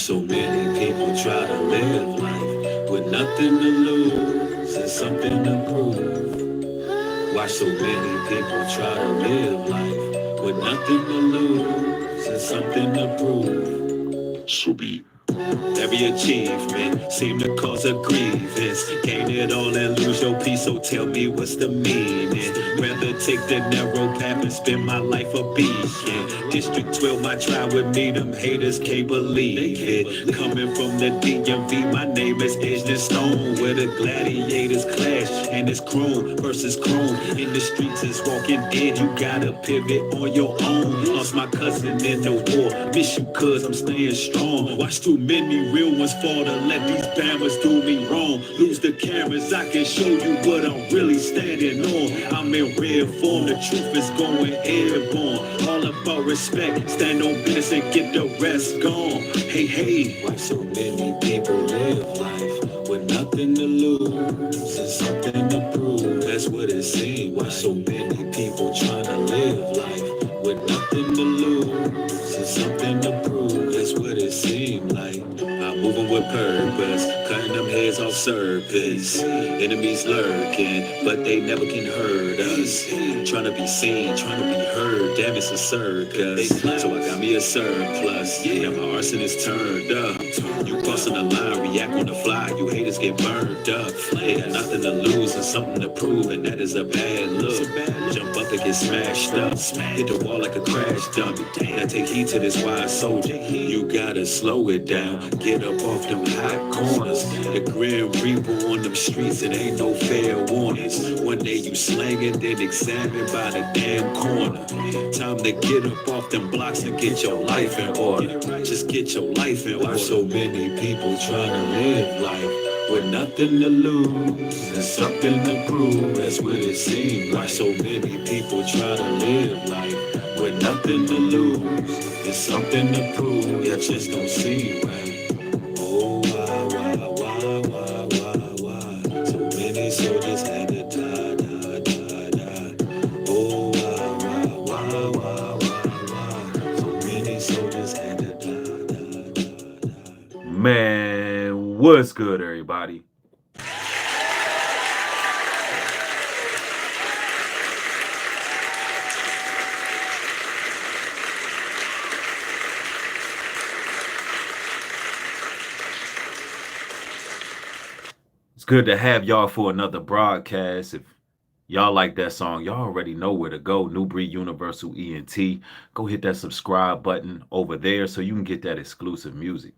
so many people try to live life with nothing to lose and something to prove? Why so many people try to live life with nothing to lose and something to prove? So be every achievement seem to cause a grievance. Gain it all and lose your peace, so tell me what's the meaning? Rather take the narrow path and spend my life a beacon. District 12, my tribe with me, them haters can't believe it. Coming from the DMV, my name is Edged in Stone, where the gladiators clash, and it's chrome versus chrome. In the streets it's walking dead, you gotta pivot on your own. Lost my cousin in the war, miss you cuz I'm staying strong. Watch too many real ones fall to let these bammers do me wrong. Lose the cameras, I can show you what I'm really standing on. I'm in red form, the truth is going airborne. All about respect, stand on business and get the rest gone. Hey, hey, why so many people live life with nothing to lose and something to prove? That's what it seems. Why so many people trying to live life with nothing to lose and something to prove? That's what it seems like. I'm moving with purpose, cutting them heads off surface. Enemies lurking, but they never can hurt us. Trying to be seen, trying to be heard, damn it's a circus. So I got me a surplus, yeah, my arson is turned up. You crossing the line, react on the fly, you haters get burned up. They got nothing to lose and something to prove, and that is a bad look. Jump up and get smashed up, hit the wall like a crash dummy. Now take heed to this wise soldier, you gotta slow it down. Get up off them hot corners. The Grim Reaper on them streets, it ain't no fair warnings. One day you slanging, then examined by the damn corner. Time to get up off them blocks and get your life in order. Just get your life in order. Why so many people trying to live life with nothing to lose and something to prove? That's what it seems. Why so many people try to live life with nothing to lose and something to prove? It just don't seem right. Oh, why? So many soldiers had to die. Oh, why? So many soldiers had to die. Man, what's good, everybody? It's good to have y'all for another broadcast. If y'all like that song, y'all already know where to go. Nubreed Universal ENT. Go hit that subscribe button over there so you can get that exclusive music.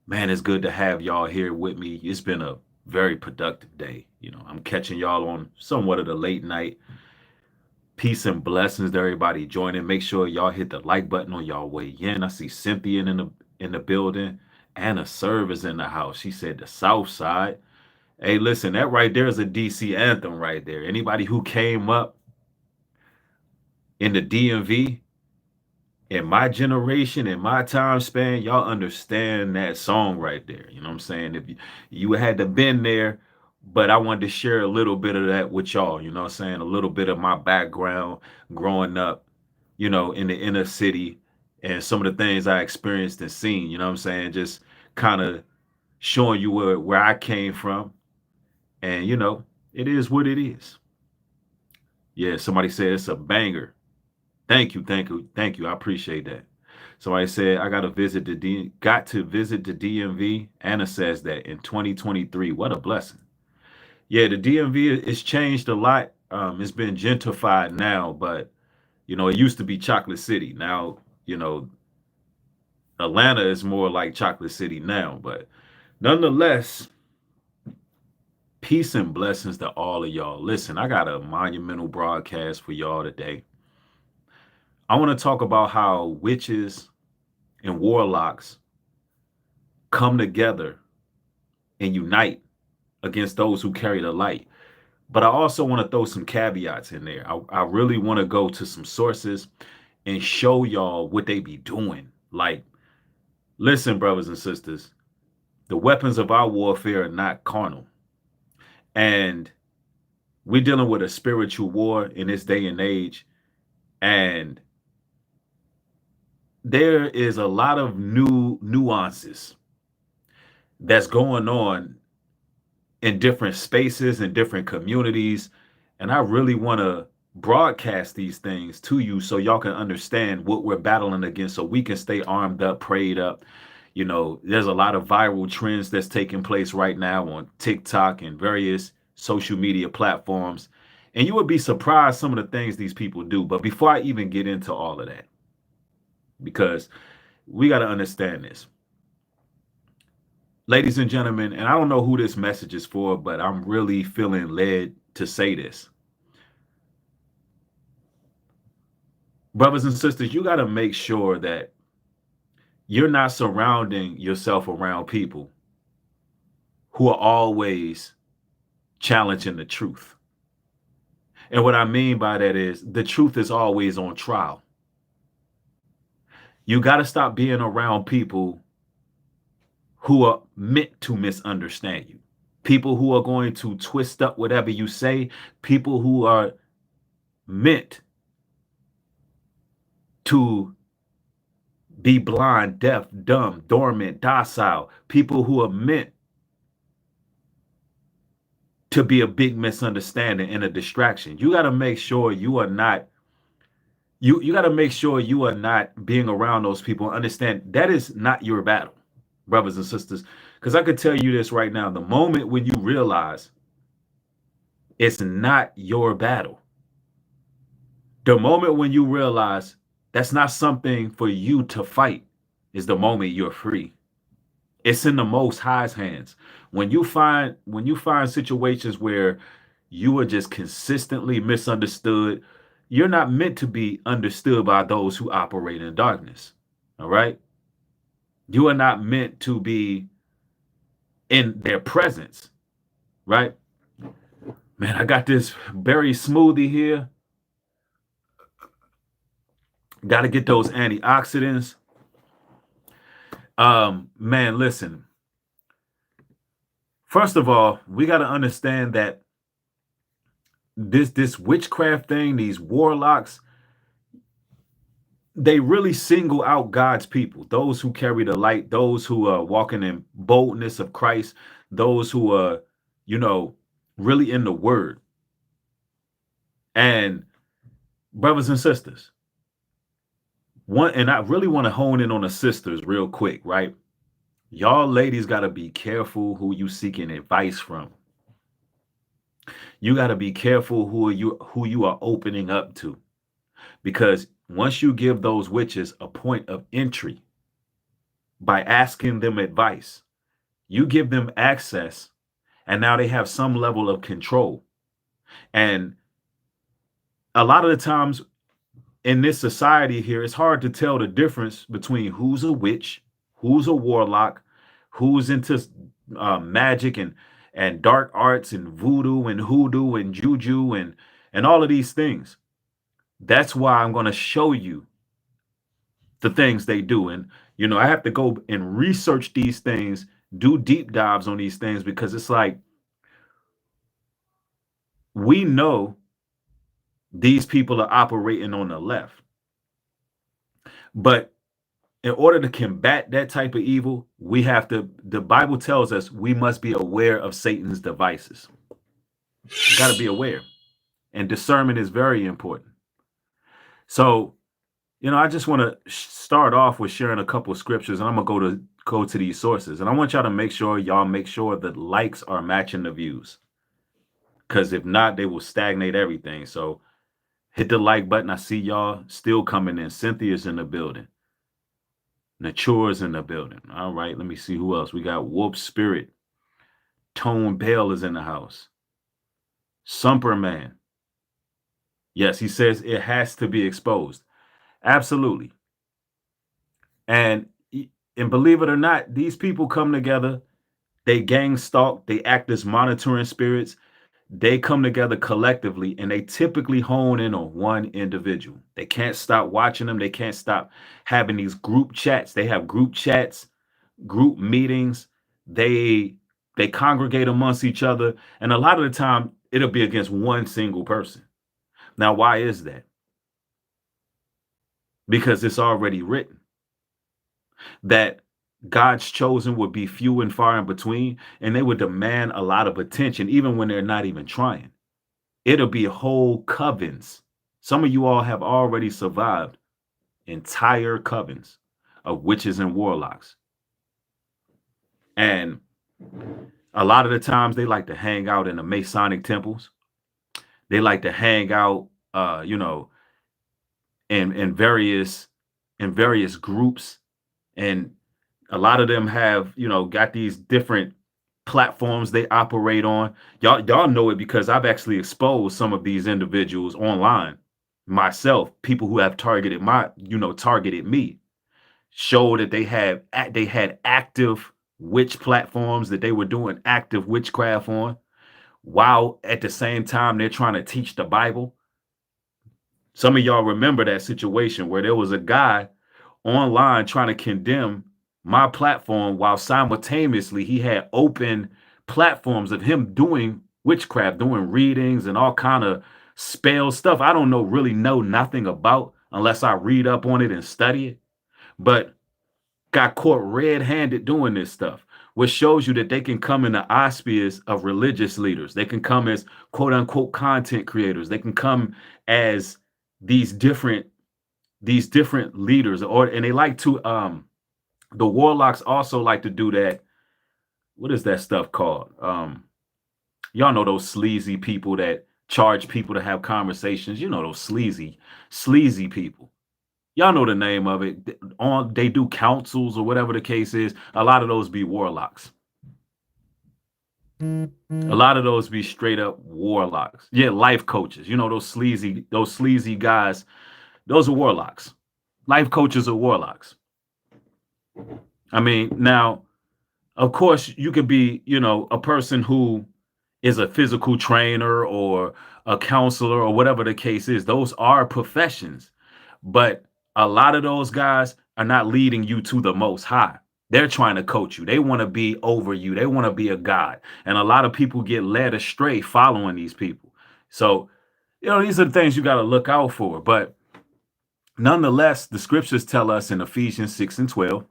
Man, it's good to have y'all here with me. It's been a very productive day. I'm catching y'all on somewhat of the late night. Peace and blessings to everybody joining. Make sure y'all hit the like button on y'all way in. I see Cynthia in the building. Anna Serve is in the house. She said the South Side. Hey, listen, that right there is a DC anthem right there. Anybody who came up in the DMV in my generation, in my time span, y'all understand that song right there. You know what I'm saying? If you had to been there, but I wanted to share a little bit of that with y'all. You know what I'm saying? A little bit of my background growing up, in the inner city and some of the things I experienced and seen. You know what I'm saying? Just kind of showing you where I came from. And, it is what it is. Yeah, somebody said it's a banger. Thank you, thank you, thank you. I appreciate that. Somebody said I got to visit the DMV. Anna says that in 2023. What a blessing. Yeah, the DMV is changed a lot. It's been gentrified now, but it used to be Chocolate City. Now, Atlanta is more like Chocolate City now, but nonetheless, peace and blessings to all of y'all. Listen, I got a monumental broadcast for y'all today. I want to talk about how witches and warlocks come together and unite against those who carry the light. But I also want to throw some caveats in there. I really want to go to some sources and show y'all what they be doing. Like, listen, brothers and sisters, the weapons of our warfare are not carnal. And we're dealing with a spiritual war in this day and age. And there is a lot of new nuances that's going on in different spaces and different communities. And I really want to broadcast these things to you so y'all can understand what we're battling against so we can stay armed up, prayed up. You know, there's a lot of viral trends that's taking place right now on TikTok and various social media platforms. And you would be surprised some of the things these people do. But before I even get into all of that, because we got to understand this, ladies and gentlemen, and I don't know who this message is for, but I'm really feeling led to say this. Brothers and sisters, you got to make sure that you're not surrounding yourself around people who are always challenging the truth. And what I mean by that is the truth is always on trial. You got to stop being around people who are meant to misunderstand you. People who are going to twist up whatever you say, people who are meant to be blind, deaf, dumb, dormant, docile, people who are meant to be a big misunderstanding and a distraction. You got to make sure you are not you got to make sure you are not being around those people and understand that is not your battle, brothers and sisters, because I could tell you this right now, the moment when you realize it's not your battle, the moment when you realize that's not something for you to fight, is the moment you're free. It's in the Most High's hands. When you find situations where you are just consistently misunderstood, you're not meant to be understood by those who operate in darkness. All right? You are not meant to be in their presence, right? Man, I got this berry smoothie here. Got to get those antioxidants. Man, listen. First of all, we got to understand that this witchcraft thing, these warlocks, they really single out God's people, those who carry the light, those who are walking in boldness of Christ, those who are, you know, really in the word. And brothers and sisters, and I really want to hone in on the sisters real quick, right? Y'all ladies got to be careful who you seeking advice from. You got to be careful who you are opening up to, because once you give those witches a point of entry by asking them advice, you give them access, and now they have some level of control. And a lot of the times in this society here, it's hard to tell the difference between who's a witch, who's a warlock, who's into magic and dark arts and voodoo and hoodoo and juju and all of these things. That's why I'm going to show you the things they do. And, you know, I have to go and research these things, do deep dives on these things, because it's like we know these people are operating on the left. But in order to combat that type of evil, the Bible tells us we must be aware of Satan's devices. You got to be aware. And discernment is very important. So, you know, I just want to start off with sharing a couple of scriptures, and I'm going to go to these sources. And I want y'all to make sure the likes are matching the views. Because if not, they will stagnate everything. So hit the like button. I see y'all still coming in. Cynthia's in the building. Nature's in the building. All right, let me see who else. We got Wolf Spirit. Tone Bell is in the house. Sumperman. Yes, he says it has to be exposed. Absolutely. And believe it or not, these people come together. They gang stalk. They act as monitoring spirits. They come together collectively, and they typically hone in on one individual. They can't stop watching them. They can't stop having these group chats. They have group chats, group meetings. They congregate amongst each other, and a lot of the time it'll be against one single person. Now, why is that? Because it's already written. that God's chosen would be few and far in between, and they would demand a lot of attention, even when they're not even trying. It'll be whole covens. Some of you all have already survived entire covens of witches and warlocks. And a lot of the times they like to hang out in the Masonic temples. They like to hang out, in various groups, and a lot of them have got these different platforms they operate on. Y'all know it because I've actually exposed some of these individuals online myself. People who have targeted me, show that they had active witch platforms that they were doing active witchcraft on, while at the same time they're trying to teach the Bible. Some of y'all remember that situation where there was a guy online trying to condemn my platform while simultaneously he had open platforms of him doing witchcraft, doing readings and all kind of spell stuff I don't really know nothing about unless I read up on it and study it. But got caught red-handed doing this stuff, which shows you that they can come in the auspices of religious leaders. They can come as quote unquote content creators. They can come as these different leaders, and they like to the warlocks also like to do that. What is that stuff called? Y'all know those sleazy people that charge people to have conversations. Those sleazy people. Y'all know the name of it. They do councils or whatever the case is. A lot of those be warlocks. A lot of those be straight up warlocks. Yeah, life coaches. Those sleazy guys. Those are warlocks. Life coaches are warlocks. I mean, now, of course, you could be, a person who is a physical trainer or a counselor or whatever the case is. Those are professions. But a lot of those guys are not leading you to the Most High. They're trying to coach you. They want to be over you. They want to be a god. And a lot of people get led astray following these people. So, these are the things you got to look out for. But nonetheless, the scriptures tell us in Ephesians 6:12,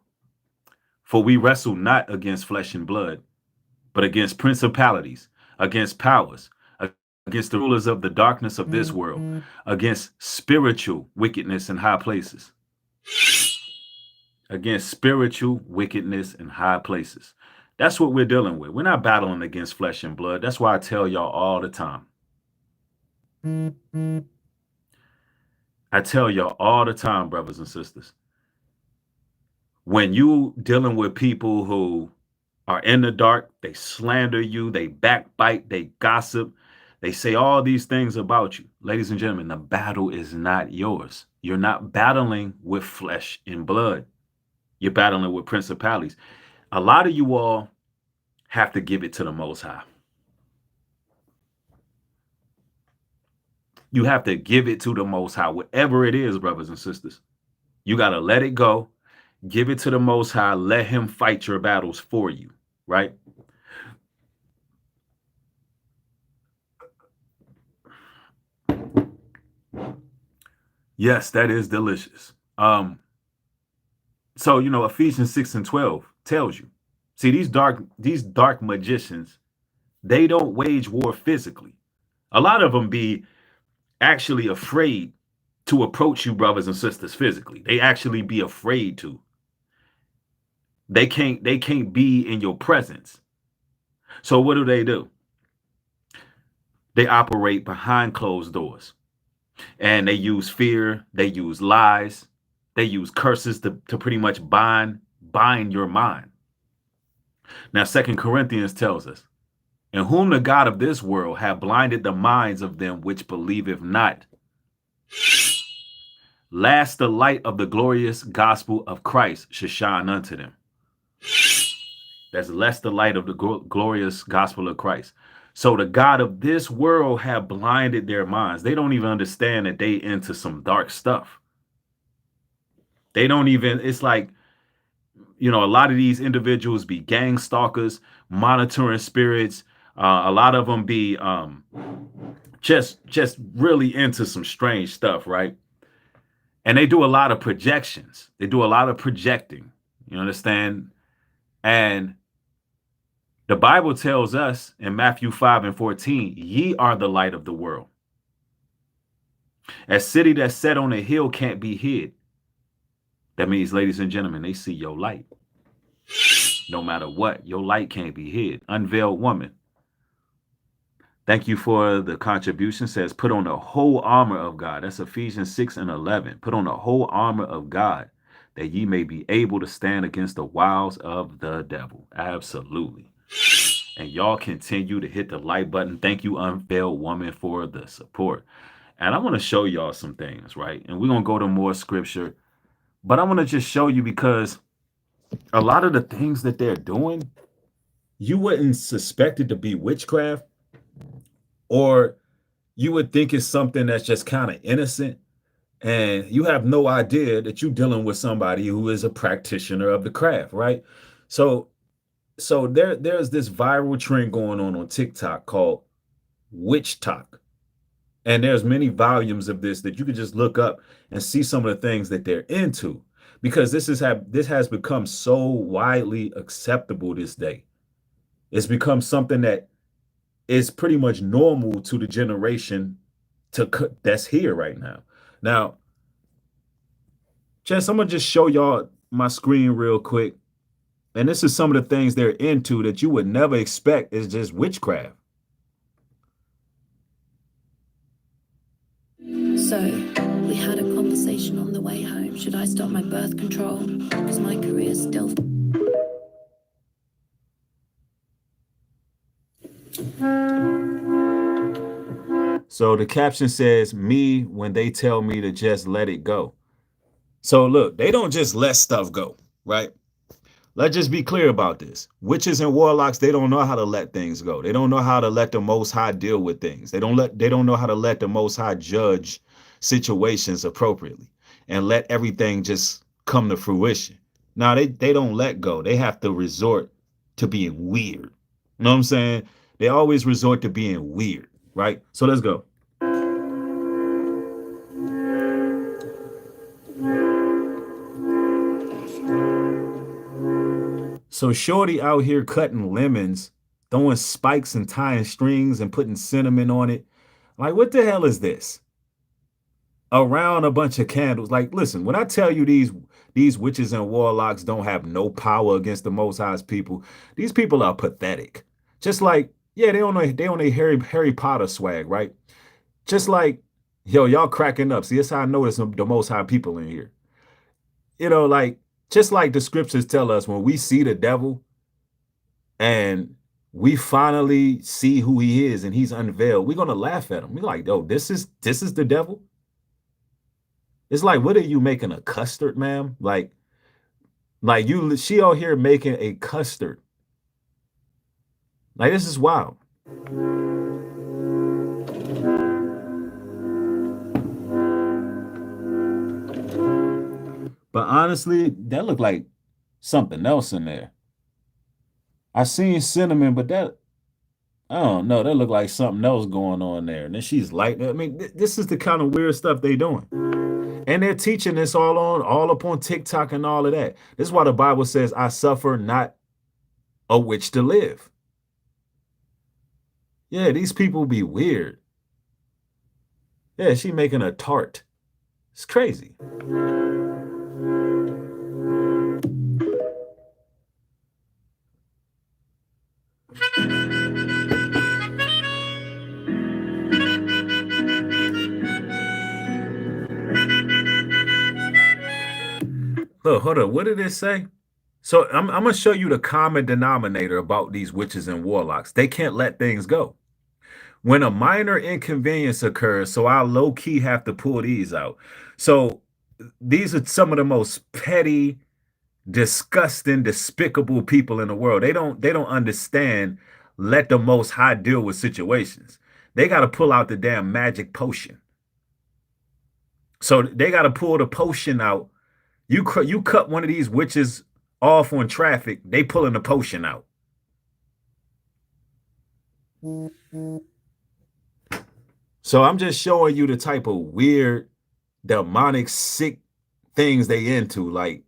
for we wrestle not against flesh and blood, but against principalities, against powers, against the rulers of the darkness of this world, against spiritual wickedness in high places. Against spiritual wickedness in high places. That's what we're dealing with. We're not battling against flesh and blood. That's why I tell y'all all the time. I tell y'all all the time, brothers and sisters. When you dealing with people who are in the dark, they slander you, they backbite, they gossip, they say all these things about you. Ladies and gentlemen, the battle is not yours. You're not battling with flesh and blood. You're battling with principalities. A lot of you all have to give it to the Most High. You have to give it to the Most High, whatever it is, brothers and sisters. You got to let it go. Give it to the Most High. Let him fight your battles for you, right? Yes, that is delicious. So, Ephesians 6:12 tells you. See, these dark magicians, they don't wage war physically. A lot of them be actually afraid to approach you, brothers and sisters, physically. They actually be afraid to. They can't be in your presence. So what do? They operate behind closed doors. And they use fear, they use lies, they use curses to pretty much bind your mind. Now, 2 Corinthians tells us, in whom the God of this world have blinded the minds of them which believeth not, lest the light of the glorious gospel of Christ should shine unto them. That's lest the light of the glorious gospel of Christ. So the God of this world have blinded their minds. They don't even understand that they into some dark stuff. They don't even, it's like, a lot of these individuals be gang stalkers, monitoring spirits. A lot of them be just really into some strange stuff, right? And they do a lot of projections. They do a lot of projecting. You understand? And the Bible tells us in Matthew 5 and 14, ye are the light of the world. A city that's set on a hill can't be hid. That means, ladies and gentlemen, they see your light. No matter what, your light can't be hid. Unveiled woman. Thank you for the contribution. Says, put on the whole armor of God. That's Ephesians 6 and 11. Put on the whole armor of God that ye may be able to stand against the wiles of the devil. Absolutely. And y'all continue to hit the like button. Thank you, Unveiled Woman, for the support. And I want to show y'all some things, right? And we're going to go to more scripture. But I want to just show you because a lot of the things that they're doing, you wouldn't suspect it to be witchcraft, or you would think it's something that's just kind of innocent. And you have no idea that you're dealing with somebody who is a practitioner of the craft, right? So there's this viral trend going on TikTok called Witch Talk. And there's many volumes of this that you could just look up and see some of the things that they're into, because this has become so widely acceptable this day. It's become something that is pretty much normal to the generation that's here right now. Now, Jess, I'm gonna just show y'all my screen real quick. And this is some of the things they're into that you would never expect is just witchcraft. So, we had a conversation on the way home. Should I stop my birth control? Because my career's still... So the caption says, me when they tell me to just let it go. So look, they don't just let stuff go, right? Let's just be clear about this. Witches and warlocks, they don't know how to let things go. They don't know how to let the Most High deal with things. They don't know how to let the Most High judge situations appropriately and let everything just come to fruition. Now they don't let go. They have to resort to being weird. You know what I'm saying? They always resort to being weird, right? So let's go. So Shorty out here cutting lemons, throwing spikes and tying strings and putting cinnamon on it. Like, what the hell is this? Around a bunch of candles. Like, listen, when I tell you these witches and warlocks don't have no power against the Most High's people, these people are pathetic. Just like, yeah, they on a Harry Potter swag, right? Just like, yo, y'all cracking up. See, that's how I know it's the Most High people in here. You know, like, just like the scriptures tell us, when we see the devil and we finally see who he is and he's unveiled, we're gonna laugh at him. We're like, oh, this is the devil. It's like, what are you making, a custard, ma'am? Like she out here making a custard. Like, this is wild. But honestly, that looked like something else in there. I seen cinnamon, but that, I don't know, that looked like something else going on there. And then she's light. I mean, this is the kind of weird stuff they doing. And they're teaching this all up on TikTok and all of that. This is why the Bible says, I suffer not a witch to live. Yeah, these people be weird. Yeah, she making a tart. It's crazy. Look, hold up. What did it say? So I'm going to show you the common denominator about these witches and warlocks. They can't let things go. When a minor inconvenience occurs, so I low-key have to pull these out. So these are some of the most petty, disgusting, despicable people in the world. They don't understand, let the Most High deal with situations. They got to pull out the damn magic potion. So they got to pull the potion out. You cut one of these witches off on traffic, they pulling the potion out. So I'm just showing you the type of weird, demonic, sick things they into. Like,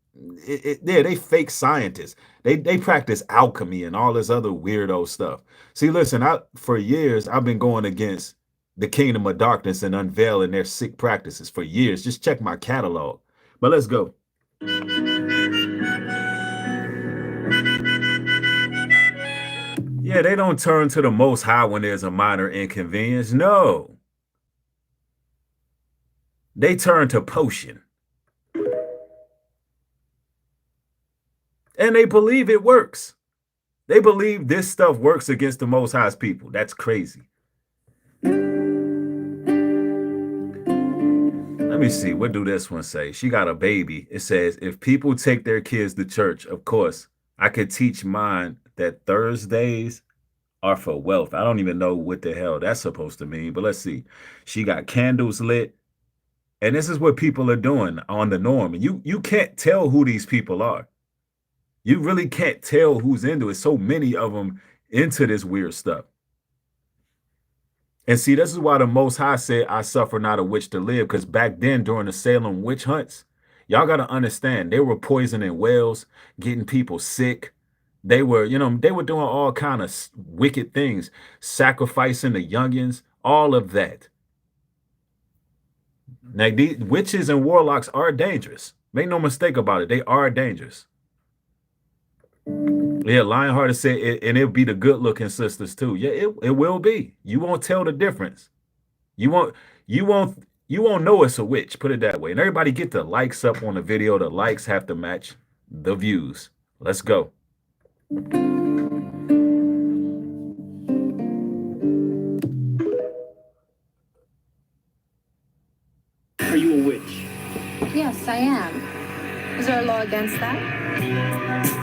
Yeah, they fake scientists. They practice alchemy and all this other weirdo stuff. See, listen, I for years I've been going against the kingdom of darkness and unveiling their sick practices for years. Just check my catalog. But let's go. Yeah, they don't turn to the most high when there's a minor inconvenience. No. They turn to potion. And they believe it works. They believe this stuff works against the most high's people. That's crazy. Let me see. What do this one say? She got a baby. It says, if people take their kids to church, of course, I could teach mine that Thursdays are for wealth. I don't even know what the hell that's supposed to mean, but let's see. She got candles lit. And this is what people are doing on the norm. And you can't tell who these people are. You really can't tell who's into it. So many of them into this weird stuff. And see, this is why the Most High said, I suffer not a witch to live. Because back then, during the Salem witch hunts, y'all got to understand, they were poisoning wells, getting people sick. They were, they were doing all kind of wicked things, sacrificing the youngins, all of that. Now, these witches and warlocks are dangerous. Make no mistake about it. They are dangerous. Yeah, Lionhearted said, and it'll be the good-looking sisters too. Yeah, it will be. You won't tell the difference. You won't know it's a witch. Put it that way. And everybody get the likes up on the video. The likes have to match the views. Let's go. Are you a witch? Yes, I am. Is there a law against that?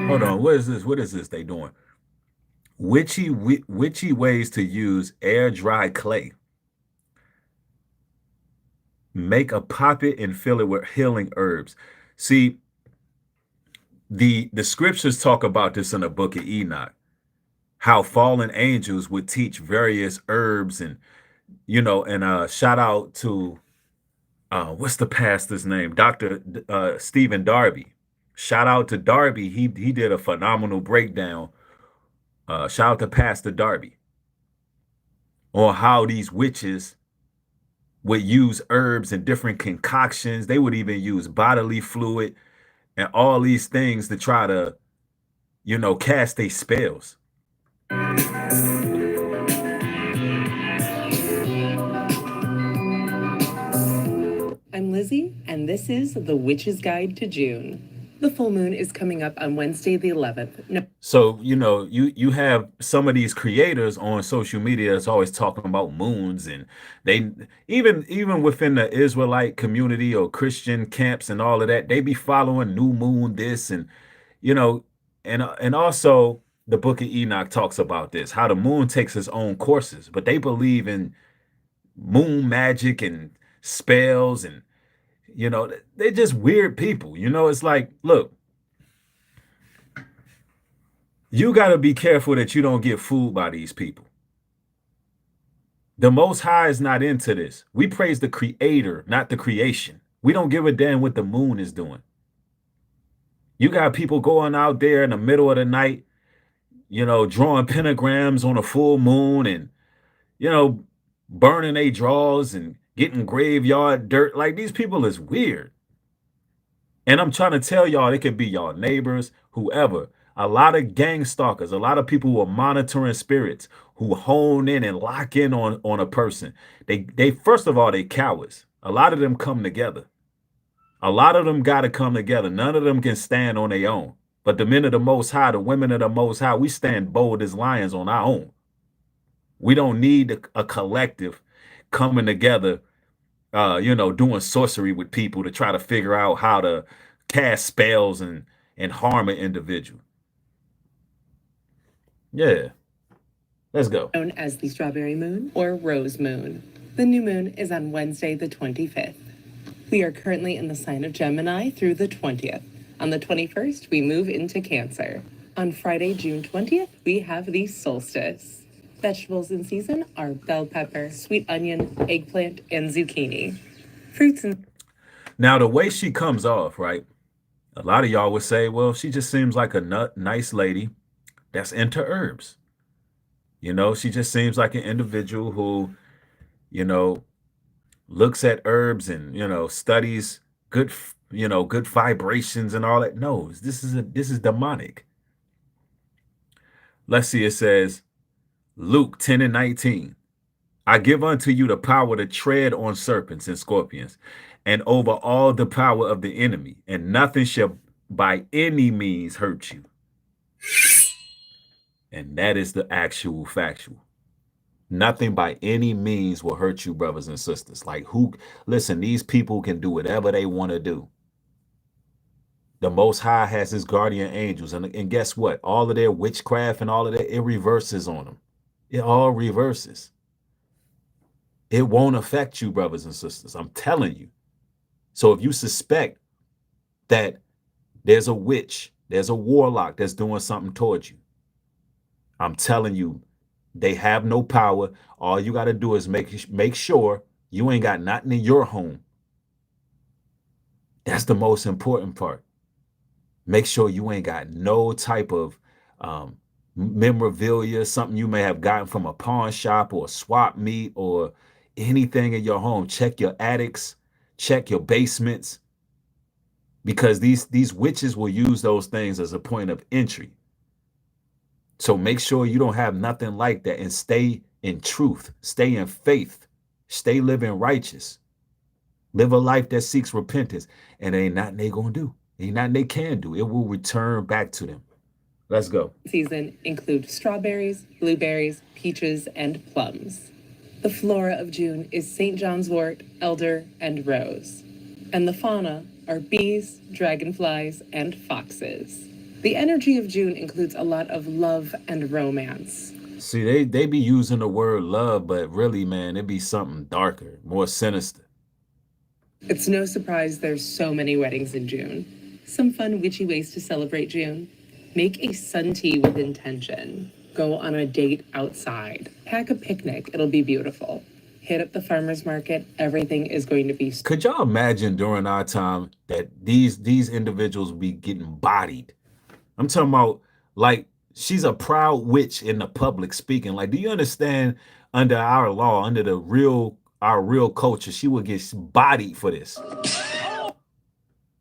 Hold on. What is this? What is this they doing? Witchy ways to use air dry clay. Make a poppet and fill it with healing herbs. See, the scriptures talk about this in the book of Enoch, how fallen angels would teach various herbs and shout out to what's the pastor's name? Dr. Stephen Darby. Shout out to Darby. He did a phenomenal breakdown. Shout out to Pastor Darby on how these witches would use herbs and different concoctions. They would even use bodily fluid and all these things to try to, cast their spells. I'm Lizzie, and this is The Witch's Guide to June. The full moon is coming up on Wednesday the 11th. No. So, you have some of these creators on social media that's always talking about moons, and they even within the Israelite community or Christian camps and all of that, they be following new moon this and and also the book of Enoch talks about this, how the moon takes its own courses, but they believe in moon magic and spells and they're just weird people. It's like, look, you got to be careful that you don't get fooled by these people. The Most High is not into this. We praise the creator, not the creation. We don't give a damn what the moon is doing. You got people going out there in the middle of the night, drawing pentagrams on a full moon and, burning their drawers and getting graveyard dirt. Like, these people is weird. And I'm trying to tell y'all, it could be y'all neighbors, whoever. A lot of gang stalkers, a lot of people who are monitoring spirits, who hone in and lock in on a person. They first of all, they cowards. A lot of them come together. A lot of them got to come together. None of them can stand on their own. But the men of the Most High, the women of the Most High, we stand bold as lions on our own. We don't need a collective coming together, doing sorcery with people to try to figure out how to cast spells and harm an individual. Yeah. Let's go. Known as the strawberry moon or rose moon. The new moon is on Wednesday the 25th. We are currently in the sign of Gemini through the 20th. On the 21st, we move into Cancer. On Friday, June 20th, we have the solstice. Vegetables in season are bell pepper, sweet onion, eggplant, and zucchini. Fruits and... Now, the way she comes off, right? A lot of y'all would say, well, she just seems like a nice lady that's into herbs. You know, she just seems like an individual who, you know, looks at herbs and, studies good, good vibrations and all that. No, this is demonic. Let's see, it says Luke 10 and 19. I give unto you the power to tread on serpents and scorpions and over all the power of the enemy, and nothing shall by any means hurt you. And that is the actual factual. Nothing by any means will hurt you, brothers and sisters. Like, listen, these people can do whatever they want to do. The Most High has his guardian angels. And guess what? All of their witchcraft and all of that, it reverses on them. It all reverses. It won't affect you, brothers and sisters. I'm telling you. So if you suspect that there's a witch, there's a warlock that's doing something towards you, I'm telling you, they have no power. All you got to do is make sure you ain't got nothing in your home. That's the most important part. Make sure you ain't got no type of memorabilia, something you may have gotten from a pawn shop or a swap meet or anything in your home. Check your attics, check your basements, because these witches will use those things as a point of entry. So make sure you don't have nothing like that, and stay in truth, stay in faith, stay living righteous, live a life that seeks repentance, and ain't nothing they gonna do. Ain't nothing they can do. It will return back to them. Let's go. Season include strawberries, blueberries, peaches, and plums. The flora of June is St. John's wort, elder, and rose. And the fauna are bees, dragonflies, and foxes. The energy of June includes a lot of love and romance. See, they be using the word love, but really, man, it be something darker, more sinister. It's no surprise there's so many weddings in June. Some fun witchy ways to celebrate June. Make a sun tea with intention. Go on a date outside. Pack a picnic. It'll be beautiful. Hit up the farmer's market. Everything is going to be... Could y'all imagine during our time that these individuals be getting bodied? I'm talking about, like, she's a proud witch in the public speaking. Like, do you understand, under our law, under our real culture, she would get bodied for this.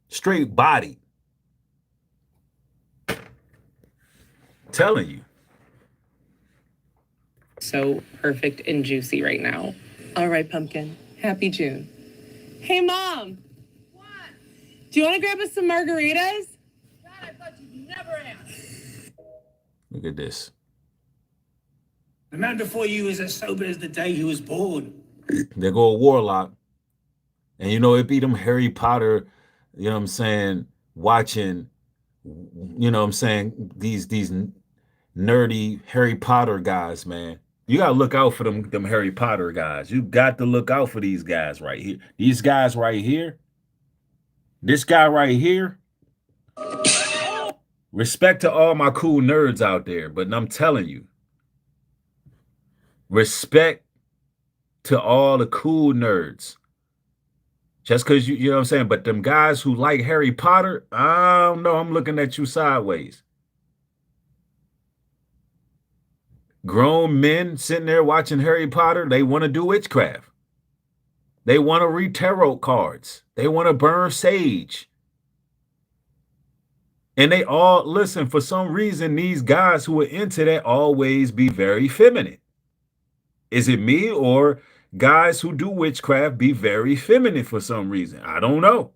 Straight bodied. Telling you. So perfect and juicy right now. All right, Pumpkin. Happy June. Hey, Mom. What? Do you want to grab us some margaritas? God, I thought you'd never ask. Look at this. The man before you is as sober as the day he was born. There go a warlock. And it be them Harry Potter, watching, these nerdy Harry Potter guys, man. You gotta look out for them Harry Potter guys. You got to look out for these guys right here. These guys right here. This guy right here. Respect to all my cool nerds out there, but I'm telling you, respect to all the cool nerds. Just because you know what I'm saying, but them guys who like Harry Potter, I don't know, I'm looking at you sideways. Grown men sitting there watching Harry Potter, they want to do witchcraft. They want to read tarot cards. They want to burn sage. And they all, listen, for some reason, these guys who are into that always be very feminine. Is it me, or guys who do witchcraft be very feminine for some reason? I don't know.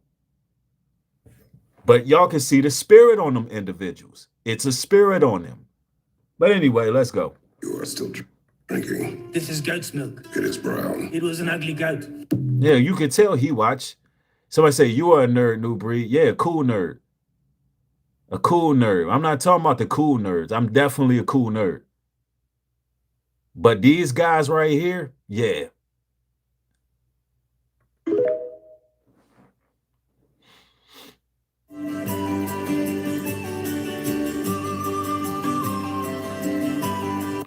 But y'all can see the spirit on them individuals. It's a spirit on them. But anyway, let's go. You are still drinking. This is goat's milk. It is brown. It was an ugly goat. Yeah, you can tell he watched. Somebody say, you are a nerd, Nubreed. Yeah, a cool nerd. A cool nerd. I'm not talking about the cool nerds. I'm definitely a cool nerd. But these guys right here, yeah.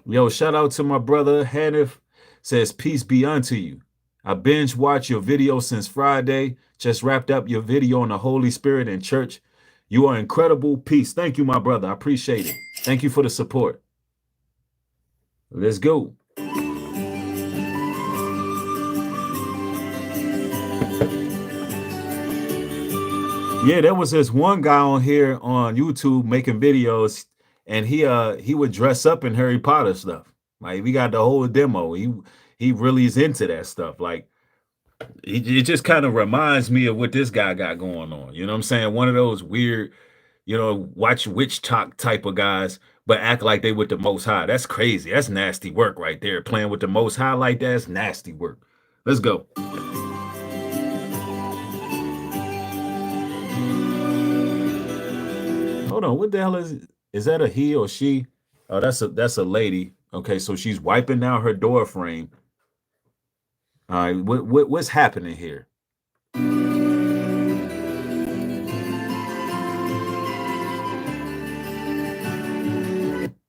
Yo, shout out to my brother Hanif. Says, peace be unto you. I binge watch your video since Friday. Just wrapped up your video on the Holy Spirit and church. You are incredible. Peace. Thank you, my brother. I appreciate it. Thank you for the support. Let's go. Yeah, there was this one guy on here on YouTube making videos, and he would dress up in Harry Potter stuff. Like we got the whole demo. He really is into that stuff. Like it just kind of reminds me of what this guy got going on. You know what I'm saying? One of those weird, watch witch talk type of guys, but act like they with the Most High. That's crazy. That's nasty work right there. Playing with the Most High like that's nasty work. Let's go. Hold on, what the hell is that a he or she? Oh, that's a lady. Okay, so she's wiping down her door frame. All right, what's happening here? And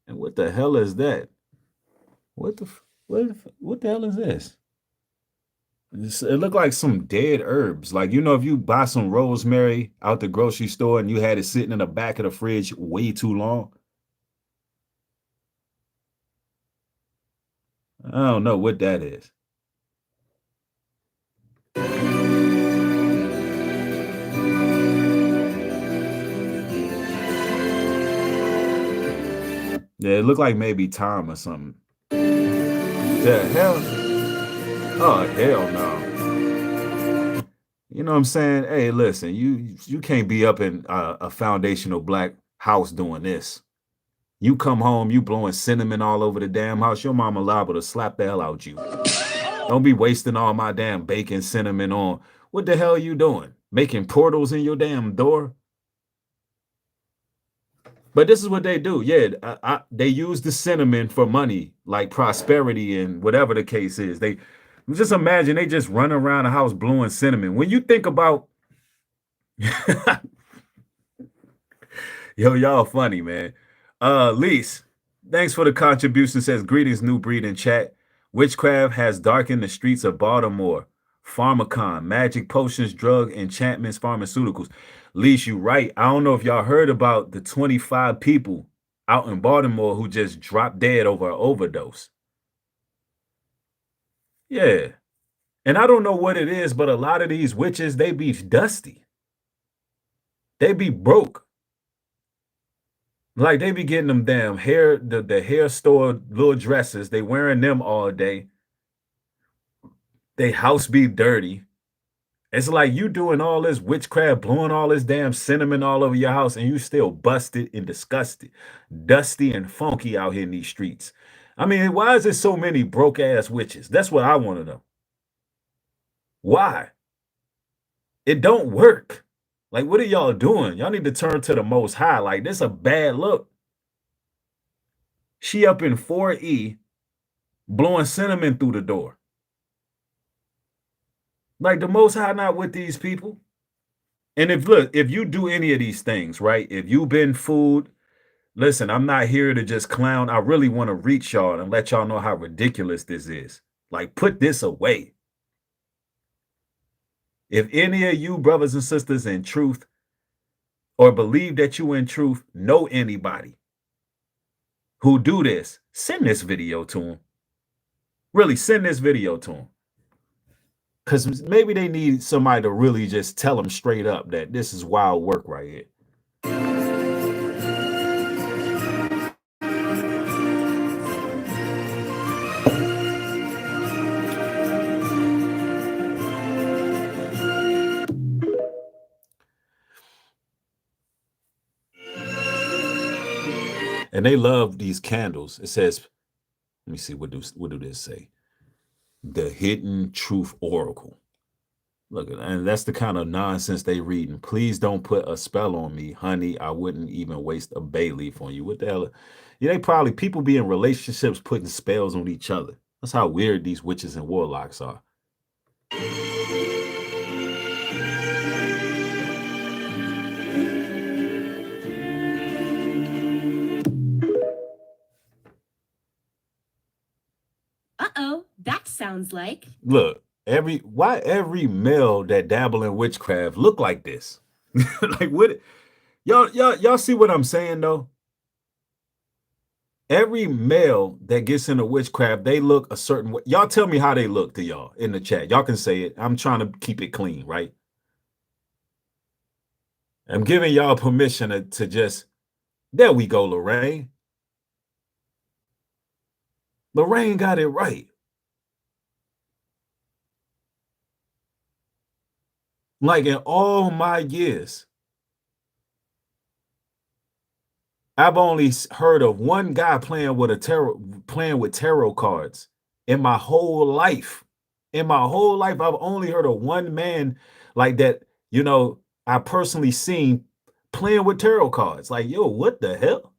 what the hell is that? What the hell is this? It looked like some dead herbs. Like, if you buy some rosemary out the grocery store and you had it sitting in the back of the fridge way too long. I don't know what that is. Yeah, it looked like maybe thyme or something. The hell? Oh, hell no. You know what I'm saying? Hey, listen, you can't be up in a foundational black house doing this. You come home, you blowing cinnamon all over the damn house, your mama liable to slap the hell out you. Don't be wasting all my damn bacon cinnamon on. What the hell are you doing? Making portals in your damn door? But this is what they do. Yeah, they use the cinnamon for money, like prosperity and whatever the case is. They just imagine they just run around the house blowing cinnamon. When you think about, y'all funny, man. Lise, thanks for the contribution. Says greetings, Nubreed in chat. Witchcraft has darkened the streets of Baltimore. Pharmacon, magic potions, drug enchantments, pharmaceuticals. Lise, you right. I don't know if y'all heard about the 25 people out in Baltimore who just dropped dead over an overdose. Yeah. And I don't know what it is, but a lot of these witches, they be dusty. They be broke. Like they be getting them damn hair, the hair store little dresses. They wearing them all day. They house be dirty. It's like you doing all this witchcraft, blowing all this damn cinnamon all over your house, and you still busted and disgusted, dusty and funky out here in these streets. I mean, why is there so many broke ass witches? That's what I want to know. Why? It don't work. Like, what are y'all doing? Y'all need to turn to the Most High. Like, this a bad look. She up in 4E, blowing cinnamon through the door. Like, the Most High not with these people. And if you do any of these things, right? If you been food, listen, I'm not here to just clown. I really want to reach y'all and let y'all know how ridiculous this is. Like, put this away. If any of you brothers and sisters in truth or believe that you in truth know anybody who do this, send this video to them. Really, send this video to them. Because maybe they need somebody to really just tell them straight up that this is wild work right here. And they love these candles. It says, let me see, what do this say? The Hidden Truth Oracle. Look, and that's the kind of nonsense they reading. Please don't put a spell on me, honey. I wouldn't even waste a bay leaf on you. What the hell? Yeah, they probably, people be in relationships putting spells on each other. That's how weird these witches and warlocks are. Uh-oh, that sounds like. Look, why every male that dabble in witchcraft look like this? Like, what? Y'all see what I'm saying though? Every male that gets into witchcraft, they look a certain way. Y'all tell me how they look to y'all in the chat. Y'all can say it. I'm trying to keep it clean, right? I'm giving y'all permission to just, there we go, Lorraine. Lorraine got it right. Like in all my years, I've only heard of one guy playing with tarot cards in my whole life. In my whole life, I've only heard of one man like that, you know, I personally seen playing with tarot cards. Like, yo, what the hell?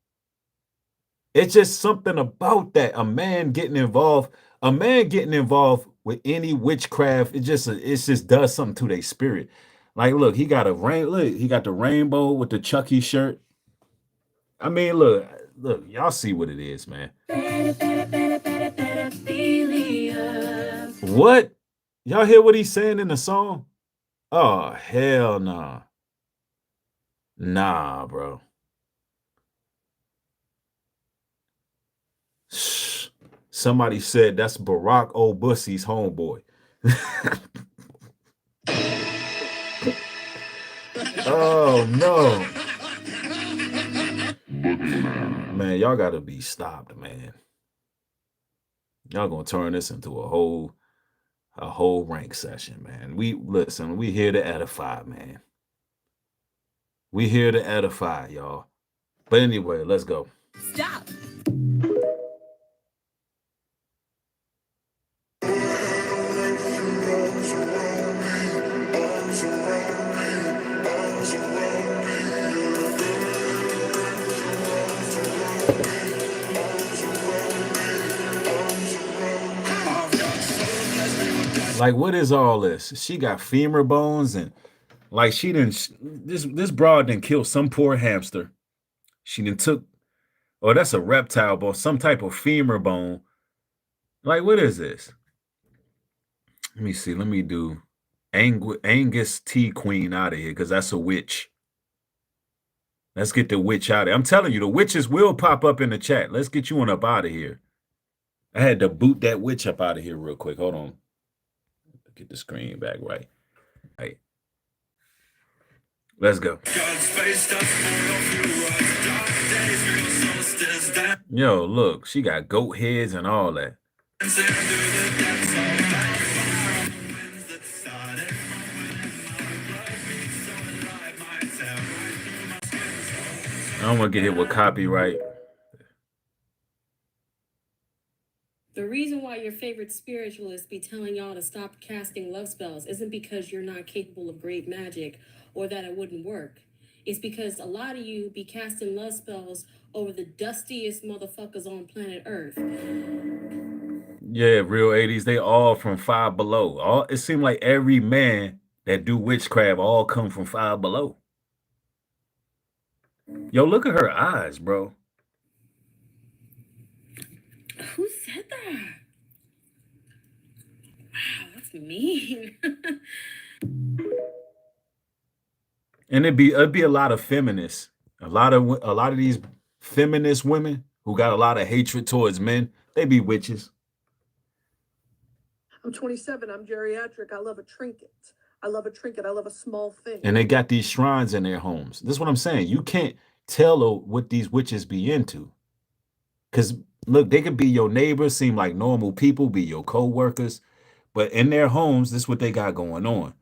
It's just something about that. A man getting involved with any witchcraft, it just does something to their spirit. Like, look, he got the rainbow with the Chucky shirt. I mean, look, y'all see what it is, man. What? Y'all hear what he's saying in the song? Oh, hell nah. Nah, bro. Somebody said that's Barack Obussy's homeboy. Oh, no. Man, y'all got to be stopped, man. Y'all going to turn this into a whole rank session, man. We here to edify, man. We here to edify, y'all. But anyway, let's go. Stop. Like, what is all this? She got femur bones and like she didn't. This broad didn't kill some poor hamster. She didn't took. Oh, that's a reptile bone, some type of femur bone. Like, what is this? Let me see. Let me do Angus T Queen out of here because that's a witch. Let's get the witch out of here. I'm telling you, the witches will pop up in the chat. Let's get you on up out of here. I had to boot that witch up out of here real quick. Hold on. Get the screen back right. Right. Let's go. Yo, look, she got goat heads and all that. I don't want to get hit with copyright. The reason why your favorite spiritualists be telling y'all to stop casting love spells isn't because you're not capable of great magic or that it wouldn't work. It's because a lot of you be casting love spells over the dustiest motherfuckers on planet Earth. Yeah, real 80s. They all from Five Below. It seemed like every man that do witchcraft all come from Five Below. Yo, look at her eyes, bro. Who said that? Wow, that's mean. And it'd be a lot of feminists. A lot of these feminist women who got a lot of hatred towards men, they be witches. I'm 27. I'm geriatric. I love a trinket. I love a small thing. And they got these shrines in their homes. This is what I'm saying. You can't tell what these witches be into. Because, look, they could be your neighbors, seem like normal people, be your co-workers. But in their homes, this is what they got going on.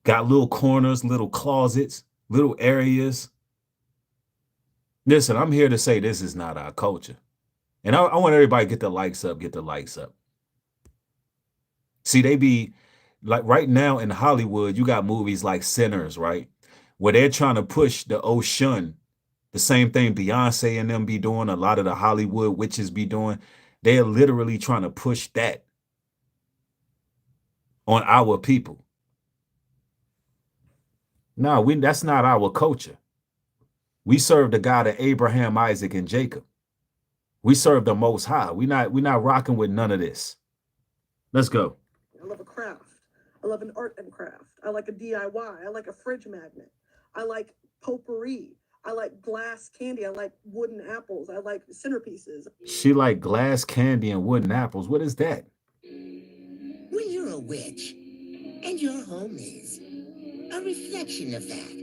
Got little corners, little closets, little areas. Listen, I'm here to say this is not our culture. And I want everybody to get the likes up, See, they be like right now in Hollywood, you got movies like Sinners, right? Where they're trying to push the ocean, the same thing Beyonce and them be doing, a lot of the Hollywood witches be doing. They're literally trying to push that on our people. No, that's not our culture. We serve the God of Abraham, Isaac, and Jacob. We serve the Most High. We're not rocking with none of this. Let's go. I love a craft. I love an art and craft. I like a DIY. I like a fridge magnet. I like potpourri. I like glass candy. I like wooden apples. I like centerpieces. She like glass candy and wooden apples. What is that? When you're a witch, and your home is a reflection of that.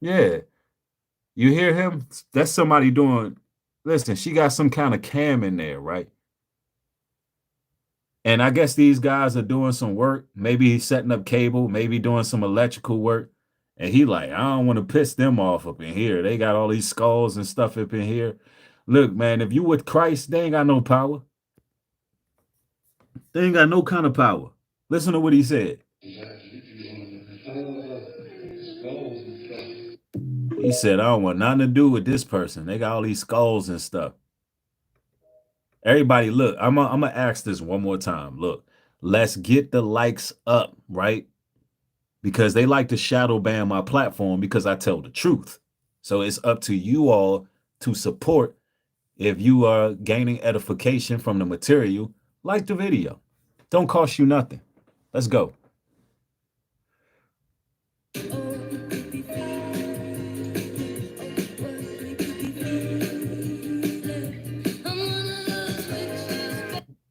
Yeah. You hear him? That's somebody doing, listen, she got some kind of cam in there, right? And I guess these guys are doing some work. Maybe he's setting up cable, maybe doing some electrical work. And he like, I don't want to piss them off up in here. They got all these skulls and stuff up in here. Look, man, if you with Christ, they ain't got no power. They ain't got no kind of power. Listen to what he said. He said, I don't want nothing to do with this person. They got all these skulls and stuff. Everybody, look, I'm going to ask this one more time. Look, let's get the likes up, right? Because they like to shadow ban my platform because I tell the truth. So it's up to you all to support. If you are gaining edification from the material, like the video. Don't cost you nothing. Let's go.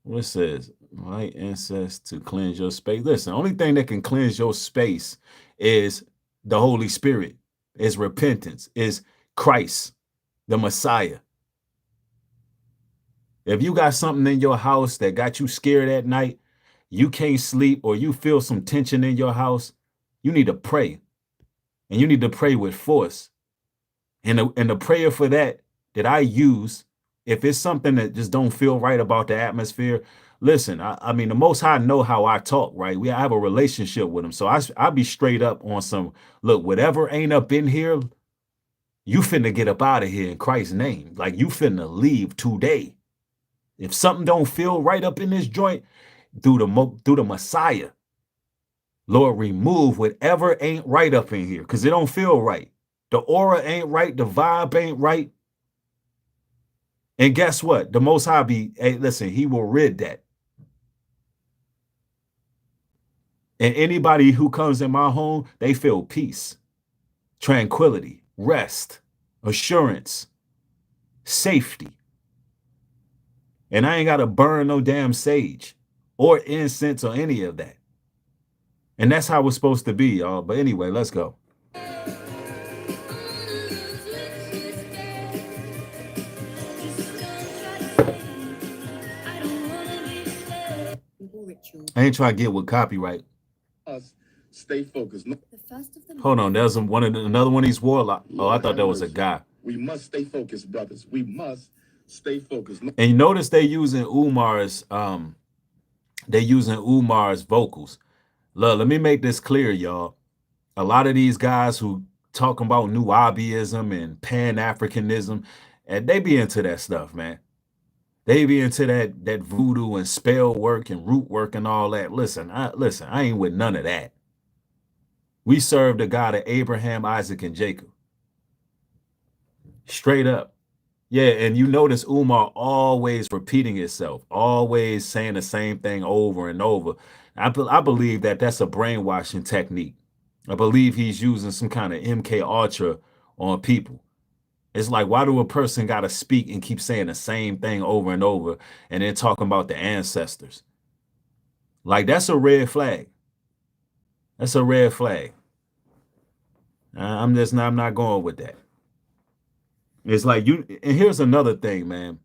What it says, light incense to cleanse your space. Listen, the only thing that can cleanse your space is the Holy Spirit, is repentance, is Christ, the Messiah. If you got something in your house that got you scared at night, you can't sleep, or you feel some tension in your house, you need to pray. And you need to pray with force. And the prayer for that I use, if it's something that just don't feel right about the atmosphere, listen, I mean, the Most High know how I talk, right? I have a relationship with him. So I'll be straight up on some, look, whatever ain't up in here, you finna get up out of here in Christ's name. Like, you finna leave today. If something don't feel right up in this joint, through the Messiah, Lord, remove whatever ain't right up in here, because it don't feel right. The aura ain't right. The vibe ain't right. And guess what? The Most High hey, listen, he will rid that. And anybody who comes in my home, they feel peace, tranquility, rest, assurance, safety. And I ain't got to burn no damn sage or incense or any of that. And that's how it's supposed to be, y'all. But anyway, let's go. I ain't trying to get with copyright. Stay focused. Hold on, there's another one of these warlocks. Oh, I thought that was a guy. We must stay focused, brothers. We must stay focused. And you notice they using Umar's vocals. Look, let me make this clear, y'all. A lot of these guys who talking about Nubianism and Pan-Africanism, and they be into that stuff, man. They be into that voodoo and spell work and root work and all that. Listen, I ain't with none of that. We serve the God of Abraham, Isaac, and Jacob. Straight up. Yeah, and you notice Umar always repeating itself, always saying the same thing over and over. I believe that's a brainwashing technique. I believe he's using some kind of MK Ultra on people. It's like, why do a person got to speak and keep saying the same thing over and over and then talking about the ancestors? Like, that's a red flag. That's a red flag. I'm not going with that. It's like and here's another thing, man.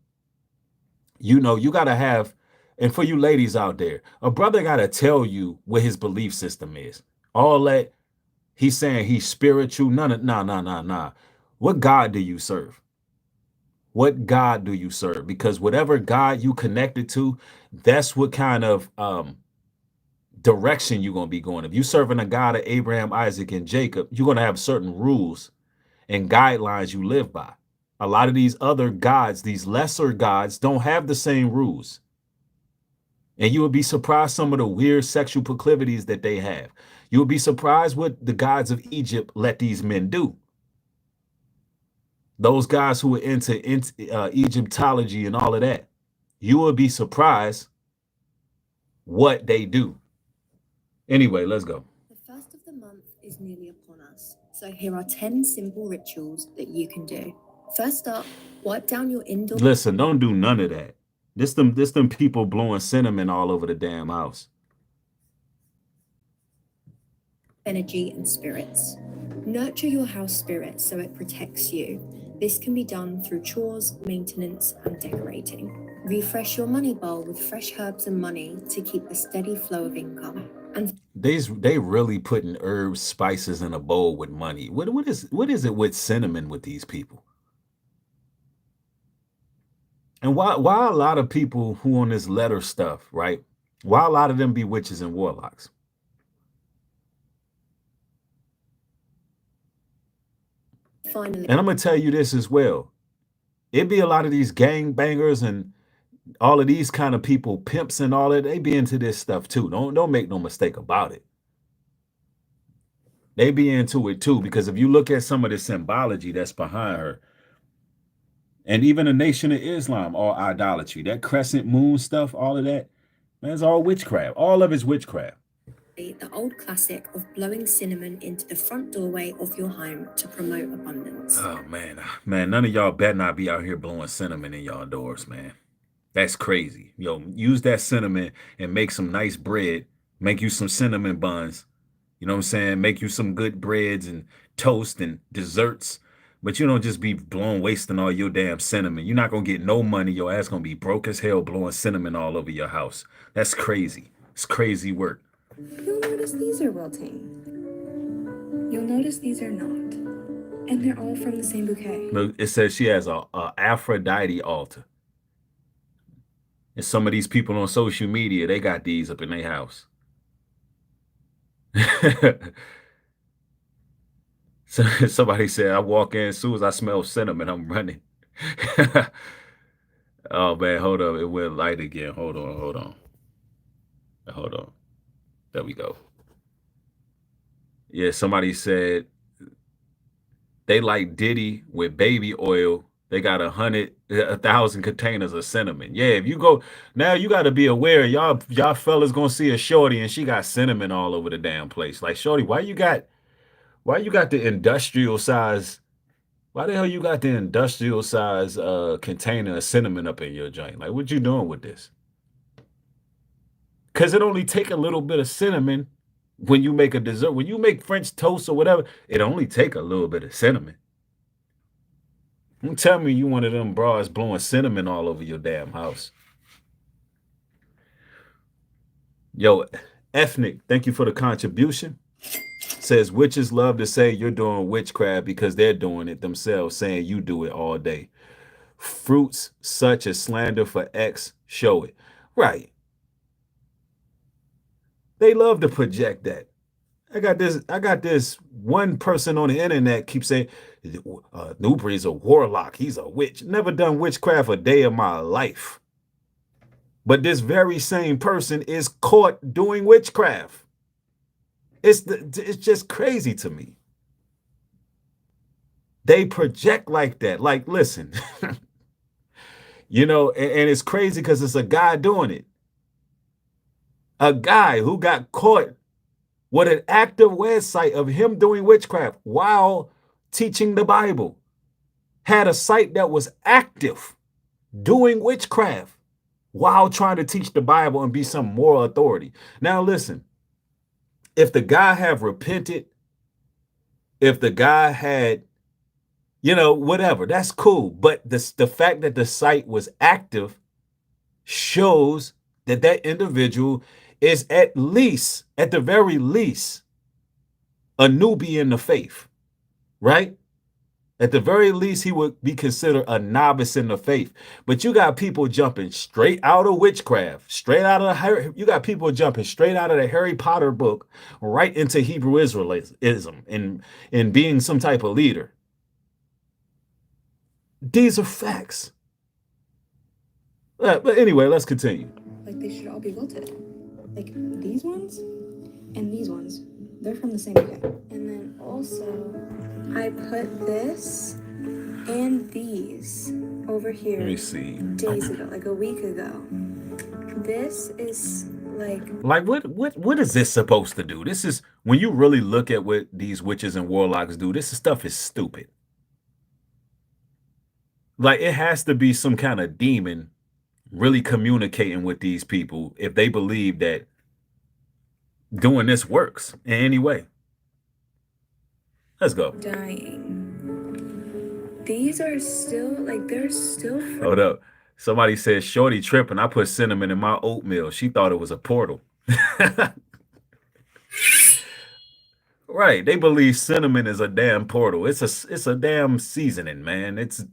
You know, you got to have, and for you ladies out there, a brother got to tell you what his belief system is. All that he's saying he's spiritual. Nah. What God do you serve? What God do you serve? Because whatever God you connected to, that's what kind of direction you're going to be going. If you're serving a God of Abraham, Isaac, and Jacob, you're going to have certain rules and guidelines you live by. A lot of these other gods, these lesser gods, don't have the same rules. And you would be surprised some of the weird sexual proclivities that they have. You would be surprised what the gods of Egypt let these men do. Those guys who are into Egyptology and all of that, you will be surprised what they do. Anyway, let's go. The first of the month is nearly upon us, so here are 10 simple rituals that you can do. First up, wipe down your indoor. Listen, don't do none of that. This them people blowing cinnamon all over the damn house. Energy and spirits. Nurture your house spirit so it protects you. This can be done through chores, maintenance, and decorating. Refresh your money bowl with fresh herbs and money to keep a steady flow of income. And they really putting herbs, spices in a bowl with money. What is it with cinnamon with these people? And why a lot of people who on this letter stuff, right? Why a lot of them be witches and warlocks? finally, And I'm gonna tell you this as well. It be a lot of these gang bangers and all of these kind of people, pimps and all that, they be into this stuff too. Don't make no mistake about it. They be into it too, because if you look at some of the symbology that's behind her, and even the Nation of Islam, all idolatry, that crescent moon stuff, all of that, man, it's all witchcraft. All of it's witchcraft. the old classic of blowing cinnamon into the front doorway of your home to promote abundance. Oh man, none of y'all better not be out here blowing cinnamon in y'all doors, man. That's crazy. Yo, use that cinnamon and make some nice bread. Make you some cinnamon buns. You know what I'm saying? Make you some good breads and toast and desserts. But you don't just be wasting all your damn cinnamon. You're not going to get no money. Your ass going to be broke as hell blowing cinnamon all over your house. That's crazy. It's crazy work. You'll notice these are wilting. You'll notice these are not. And they're all from the same bouquet. Look, it says she has a Aphrodite altar. And some of these people on social media, they got these up in their house. So somebody said, I walk in, as soon as I smell cinnamon, I'm running. Oh, man, hold up. It went light again. Hold on. There we go. Yeah, somebody said they like Diddy with baby oil. They got 1,000 containers of cinnamon. Yeah, if you go now, you got to be aware. Y'all fellas gonna see a shorty and she got cinnamon all over the damn place. Like, shorty, why you got the industrial size? Why the hell you got the industrial size container of cinnamon up in your joint? Like, what you doing with this? Because it only take a little bit of cinnamon when you make a dessert. When you make French toast or whatever, it only take a little bit of cinnamon. Don't tell me you one of them bras blowing cinnamon all over your damn house. Yo, Ethnic, thank you for the contribution. Says witches love to say you're doing witchcraft because they're doing it themselves, saying you do it all day. Fruits such as slander for X show it. Right. They love to project that. I got this one person on the internet keeps saying Nubreed's a warlock. He's a witch. Never done witchcraft a day of my life. But this very same person is caught doing witchcraft. It's just crazy to me. They project like that. Like, listen, you know, and it's crazy because it's a guy doing it. A guy who got caught with an active website of him doing witchcraft while teaching the Bible, had a site that was active doing witchcraft while trying to teach the Bible and be some moral authority. Now, listen, if the guy have repented, if the guy had, you know, whatever, that's cool. But the fact that the site was active shows that that individual is at the very least, a newbie in the faith, right? At the very least, he would be considered a novice in the faith. But you got people jumping straight out of witchcraft, you got people jumping straight out of the Harry Potter book, right into Hebrew Israelism and being some type of leader. These are facts. But anyway, let's continue. Like, they should all be wilted. Like, these ones and these ones, they're from the same bouquet. And then also, I put this And these over here. Let me see. Days ago, like a week ago. This is like what is this supposed to do? This is when you really look at what these witches and warlocks do, this stuff is stupid. Like it has to be some kind of demon really communicating with these people if they believe that doing this works in any way. Let's go. dying. These are still like they're still. Hold up. Somebody said shorty tripping. I put cinnamon in my oatmeal. She thought it was a portal. Right. They believe cinnamon is a damn portal. It's a damn seasoning, man. It's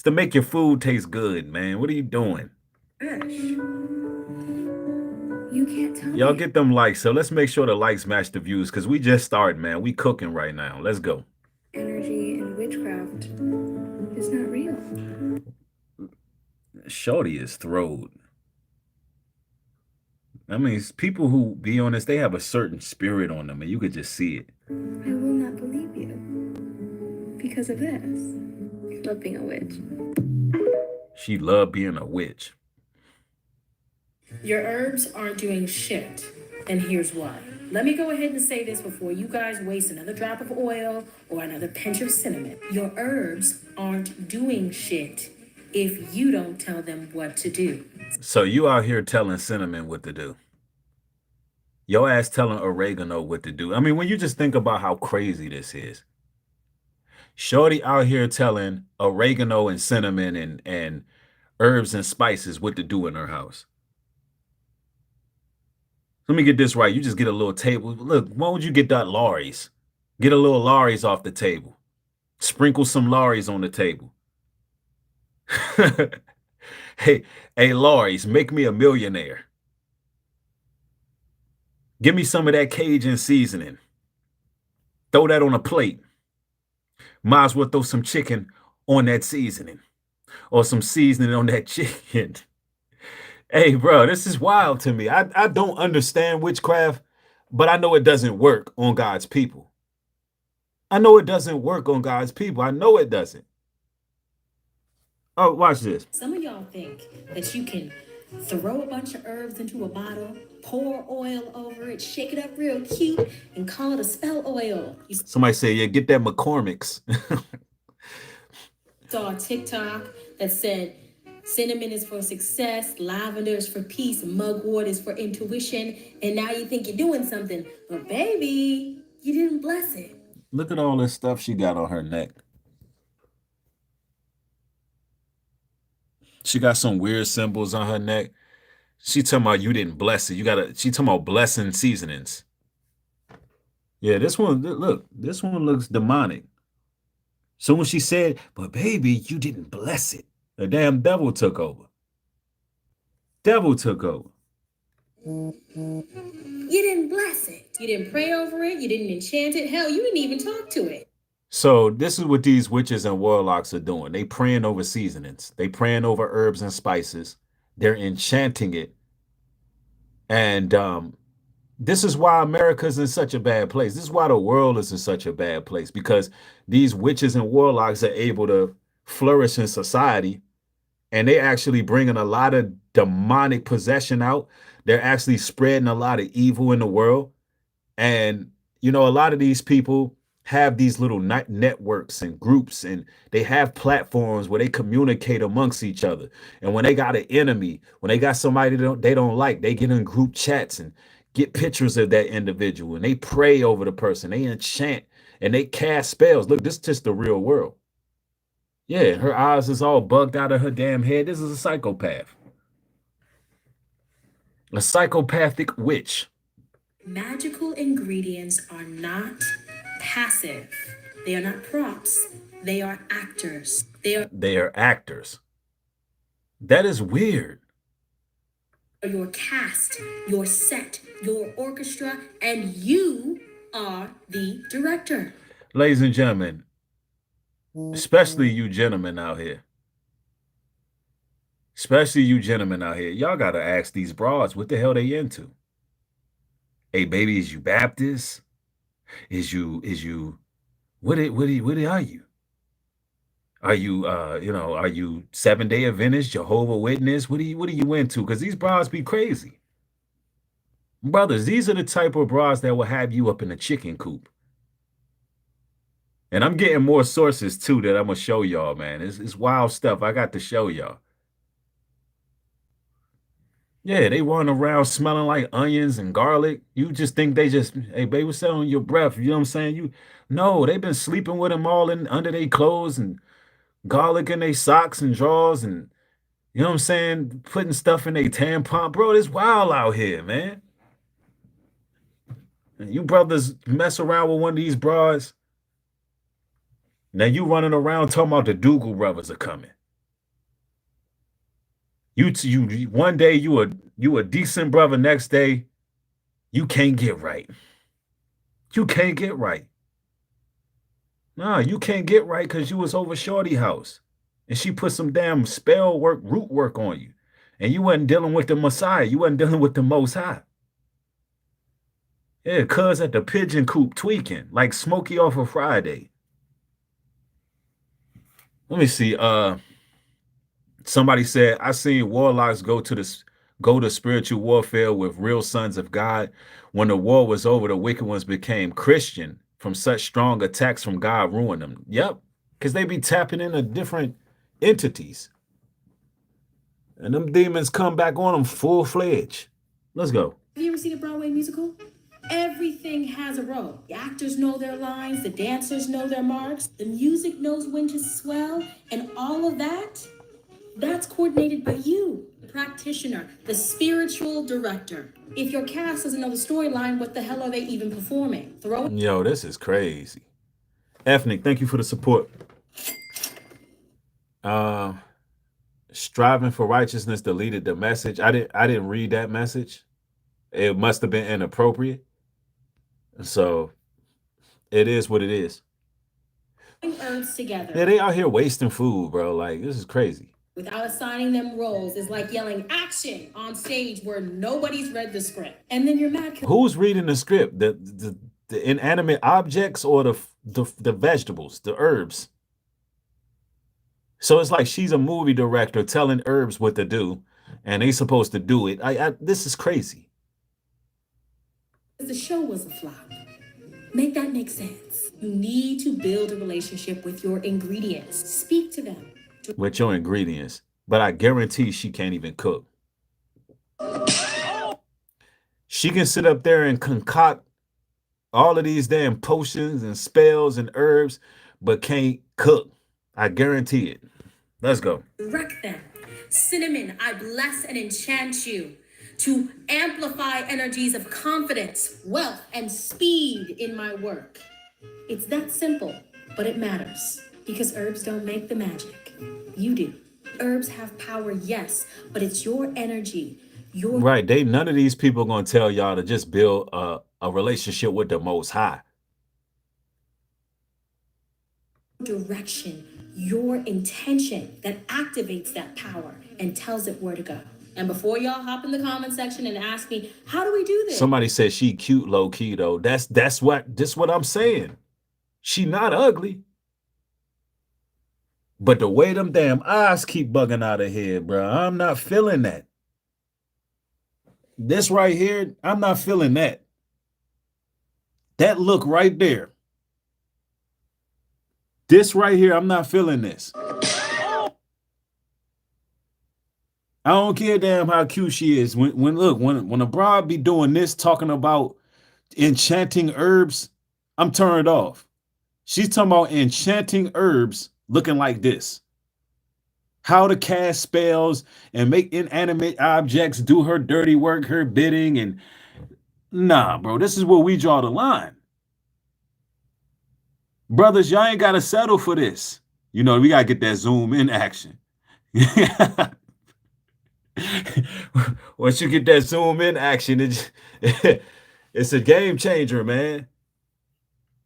to make your food taste good, man. What are you doing? You can't tell Y'all me. get them likes. So let's make sure the likes match the views because we just started, man. We cooking right now. Let's go. Energy and witchcraft is not real. Shorty is thrilled. I mean, people who be on this, they have a certain spirit on them, and you could just see it. I will not believe you because of this. I love being a witch. She loved being a witch. Your herbs aren't doing shit, and here's why. Let me go ahead and say this before you guys waste another drop of oil or another pinch of cinnamon. Your herbs aren't doing shit if you don't tell them what to do. So you out here telling cinnamon what to do. Your ass telling oregano what to do. I mean, when you just think about how crazy this is. Shorty out here telling oregano and cinnamon and herbs and spices what to do in her house. Let me get this right. You just get a little table. Look, why would you get that Laurie's? Get a little Laurie's off the table. Sprinkle some Laurie's on the table. Hey, Laurie's, make me a millionaire. Give me some of that Cajun seasoning. Throw that on a plate. Might as well throw some chicken on that seasoning. Or some seasoning on that chicken. Hey, bro, this is wild to me. I don't understand witchcraft, but I know it doesn't work on God's people. I know it doesn't work on God's people. I know it doesn't. Oh, watch this. Some of y'all think that you can throw a bunch of herbs into a bottle, pour oil over it, shake it up real cute, and call it a spell oil. You Somebody say, yeah, get that McCormick's. saw a TikTok that said cinnamon is for success, lavender is for peace, mugwort is for intuition, and now you think you're doing something, but baby, you didn't bless it. Look at all this stuff she got on her neck. She got some weird symbols on her neck. She talking about you didn't bless it. She talking about blessing seasonings. Yeah, this one, look, this one looks demonic. So when she said, but baby, you didn't bless it, the damn devil took over. Devil took over. You didn't bless it. You didn't pray over it. You didn't enchant it. Hell, you didn't even talk to it. So this is what these witches and warlocks are doing. They praying over seasonings. They praying over herbs and spices. They're enchanting it. And this is why America's in such a bad place. This is why the world is in such a bad place, because these witches and warlocks are able to flourish in society, and they actually bringing a lot of demonic possession out. They're actually spreading a lot of evil in the world. And, you know, a lot of these people have these little networks and groups, and they have platforms where they communicate amongst each other. And when they got an enemy, when they got somebody they don't like, they get in group chats and get pictures of that individual, and they pray over the person. They enchant and they cast spells. Look, this is just the real world. Yeah, her eyes is all bugged out of her damn head. This is a psychopath. A psychopathic witch. Magical ingredients are not passive. They are not props. They are actors. They are actors. That is weird. Your cast, your set, your orchestra, and you are the director. Ladies and gentlemen, especially you gentlemen out here. Especially you gentlemen out here. Y'all got to ask these broads what the hell they into. Hey, baby, is you Baptist? Is you, what are you? Are you are you 7-Day Adventist, Jehovah Witness? What are you into? Because these bras be crazy. Brothers, these are the type of bras that will have you up in a chicken coop. And I'm getting more sources too that I'm gonna show y'all, man. It's wild stuff. I got to show y'all. Yeah, they run around smelling like onions and garlic. You just think they just, hey, baby, what's that on your breath? You know what I'm saying? No, they've been sleeping with them all in under their clothes and garlic in their socks and drawers and you know what I'm saying? Putting stuff in their tampon. Bro, it's wild out here, man. And you brothers mess around with one of these bras. Now you running around talking about the Dougal brothers are coming. You one day you a decent brother, next day you can't get right. You can't get right. Nah, you can't get right because you was over Shorty house. And she put some damn spell work, root work on you. And you wasn't dealing with the Messiah. You wasn't dealing with the Most High. Yeah, cuz at the pigeon coop tweaking like Smokey off of Friday. Let me see. Somebody said, I seen warlocks go to spiritual warfare with real sons of God. When the war was over, the wicked ones became Christian from such strong attacks from God ruined them. Yep, because they be tapping into different entities. And them demons come back on them full-fledged. Let's go. Have you ever seen a Broadway musical? Everything has a role. The actors know their lines, the dancers know their marks, the music knows when to swell, and all of that's coordinated by you, the practitioner, the spiritual director. If your cast doesn't know the storyline, what the hell are they even performing? Yo, this is crazy. Ethnic, thank you for the support. Striving for righteousness deleted the message. I didn't read that message. It must have been inappropriate. So it is what it is. Herbs together. Yeah, they out here wasting food, bro. Like, this is crazy. Without assigning them roles is like yelling action on stage where nobody's read the script. And then you're mad. Who's reading the script? The inanimate objects or the vegetables, the herbs? So it's like she's a movie director telling herbs what to do, and they supposed to do it. This is crazy. The show was a flop. Make that make sense. You need to build a relationship with your ingredients. Speak to them. With your ingredients. But I guarantee she can't even cook. She can sit up there and concoct all of these damn potions and spells and herbs, but can't cook. I guarantee it. Let's go. Direct them. Cinnamon, I bless and enchant you to amplify energies of confidence, wealth, and speed in my work. It's that simple, but it matters because herbs don't make the magic. You do. Herbs have power, yes, but it's your energy. Right. None of these people are going to tell y'all to just build a relationship with the Most High. Direction, your intention that activates that power and tells it where to go. And before y'all hop in the comment section and ask me, how do we do this? Somebody said she cute low key though. That's what I'm saying. She not ugly. But the way them damn eyes keep bugging out of here, bro, I'm not feeling that. This right here, I'm not feeling that. That look right there. This right here, I'm not feeling this. I don't care damn how cute she is. When a broad be doing this, talking about enchanting herbs, I'm turned off. She's talking about enchanting herbs looking like this. How to cast spells and make inanimate objects do her dirty work, her bidding, and nah, bro, this is where we draw the line. Brothers, y'all ain't gotta settle for this. You know, we gotta get that zoom in action. Once you get that zoom in action, it's a game changer, man.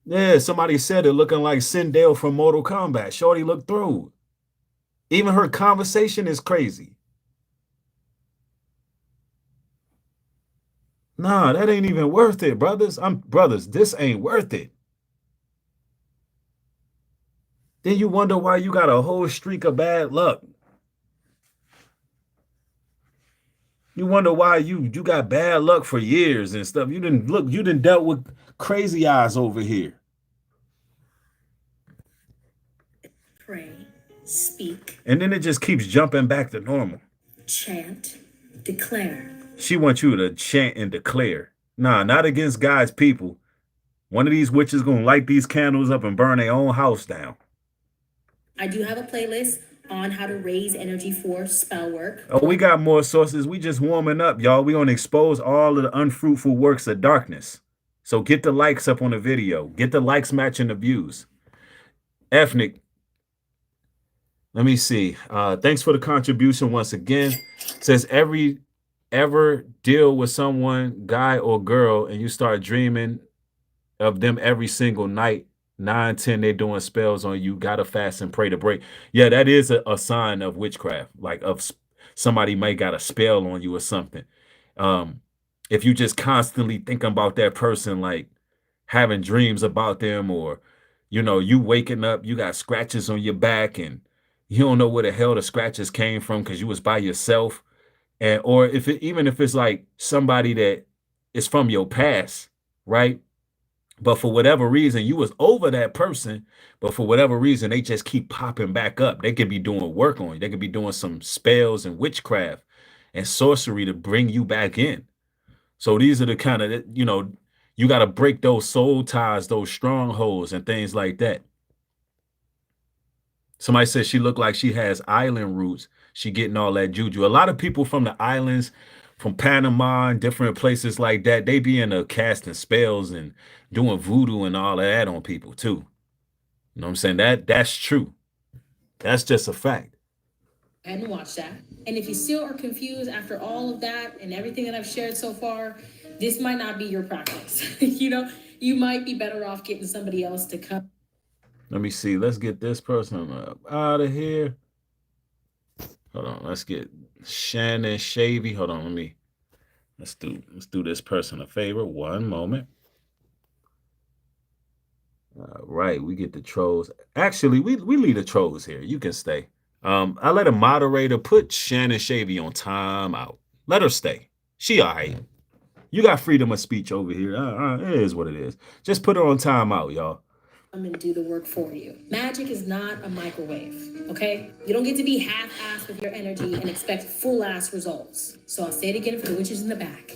Yeah, somebody said it looking like Sindel from Mortal Kombat. Shorty looked through. Even her conversation is crazy. Nah, that ain't even worth it, brothers. Brothers, this ain't worth it. Then you wonder why you got a whole streak of bad luck. You wonder why you got bad luck for years and stuff. You didn't dealt with crazy eyes over here. Pray, speak, And then it just keeps jumping back to normal. chant, declare. She wants you to chant and declare. Nah, not against God's people. One of these witches gonna light these candles up and burn their own house down. I do have a playlist on how to raise energy for spell work. Oh, we got more sources. We just warming up, y'all. We gonna expose all of the unfruitful works of darkness. So get the likes up on the video. Get the likes matching the views. Ethnic. Let me see. Thanks for the contribution once again. Says ever deal with someone, guy or girl, and you start dreaming of them every single night, 9, 10, they doing spells on you, gotta fast and pray to break. Yeah, that is a sign of witchcraft, like of somebody might got a spell on you or something. If you just constantly thinking about that person, like having dreams about them, or you waking up, you got scratches on your back and you don't know where the hell the scratches came from because you was by yourself. And or even if it's like somebody that is from your past, right? But for whatever reason, you was over that person, but for whatever reason, they just keep popping back up. They could be doing work on you. They could be doing some spells and witchcraft and sorcery to bring you back in. So these are the kind of, you got to break those soul ties, those strongholds and things like that. Somebody says she looked like she has island roots. She getting all that juju. A lot of people from the islands, from Panama and different places like that, they be in casting spells and doing voodoo and all of that on people too. You know what I'm saying? That's true. That's just a fact. And watch that. And if you still are confused after all of that and everything that I've shared so far, this might not be your practice. You might be better off getting somebody else to come. Let me see. Let's get this person out of here. Hold on. Let's get Shannon Shavy. Hold on. Let's do this person a favor. One moment. All right, we get the trolls. Actually, we leave the trolls here. You can stay. I let a moderator put Shannon Shavy on timeout. Let her stay. She all right. You got freedom of speech over here. It is what it is. Just put her on timeout, y'all. Come and do the work for you. Magic is not a microwave, okay? You don't get to be half-assed with your energy and expect full-ass results. So I'll say it again for the witches in the back.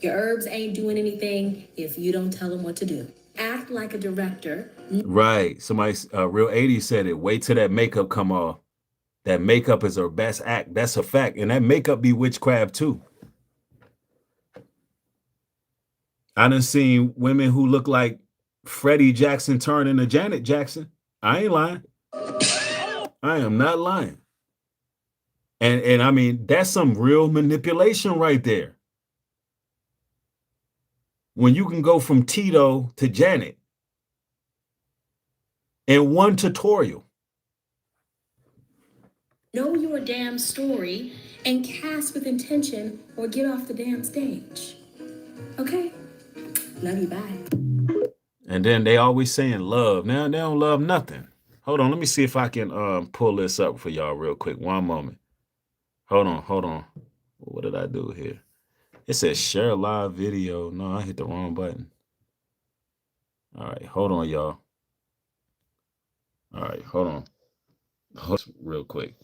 Your herbs ain't doing anything if you don't tell them what to do. Act like a director. Right. Somebody, Real 80 said it. Wait till that makeup come off. That makeup is her best act. That's a fact. And that makeup be witchcraft too. I done seen women who look like Freddie Jackson turned into Janet Jackson. I ain't lying. I am not lying. And I mean, that's some real manipulation right there. When you can go from Tito to Janet in one tutorial. Know your damn story and cast with intention or get off the damn stage. Okay? Love you, bye. And then they always saying love. Now they don't love nothing. Hold on, let me see if I can pull this up for y'all real quick. One moment. Hold on. What did I do here? It says share live video. No, I hit the wrong button. All right, hold on, y'all. All right, hold on. Real quick.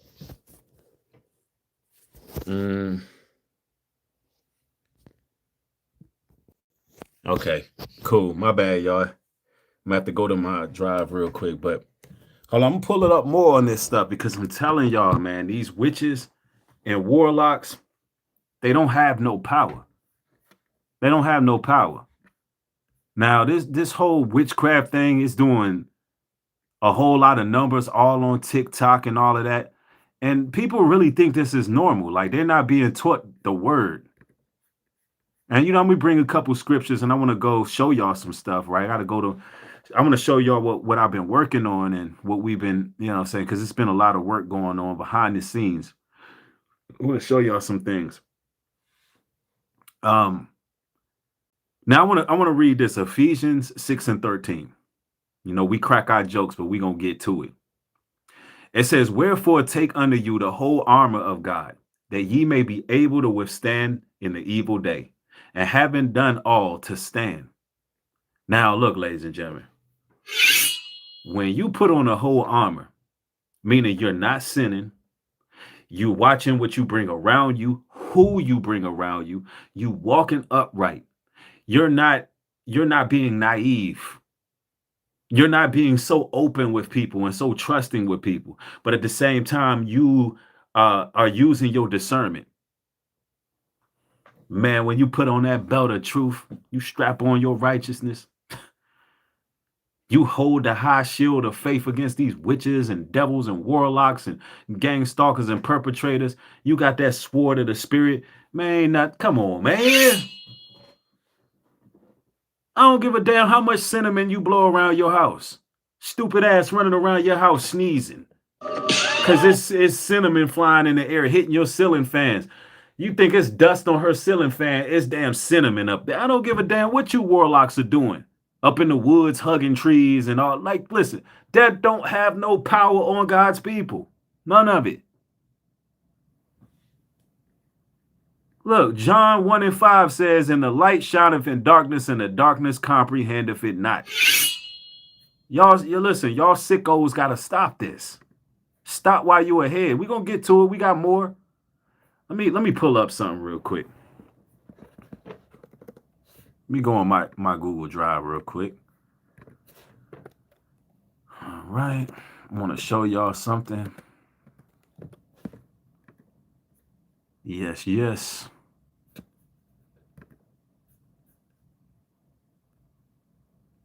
Okay, cool. My bad, y'all. I'm gonna have to go to my drive real quick, but hold on, I'm gonna pull it up more on this stuff because I'm telling y'all, man, these witches and warlocks, they don't have no power. They don't have no power. Now, this whole witchcraft thing is doing a whole lot of numbers all on TikTok and all of that. And people really think this is normal. Like they're not being taught the word. And I'm gonna bring a couple scriptures and I want to go show y'all some stuff, right? I'm gonna show y'all what I've been working on and what we've been, saying, because it's been a lot of work going on behind the scenes. I'm gonna show y'all some things. Now I want to read this Ephesians 6:13. We crack our jokes, but we gonna get to it. It says, wherefore take unto you the whole armor of God, that ye may be able to withstand in the evil day, and having done all to stand. Now, look, ladies and gentlemen, when you put on the whole armor, meaning you're not sinning, you watching what you bring around you, who you bring around you, you walking upright. You're not being naive. You're not being so open with people and so trusting with people. But at the same time, you are using your discernment. Man, when you put on that belt of truth, you strap on your righteousness. You hold the high shield of faith against these witches and devils and warlocks and gang stalkers and perpetrators. You got that sword of the spirit. Man, come on, man. I don't give a damn how much cinnamon you blow around your house. Stupid ass running around your house sneezing. Because it's cinnamon flying in the air, hitting your ceiling fans. You think it's dust on her ceiling fan. It's damn cinnamon up there. I don't give a damn what you warlocks are doing. Up in the woods, hugging trees and all. Like, listen, that don't have no power on God's people. None of it. Look, John 1:5 says, and the light shineth in darkness, and the darkness comprehendeth it not. Y'all, you listen, y'all sickos got to stop this. Stop while you ahead. We're going to get to it. We got more. Let me pull up something real quick. Let me go on my Google Drive real quick. All right. I want to show y'all something. Yes.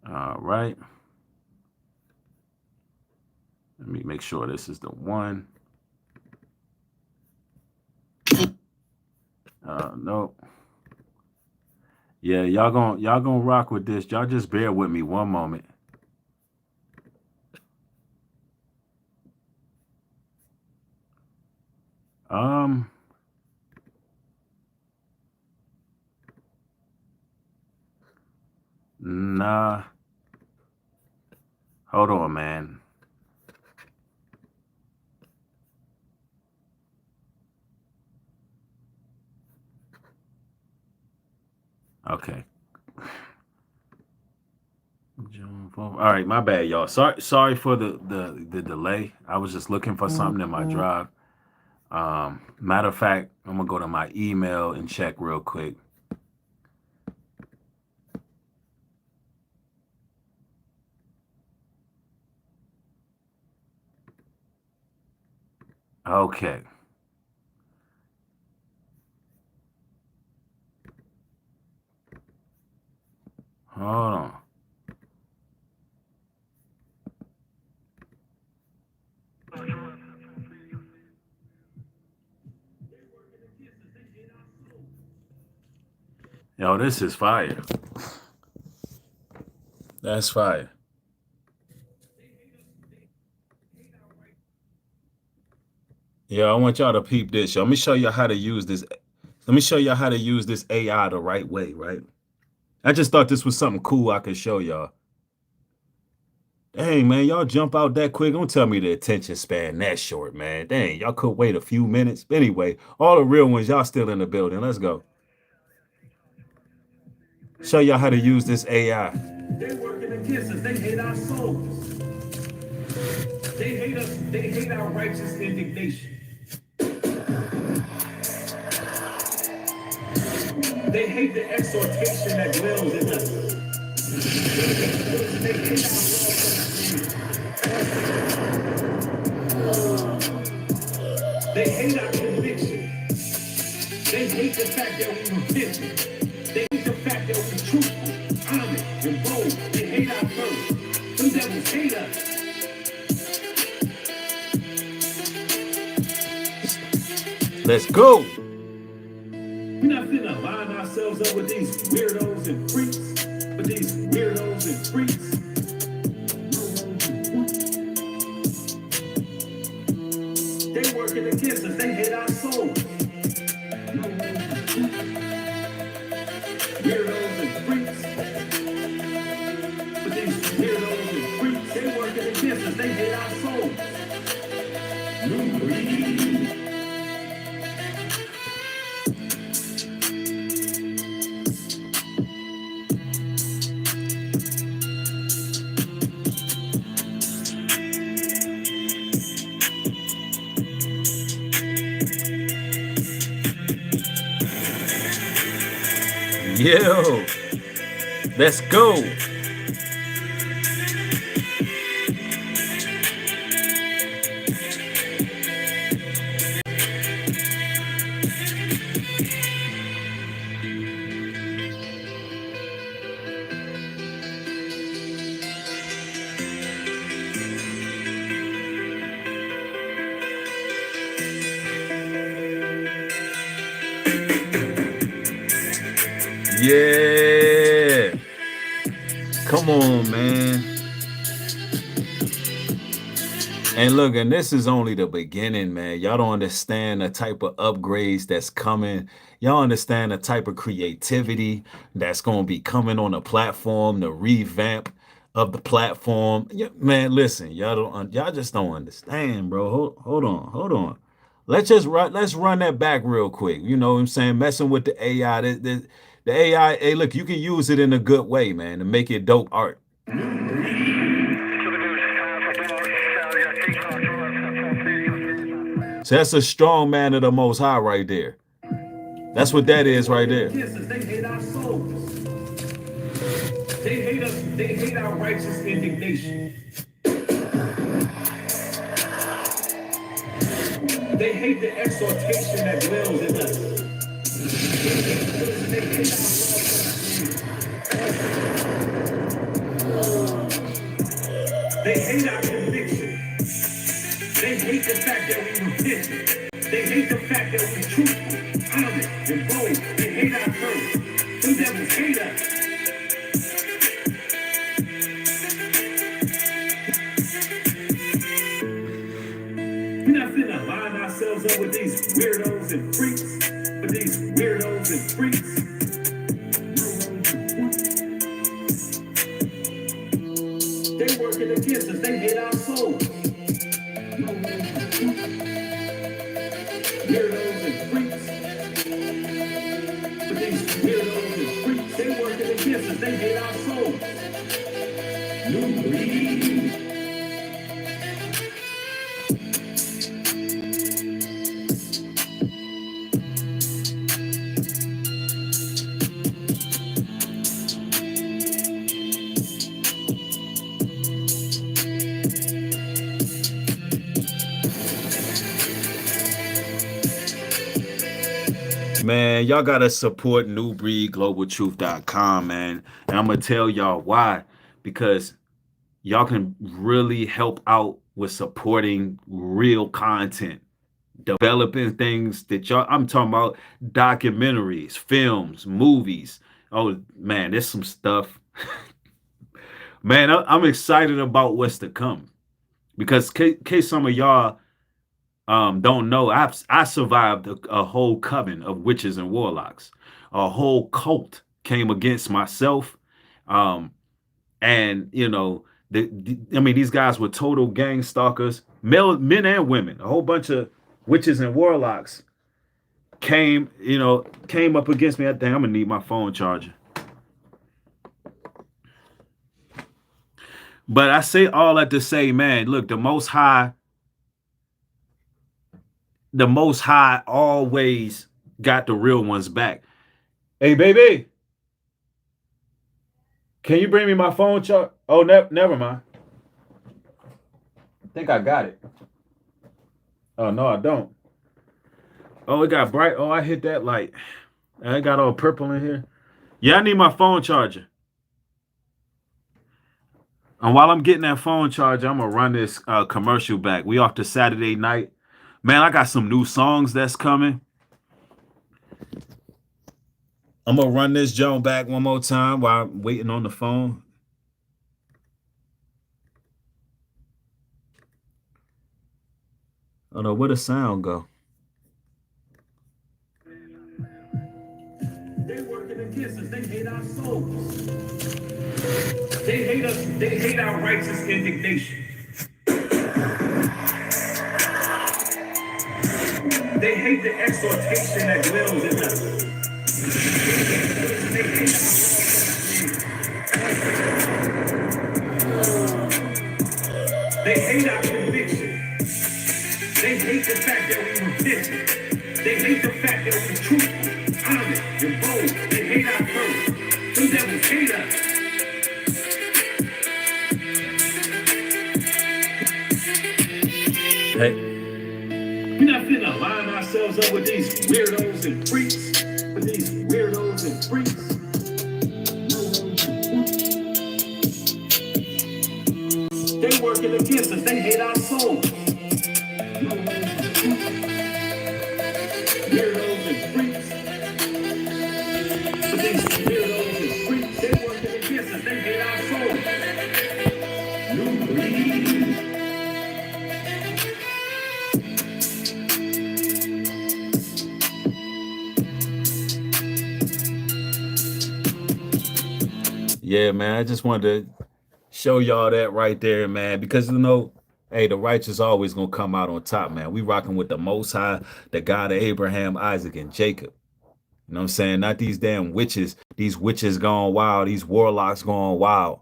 All right. Let me make sure this is the one. No. Yeah, y'all gonna rock with this. Y'all just bear with me one moment. Nah. Hold on, man. Okay. All right, my bad, y'all. Sorry for the delay. I was just looking for something in my drive. Matter of fact, I'm gonna go to my email and check real quick. Okay. Hold on. Yo, this is fire. That's fire. Yeah, I want y'all to peep this. Let me show you how to use this. Let me show you how to use this AI the right way, right? I just thought this was something cool I could show y'all. Dang, man, y'all jump out that quick. Don't tell me the attention span that short, man. Dang, y'all could wait a few minutes. Anyway, all the real ones, y'all still in the building. Let's go. Show y'all how to use this AI. They working against us. They hate our souls. They hate us. They hate our righteous indignation. They hate the exhortation that dwells in us. They hate our They hate our conviction. They hate the fact that we repent. They hate the fact that we're truthful, honest, and bold. They hate our courage. Them devils hate us. Let's go. We're not finna line ourselves up with these weirdos and freaks. With these weirdos and freaks. They working against us. They hate our souls. Weirdos and freaks. With these weirdos and freaks. They working against us. They hate our souls. Yo, let's go. Yeah. Come on, man. And look, and this is only the beginning, man. Y'all don't understand the type of upgrades that's coming. Y'all understand the type of creativity that's going to be coming on the platform, the revamp of the platform. Yeah, man, listen, y'all just don't understand, bro. Hold on. Let's run that back real quick. You know what I'm saying? Messing with the AI. The AI, hey, look, you can use it in a good way, man, to make it dope art. So that's a strong man of the Most High right there. That's what that is right there. They hate our souls. They hate us. They hate our righteous indignation. They hate the exhortation that dwells in us. They hate our They hate our conviction. They hate the fact that we repent. They hate the fact that we're truthful, honest, and bold. They hate our courage. Them devils hate us. We're not finna line ourselves up with these weirdos and freaks. With these weirdos and freaks. They working against us. They hate our souls. Weirdos and freaks. But these weirdos and freaks, they working against us. They hate our souls. Nubreed. Man, y'all gotta support NewBreedGlobalTruth.com, man. And I'm gonna tell y'all why. Because y'all can really help out with supporting real content, developing things that y'all, I'm talking about documentaries, films, movies. Oh man, there's some stuff. Man, I'm excited about what's to come. Because in case some of y'all don't know, I survived a whole coven of witches and warlocks. A whole cult came against myself. And you know, I mean, these guys were total gang stalkers, men and women. A whole bunch of witches and warlocks came up against me. I think I'm gonna need my phone charger. But I say all that to say, man, look, the Most High always got the real ones back. Hey, baby, can you bring me my phone charger? Oh, never mind. I think I got it. Oh, no, I don't. Oh, it got bright. Oh, I hit that light. I got all purple in here. Yeah, I need my phone charger. And while I'm getting that phone charger, I'm going to run this commercial back. We off to Saturday night. Man, I got some new songs that's coming. I'm going to run this joint back one more time while I'm waiting on the phone. Oh, no, where the sound go? They working against us. They hate our souls. They hate us. They hate our righteous indignation. They hate the exhortation that dwells in us. They hate They hate our conviction. They hate the fact that we repent. They hate the fact that we're truthful, honest, and bold. They hate our courage. devils hate us. Hey, We're not finna line ourselves up with these weirdos and freaks. With these weirdos and freaks. They working against us. They hate our souls. Weirdos and freaks. But these weirdos and freaks, they working against us. They hate our souls. Nubreed. yeah, man. I just wanted to show y'all that right there, man, because you know, hey, the righteous always gonna come out on top, man. We rocking with the Most High, the God of Abraham, Isaac, and Jacob. You know what I'm saying? Not these damn witches. These witches gone wild. These warlocks gone wild.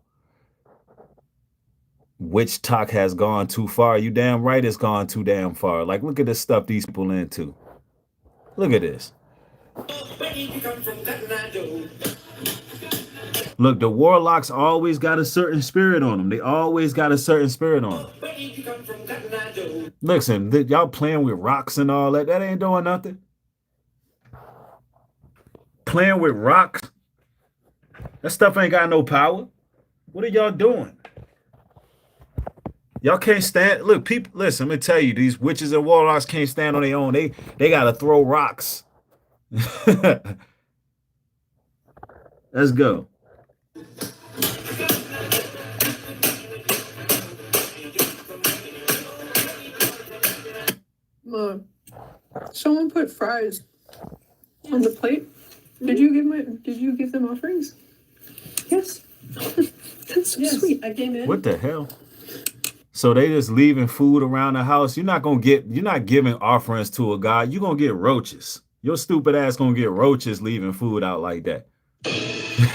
Witch talk has gone too far. You damn right it's gone too damn far. Like, look at the stuff these people into. Look at this. Look, the warlocks always got a certain spirit on them. They always got a certain spirit on them. Listen, y'all playing with rocks and all that. That ain't doing nothing. Playing with rocks. That stuff ain't got no power. What are y'all doing? Y'all can't stand. Look, people, listen, let me tell you, these witches and warlocks can't stand on their own. They gotta throw rocks. Let's go. Someone put fries on the plate. Did you give them offerings? Yes. That's so sweet. I came in. What the hell? So they just leaving food around the house. You're not giving offerings to a God. You're gonna get roaches. Your stupid ass gonna get roaches leaving food out like that.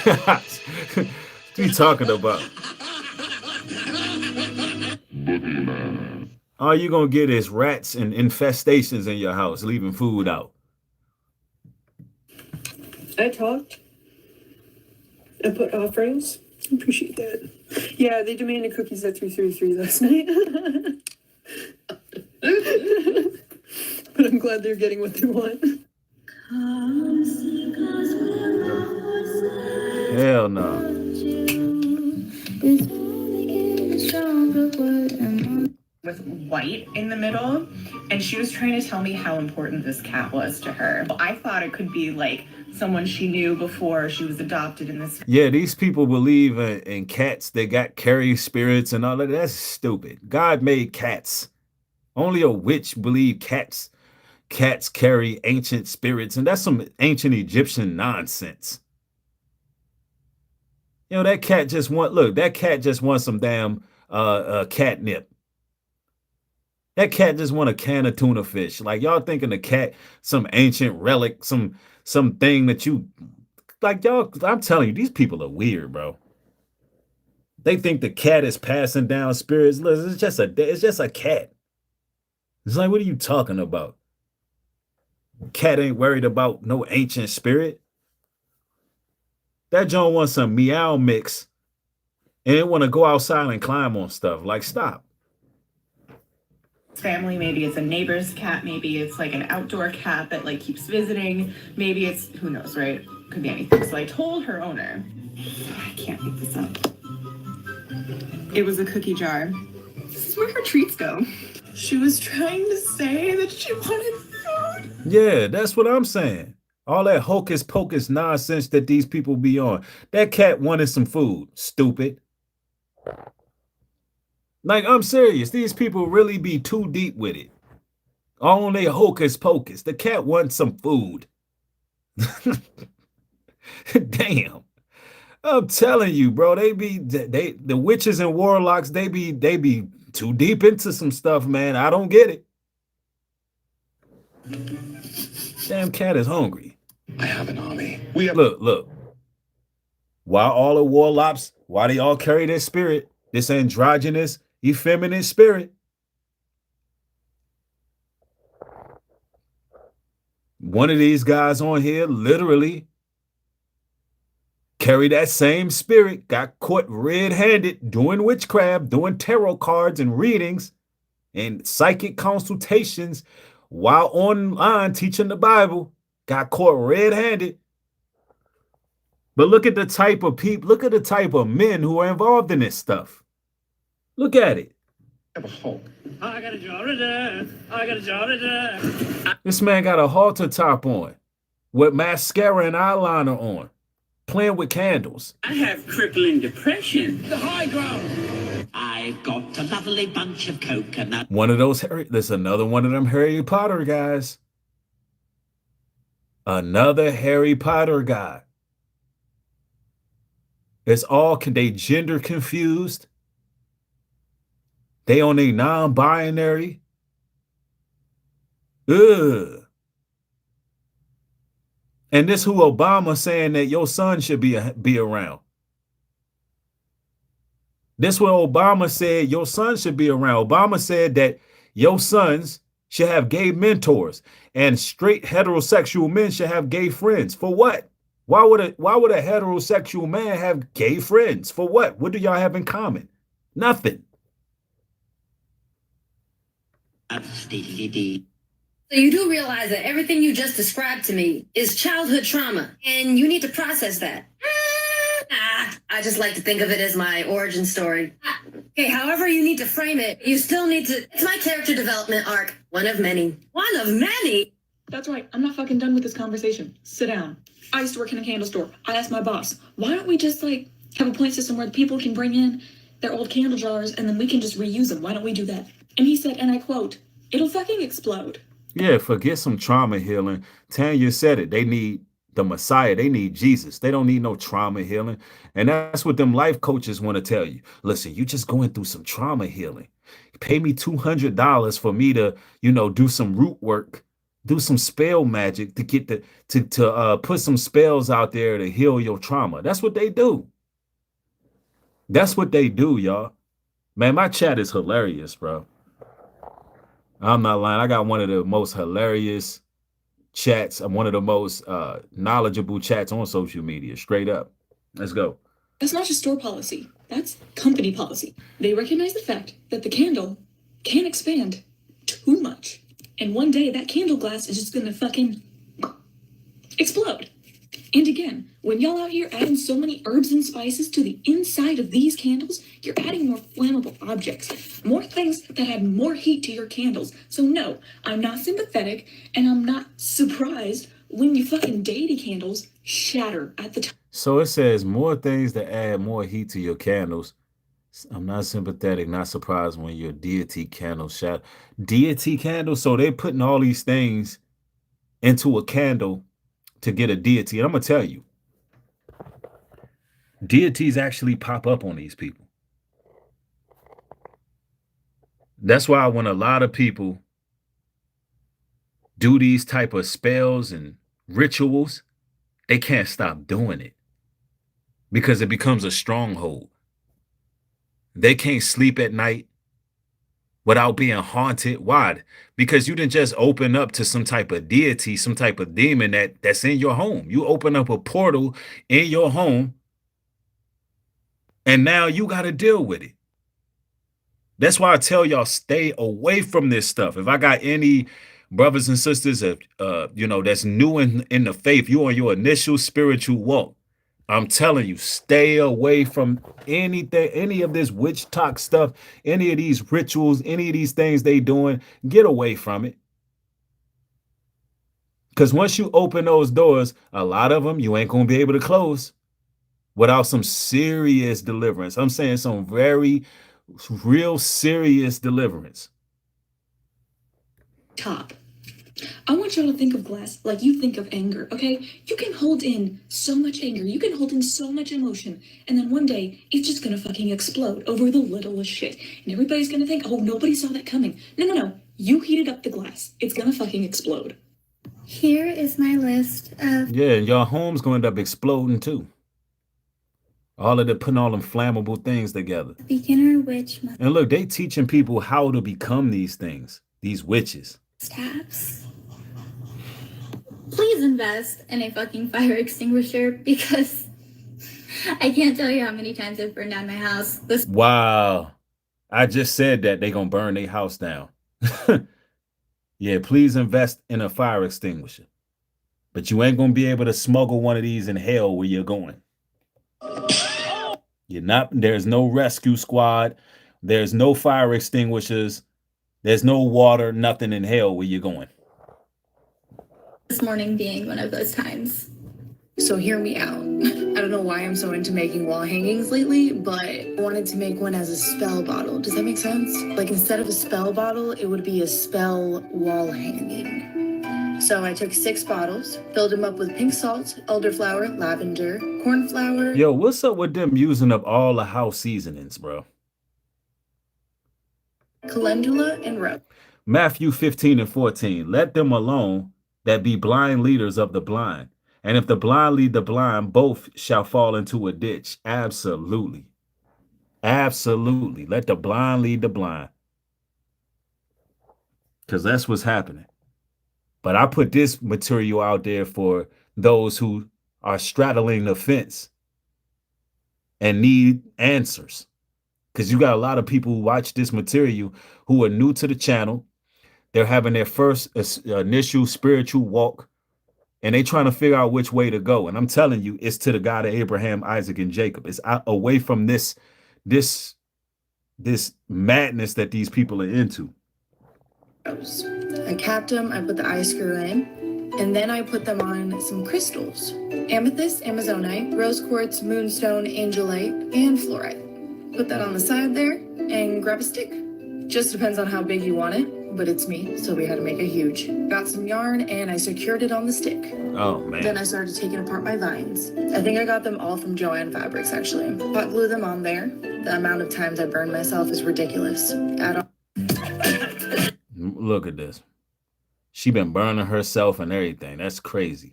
What you talking about? All you gonna get is rats and infestations in your house leaving food out. I talked. I put offerings. Appreciate that. Yeah, they demanded cookies at 333 last night. But I'm glad they're getting what they want. Hell no. With white in the middle, and she was trying to tell me how important this cat was to her. I thought it could be like someone she knew before she was adopted in this. Yeah, these people believe in cats. They got carry spirits and all of that. That's stupid. God made cats. Only a witch believe cats. Cats carry ancient spirits, and that's some ancient Egyptian nonsense. You know, that cat just wants some damn catnip. That cat just want a can of tuna fish. Like, y'all thinking the cat some ancient relic, some thing that you like. Y'all, I'm telling you, these people are weird, bro. They think the cat is passing down spirits. Listen, it's just a cat. It's like, what are you talking about? Cat ain't worried about no ancient spirit. That John wants some meow mix and it want to go outside and climb on stuff. Like, stop. Family, maybe it's a neighbor's cat, maybe it's like an outdoor cat that like keeps visiting, maybe it's, who knows, right? Could be anything. So I told her owner, I can't make this up. It was a cookie jar. This is where her treats go. She was trying to say that she wanted food. Yeah, that's what I'm saying. All that hocus pocus nonsense that these people be on. That cat wanted some food, stupid. Like, I'm serious. These people really be too deep with it. All on their hocus pocus. The cat wants some food. Damn. I'm telling you, bro. The witches and warlocks, they be too deep into some stuff, man. I don't get it. Damn cat is hungry. I have an army. Look. Why all the warlocks, why they all carry this spirit, this androgynous, effeminate spirit? One of these guys on here literally carry that same spirit, got caught red-handed doing witchcraft, doing tarot cards and readings and psychic consultations while online teaching the Bible, got caught red-handed. But look at the type of people, look at the type of men who are involved in this stuff. Look at it. Have a Hulk. I got a job to do. I got a job to do. This man got a halter top on with mascara and eyeliner on, playing with candles. I have crippling depression. The high ground. I've got a lovely bunch of coconut. One of those, there's another one of them Harry Potter guys. Another Harry Potter guy. It's all, they gender confused. They on a non-binary. Ugh. And this who Obama saying that your son should be around. This what Obama said your son should be around. Obama said that your sons should have gay mentors and straight heterosexual men should have gay friends. For what? Why would a heterosexual man have gay friends? For what? What do y'all have in common? Nothing. So you do realize that everything you just described to me is childhood trauma, and you need to process that. I just like to think of it as my origin story. Okay, however you need to frame it, you still need to... It's my character development arc. One of many. One of many? That's right. I'm not fucking done with this conversation. Sit down. I used to work in a candle store. I asked my boss, why don't we just, have a point system where the people can bring in their old candle jars and then we can just reuse them? Why don't we do that? And he said, and I quote, "It'll fucking explode." Yeah, forget some trauma healing. Tanya said it. They need the Messiah. They need Jesus. They don't need no trauma healing. And that's what them life coaches want to tell you. Listen, you just going through some trauma healing. Pay me $200 for me to, do some root work, do some spell magic to get to put some spells out there to heal your trauma. That's what they do. That's what they do, y'all. Man, my chat is hilarious, bro. I'm not lying. I got one of the most hilarious chats. I'm one of the most knowledgeable chats on social media. Straight up. Let's go. That's not just store policy. That's company policy. They recognize the fact that the candle can expand too much. And one day that candle glass is just gonna fucking explode. And again, when y'all out here adding so many herbs and spices to the inside of these candles, you're adding more flammable objects, more things that add more heat to your candles. So no, I'm not sympathetic, and I'm not surprised when your fucking deity candles shatter at the top. So it says more things that add more heat to your candles. I'm not sympathetic, not surprised when your deity candles shatter. Deity candles? So they're putting all these things into a candle to get a deity. And I'm going to tell you, deities actually pop up on these people. That's why when a lot of people do these type of spells and rituals, they can't stop doing it because it becomes a stronghold. They can't sleep at night without being haunted. Why? Because you didn't just open up to some type of deity, some type of demon that's in your home. You open up a portal in your home, and now you got to deal with it. That's why I tell y'all, stay away from this stuff. If I got any brothers and sisters, that's new in the faith, you on your initial spiritual walk, I'm telling you, stay away from anything, any of this witch talk stuff, any of these rituals, any of these things they doing. Get away from it. Because once you open those doors, a lot of them you ain't going to be able to close without some serious deliverance. I'm saying some very real serious deliverance. Top. I want y'all to think of glass like you think of anger, okay? You can hold in so much anger, you can hold in so much emotion, and then one day it's just gonna fucking explode over the littlest shit. And everybody's gonna think, oh, nobody saw that coming. No. You heated up the glass. It's gonna fucking explode. Here is my list of... Yeah, and your home's gonna end up exploding too. All of them putting all them flammable things together. Beginner witch... And look, they teaching people how to become these things, these witches. Taps. Please invest in a fucking fire extinguisher because I can't tell you how many times I've burned down my house. This Wow. I just said that they gonna burn their house down. Yeah, please invest in a fire extinguisher. But you ain't gonna be able to smuggle one of these in hell where you're going. You're not, there's no rescue squad, there's no fire extinguishers, there's no water, nothing in hell where you're going. morning being one of those times. So hear me out. I don't know why I'm so into making wall hangings lately, but I wanted to make one as a spell bottle. Does that make sense? Like instead of a spell bottle, it would be a spell wall hanging. So I took 6 bottles, filled them up with pink salt, elderflower, lavender, cornflower. Yo, what's up with them using up all the house seasonings, bro? Calendula, and rose. Matthew 15:14. Let them alone that be blind leaders of the blind. And if the blind lead the blind, both shall fall into a ditch. Absolutely. Absolutely. Let the blind lead the blind. Because that's what's happening. But I put this material out there for those who are straddling the fence and need answers. Because you got a lot of people who watch this material who are new to the channel. They're having their first initial spiritual walk, and they trying to figure out which way to go. And I'm telling you, it's to the God of Abraham, Isaac, and Jacob. It's away from this madness that these people are into. I capped them, I put the eye screw in, and then I put them on some crystals. Amethyst, Amazonite, rose quartz, moonstone, angelite, and fluorite. Put that on the side there and grab a stick. Just depends on how big you want it, but it's me, so we had to make it huge. Got some yarn and I secured it on the stick. Oh, man. Then I started taking apart my vines. I think I got them all from Joann Fabrics, actually. Hot glue them on there. The amount of times I burned myself is ridiculous. Look at this. She been burning herself and everything. That's crazy.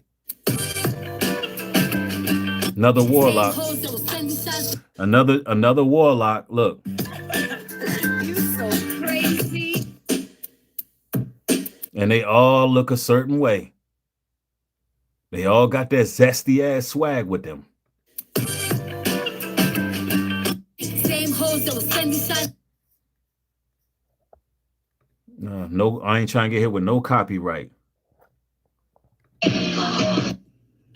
Another warlock. Another warlock. Look. You so crazy. And they all look a certain way. They all got that zesty ass swag with them. Same hoes that was sending signs. No, I ain't trying to get hit with no copyright. I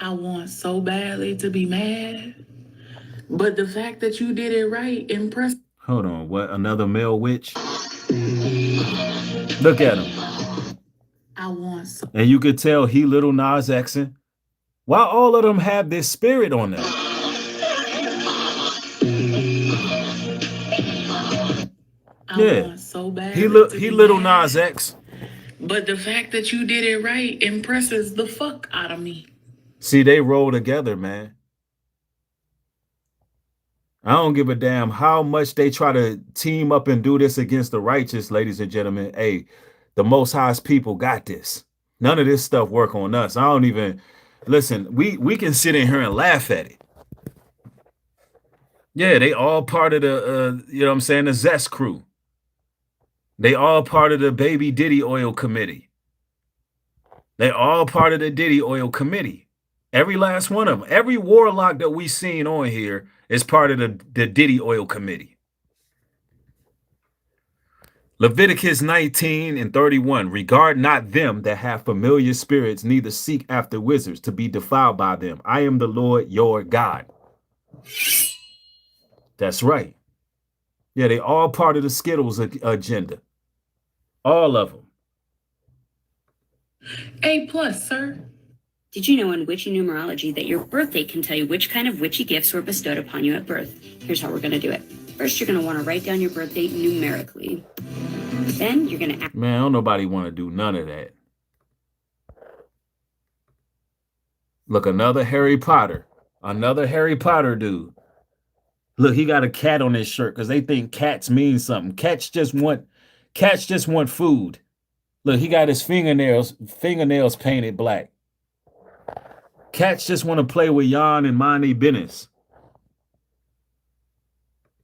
want so badly to be mad, but the fact that you did it right impressed. Hold on, what? Another male witch? Look at him. I want so. And you could tell he little Nas Xing. Why all of them have this spirit on them? I want so bad. He little Nas X. But the fact that you did it right impresses the fuck out of me. See, they roll together, man. I don't give a damn how much they try to team up and do this against the righteous, ladies and gentlemen. Hey, the Most High's people got this. None of this stuff work on us. I don't even listen. We can sit in here and laugh at it. Yeah, they all part of the you know what I'm saying, the Zest crew. They all part of the Baby Diddy Oil Committee. They all part of the Diddy Oil Committee. Every last one of them. Every warlock that we seen on here is part of the Diddy Oil Committee. Leviticus 19:31. Regard not them that have familiar spirits, neither seek after wizards to be defiled by them. I am the Lord your God. That's right. Yeah, they all part of the Skittles agenda. All of them. A+, sir. Did you know in witchy numerology that your birthday can tell you which kind of witchy gifts were bestowed upon you at birth? Here's how we're going to do it. First, you're going to want to write down your birth date numerically. Then you're going to... Man, don't nobody want to do none of that. Look, another Harry Potter. Another Harry Potter dude. Look, he got a cat on his shirt because they think cats mean something. Cats just want food. Look, he got his fingernails painted black. Cats just want to play with yarn and mind their business.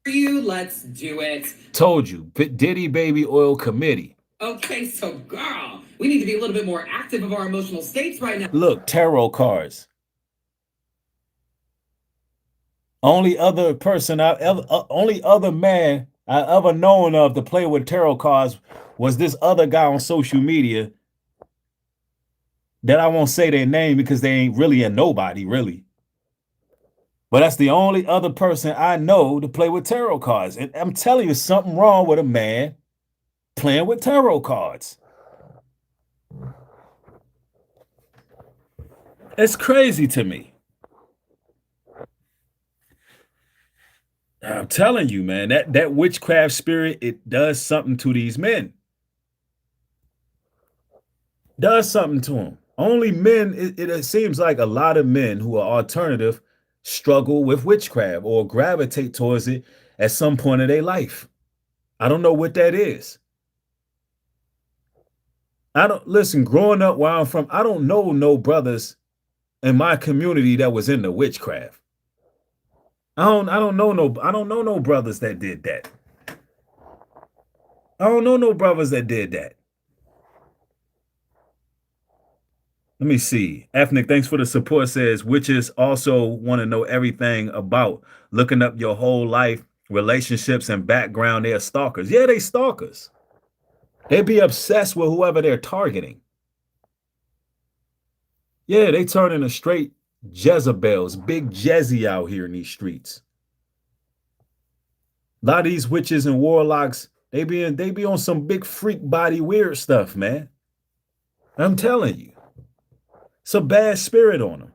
Let's do it. Told you, Diddy Baby Oil Committee. Okay, so girl, we need to be a little bit more active of our emotional states right now. Look, tarot cards. Only other person I ever, only other man I ever known of to play with tarot cards was this other guy on social media that I won't say their name because they ain't really a nobody, really. But that's the only other person I know to play with tarot cards. And I'm telling you, something wrong with a man playing with tarot cards. It's crazy to me. I'm telling you, man, that witchcraft spirit, it does something to these men. Does something to them. Only men, it seems like a lot of men who are alternative struggle with witchcraft or gravitate towards it at some point in their life. I don't know what that is. I don't listen, growing up where I'm from, I don't know no brothers in my community that was into witchcraft. I don't know no brothers that did that. I don't know no brothers that did that. Let me see. Ethnic, thanks for the support. Says witches also want to know everything about looking up your whole life, relationships, and background. They're stalkers. Yeah, they stalkers. They be obsessed with whoever they're targeting. Yeah, they turn into straight Jezebels, big Jezzy out here in these streets. A lot of these witches and warlocks, they be on some big freak body weird stuff, man. I'm telling you. It's a bad spirit on them.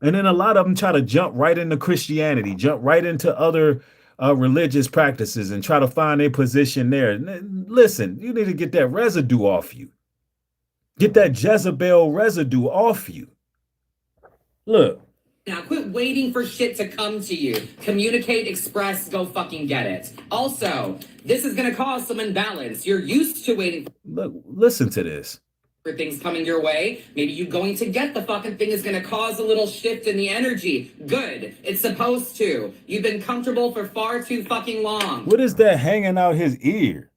And then a lot of them try to jump right into Christianity, jump right into other religious practices and try to find their position there. Listen, you need to get that residue off you. Get that Jezebel residue off you. Look. Now quit waiting for shit to come to you. Communicate, express, go fucking get it. Also, this is gonna cause some imbalance. You're used to waiting. Look, listen to this. For things coming your way, maybe you going to get the fucking thing is going to cause a little shift in the energy. Good. It's supposed to. You've been comfortable for far too fucking long. What is that hanging out his ear?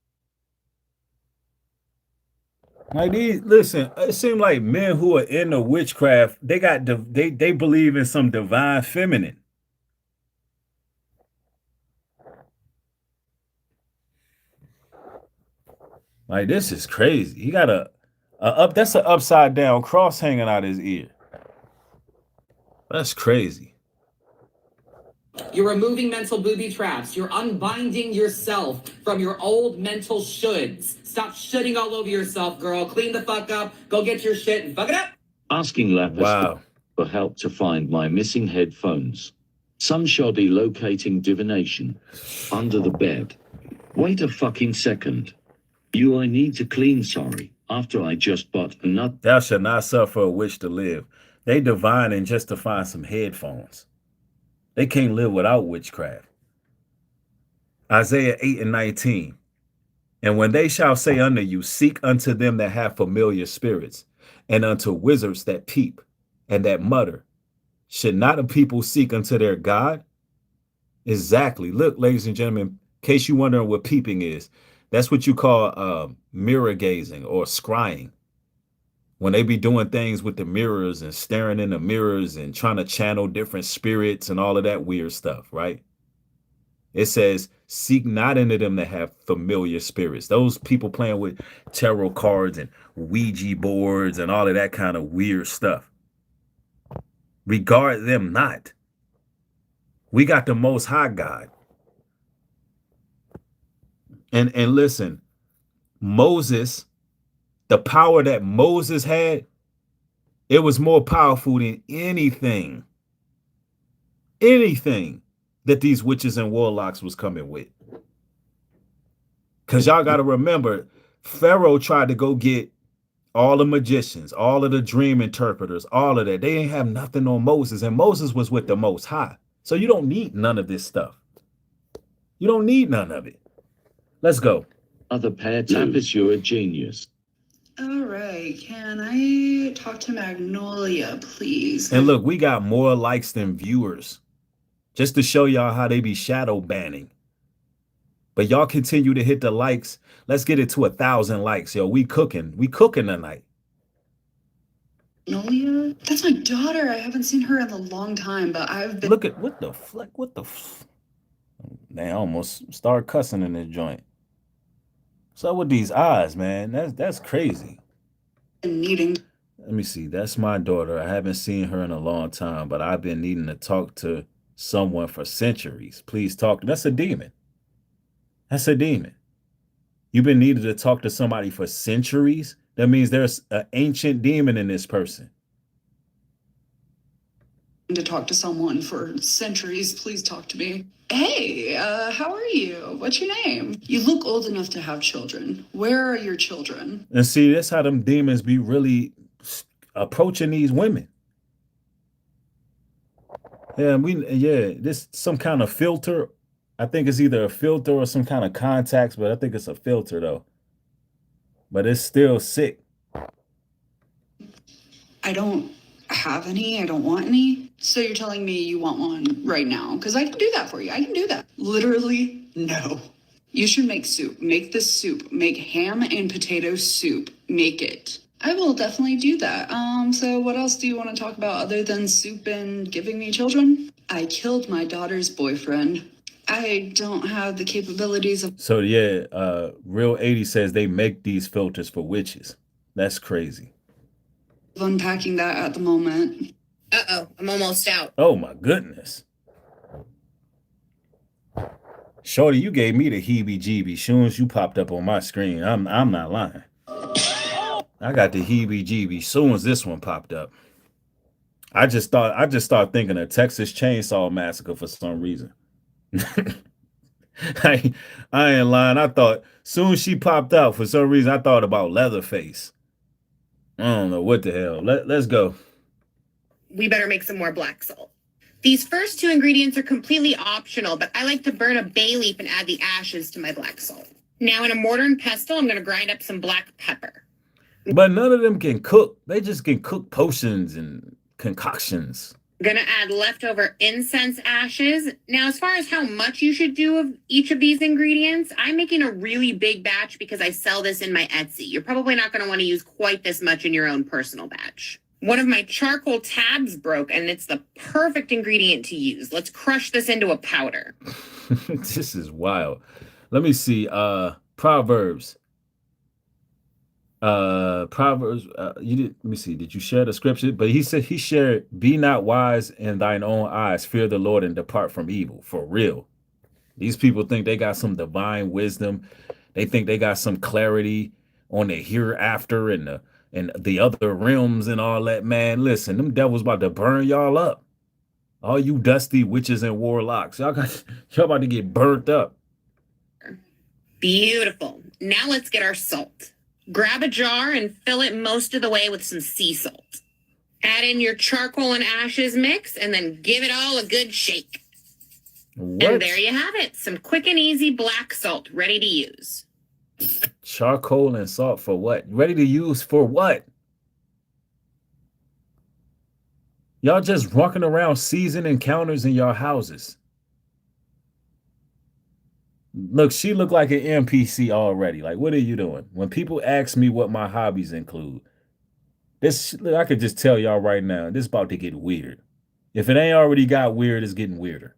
Like these, listen, it seems like men who are into witchcraft, they believe in some divine feminine. Like this is crazy. He got that's an upside down cross hanging out his ear. That's crazy. You're removing mental booby traps. You're unbinding yourself from your old mental shoulds. Stop shitting all over yourself, girl. Clean the fuck up. Go get your shit and fuck it up. Asking Lapis for help to find my missing headphones. Some shoddy locating divination. Under the bed. Wait a fucking second. I need to clean, sorry. After I just bought a nut. Thou shalt not suffer a witch to live. They divining just to find some headphones. They can't live without witchcraft. Isaiah 8:19. And when they shall say unto you, seek unto them that have familiar spirits, and unto wizards that peep and that mutter, should not a people seek unto their God? Exactly. Look, ladies and gentlemen, in case you're wondering what peeping is, that's what you call mirror gazing or scrying. When they be doing things with the mirrors and staring in the mirrors and trying to channel different spirits and all of that weird stuff, right? It says, seek not into them that have familiar spirits. Those people playing with tarot cards and Ouija boards and all of that kind of weird stuff. Regard them not. We got the Most High God. And listen, Moses, the power that Moses had, it was more powerful than anything that these witches and warlocks was coming with. Because y'all got to remember, Pharaoh tried to go get all the magicians, all of the dream interpreters, all of that. They didn't have nothing on Moses, and Moses was with the Most High. So you don't need none of this stuff. You don't need none of it. Let's go. Other pair Tapis, you're a genius. All right, can I talk to Magnolia, please? And look, we got more likes than viewers. Just to show y'all how they be shadow banning. But y'all continue to hit the likes. Let's get it to 1,000 likes, yo. We cooking tonight. Magnolia? That's my daughter. I haven't seen her in a long time, but I've been. Look at what the fleck, what the they almost start cussing in this joint. So with these eyes, man, that's crazy. Needing. Let me see. That's my daughter. I haven't seen her in a long time, but I've been needing to talk to someone for centuries. Please talk. That's a demon. That's a demon. You've been needing to talk to somebody for centuries? That means there's an ancient demon in this person. To talk to someone for centuries. Please talk to me. Hey, how are you? What's your name? You look old enough to have children. Where are your children? And see, that's how them demons be really approaching these women. Yeah, this some kind of filter. I think it's either a filter or some kind of contacts, but I think it's a filter though. But it's still sick. I don't have any. I don't want any. So you're telling me you want one right now? Because I can do that for you. I can do that. Literally, no. You should make soup. Make the soup. Make ham and potato soup. Make it. I will definitely do that. So what else do you want to talk about other than soup and giving me children? I killed my daughter's boyfriend. I don't have the capabilities of. So yeah, Real 80 says they make these filters for witches. That's crazy. Unpacking that at the moment. Uh-oh, I'm almost out. Oh my goodness. Shorty, you gave me the heebie-jeebies soon as you popped up on my screen. I'm not lying. I got the heebie-jeebies soon as this one popped up. I just started thinking of Texas Chainsaw Massacre for some reason. I ain't lying. I thought soon as she popped out for some reason, I thought about Leatherface. I don't know what the hell. Let's go. We better make some more black salt. These first two ingredients are completely optional, but I like to burn a bay leaf and add the ashes to my black salt. Now in a mortar and pestle, I'm going to grind up some black pepper. But none of them can cook. They just can cook potions and concoctions. I'm going to add leftover incense ashes. Now, as far as how much you should do of each of these ingredients, I'm making a really big batch because I sell this in my Etsy. You're probably not going to want to use quite this much in your own personal batch. One of my charcoal tabs broke, and it's the perfect ingredient to use. Let's crush this into a powder. This is wild. Let me see. Proverbs. Let me see. Did you share the scripture? But he said he shared, be not wise in thine own eyes, fear the Lord and depart from evil. For real. These people think they got some divine wisdom. They think they got some clarity on the hereafter and the other realms and all that, man. Listen, them devils about to burn y'all up. All you dusty witches and warlocks. Y'all about to get burnt up. Beautiful. Now let's get our salt. Grab a jar and fill it most of the way with some sea salt. Add in your charcoal and ashes mix and then give it all a good shake. What? And there you have it. Some quick and easy black salt ready to use. Charcoal and salt for what? Ready to use for what? Y'all just walking around seasoning counters in your houses. Look, she looked like an NPC already. Like, what are you doing? When people ask me what my hobbies include, I could just tell y'all right now, this is about to get weird. If it ain't already got weird, it's getting weirder.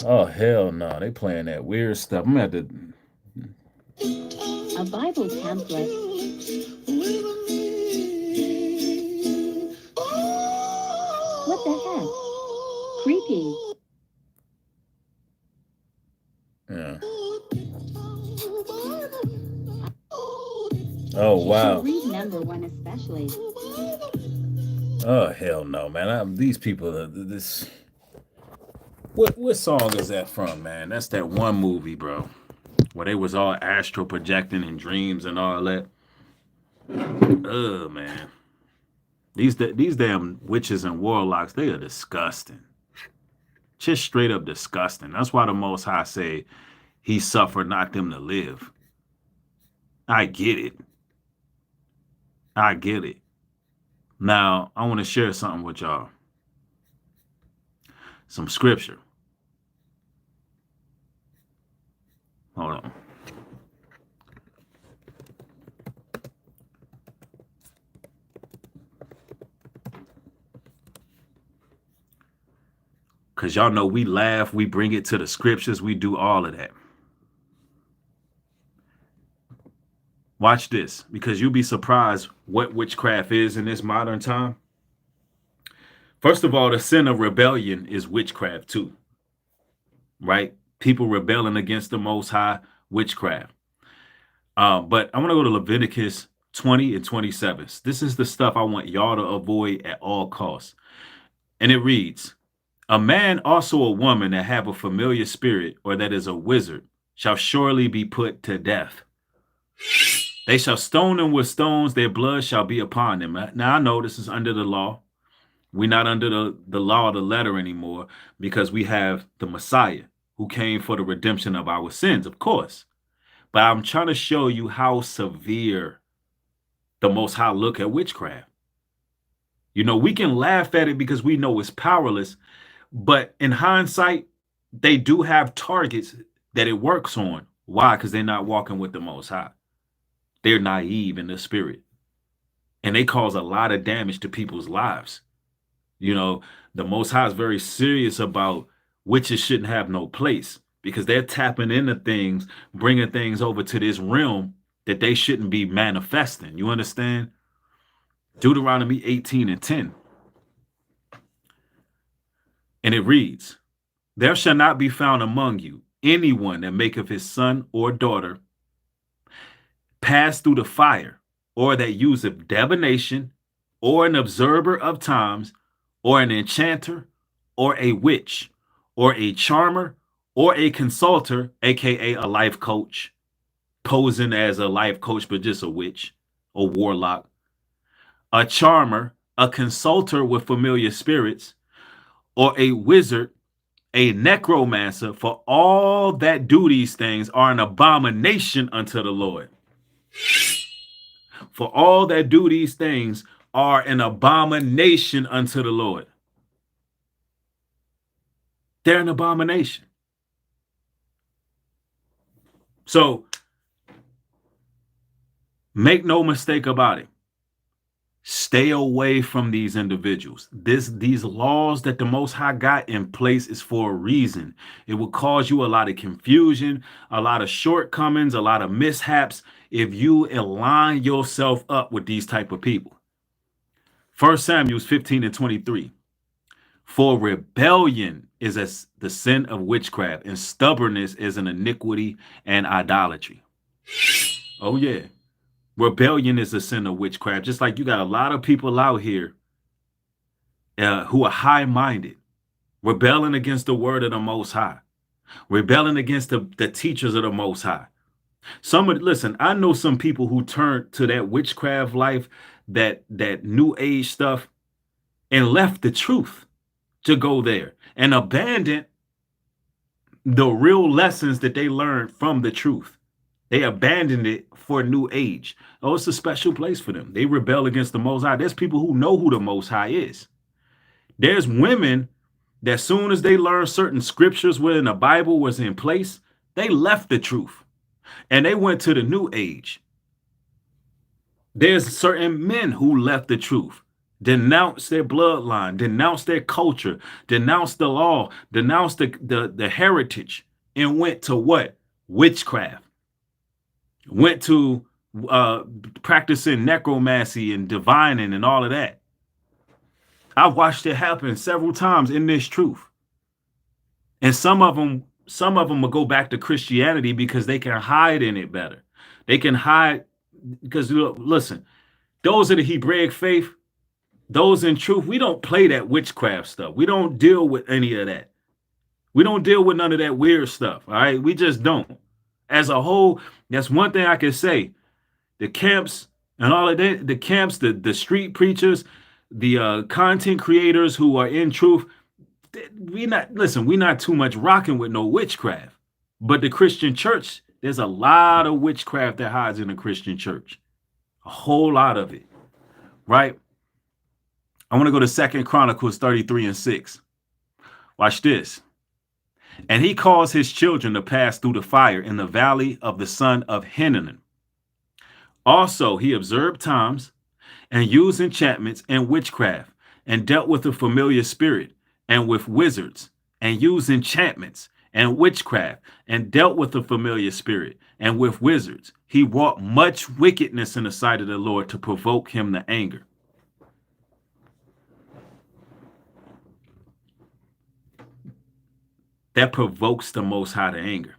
Oh, hell no. They playing that weird stuff. I'm going to have to... A Bible pamphlet. What the heck? Creepy. Yeah. Oh, wow. Read number one especially. Oh, hell no, man. These people, this... What song is that from, man? That's that one movie, bro, where they was all astral projecting in dreams and all that. Oh, man. These damn witches and warlocks, they are disgusting. Just straight up disgusting. That's why the Most High say he suffered not them to live. I get it. I get it. Now, I want to share something with y'all. Some scripture. Hold on. Because y'all know we laugh, we bring it to the scriptures, we do all of that. Watch this, because you'll be surprised what witchcraft is in this modern time. First of all, the sin of rebellion is witchcraft too, right? People rebelling against the Most High, witchcraft. But I want to go to Leviticus 20 and 27. This is the stuff I want y'all to avoid at all costs. And it reads, a man, also a woman that have a familiar spirit or that is a wizard shall surely be put to death. They shall stone them with stones, their blood shall be upon them. Now I know this is under the law. We're not under the law of the letter anymore because we have the Messiah who came for the redemption of our sins, of course. But I'm trying to show you how severe the Most High look at witchcraft. You know, we can laugh at it because we know it's powerless. But in hindsight, they do have targets that it works on. Why? Because they're not walking with the Most High. They're naive in the spirit. And they cause a lot of damage to people's lives. You know, the Most High is very serious about witches shouldn't have no place because they're tapping into things, bringing things over to this realm that they shouldn't be manifesting. You understand? Deuteronomy 18 and 10. And it reads, there shall not be found among you anyone that maketh his son or daughter pass through the fire, or that useth divination, or an observer of times, or an enchanter, or a witch, or a charmer, or a consulter, aka a life coach, posing as a life coach, but just a witch, a warlock, a charmer, a consulter with familiar spirits, or a wizard, a necromancer, for all that do these things are an abomination unto the Lord. For all that do these things are an abomination unto the Lord. They're an abomination. So make no mistake about it. Stay away from these individuals. These laws that the Most High got in place is for a reason. It will cause you a lot of confusion, a lot of shortcomings, a lot of mishaps if you align yourself up with these type of people. 1 Samuel 15 and 23. For rebellion is as the sin of witchcraft, and stubbornness is an iniquity and idolatry. Oh yeah. Rebellion is a sin of witchcraft. Just like you got a lot of people out here who are high-minded, rebelling against the word of the Most High, rebelling against the teachers of the Most High. Listen, I know some people who turned to that witchcraft life, that new age stuff, and left the truth to go there and abandoned the real lessons that they learned from the truth. They abandoned it for new age. Oh, it's a special place for them. They rebel against the Most High. There's people who know who the Most High is. There's women that as soon as they learn certain scriptures within the Bible was in place, they left the truth and they went to the new age. There's certain men who left the truth, denounced their bloodline, denounced their culture, denounced the law, denounced the heritage, and went to what? Witchcraft. Went to practicing necromancy and divining and all of that. I've watched it happen several times in this truth. And some of them will go back to Christianity because they can hide in it better. They can hide because, listen, those of the Hebraic faith, those in truth, we don't play that witchcraft stuff. We don't deal with any of that. We don't deal with none of that weird stuff. All right. We just don't. As a whole, that's one thing I can say. The camps and all of that, the camps, the street preachers, the content creators who are in truth, we're not too much rocking with no witchcraft. But the Christian church, there's a lot of witchcraft that hides in the Christian church. A whole lot of it. Right? I want to go to 2 Chronicles 33 and 6. Watch this. And he caused his children to pass through the fire in the valley of the son of Hinnon. Also, he observed times and used enchantments and witchcraft, and dealt with a familiar spirit and with wizards, and used enchantments and witchcraft, and dealt with a familiar spirit and with wizards. He wrought much wickedness in the sight of the Lord to provoke him to anger. That provokes the Most High to anger.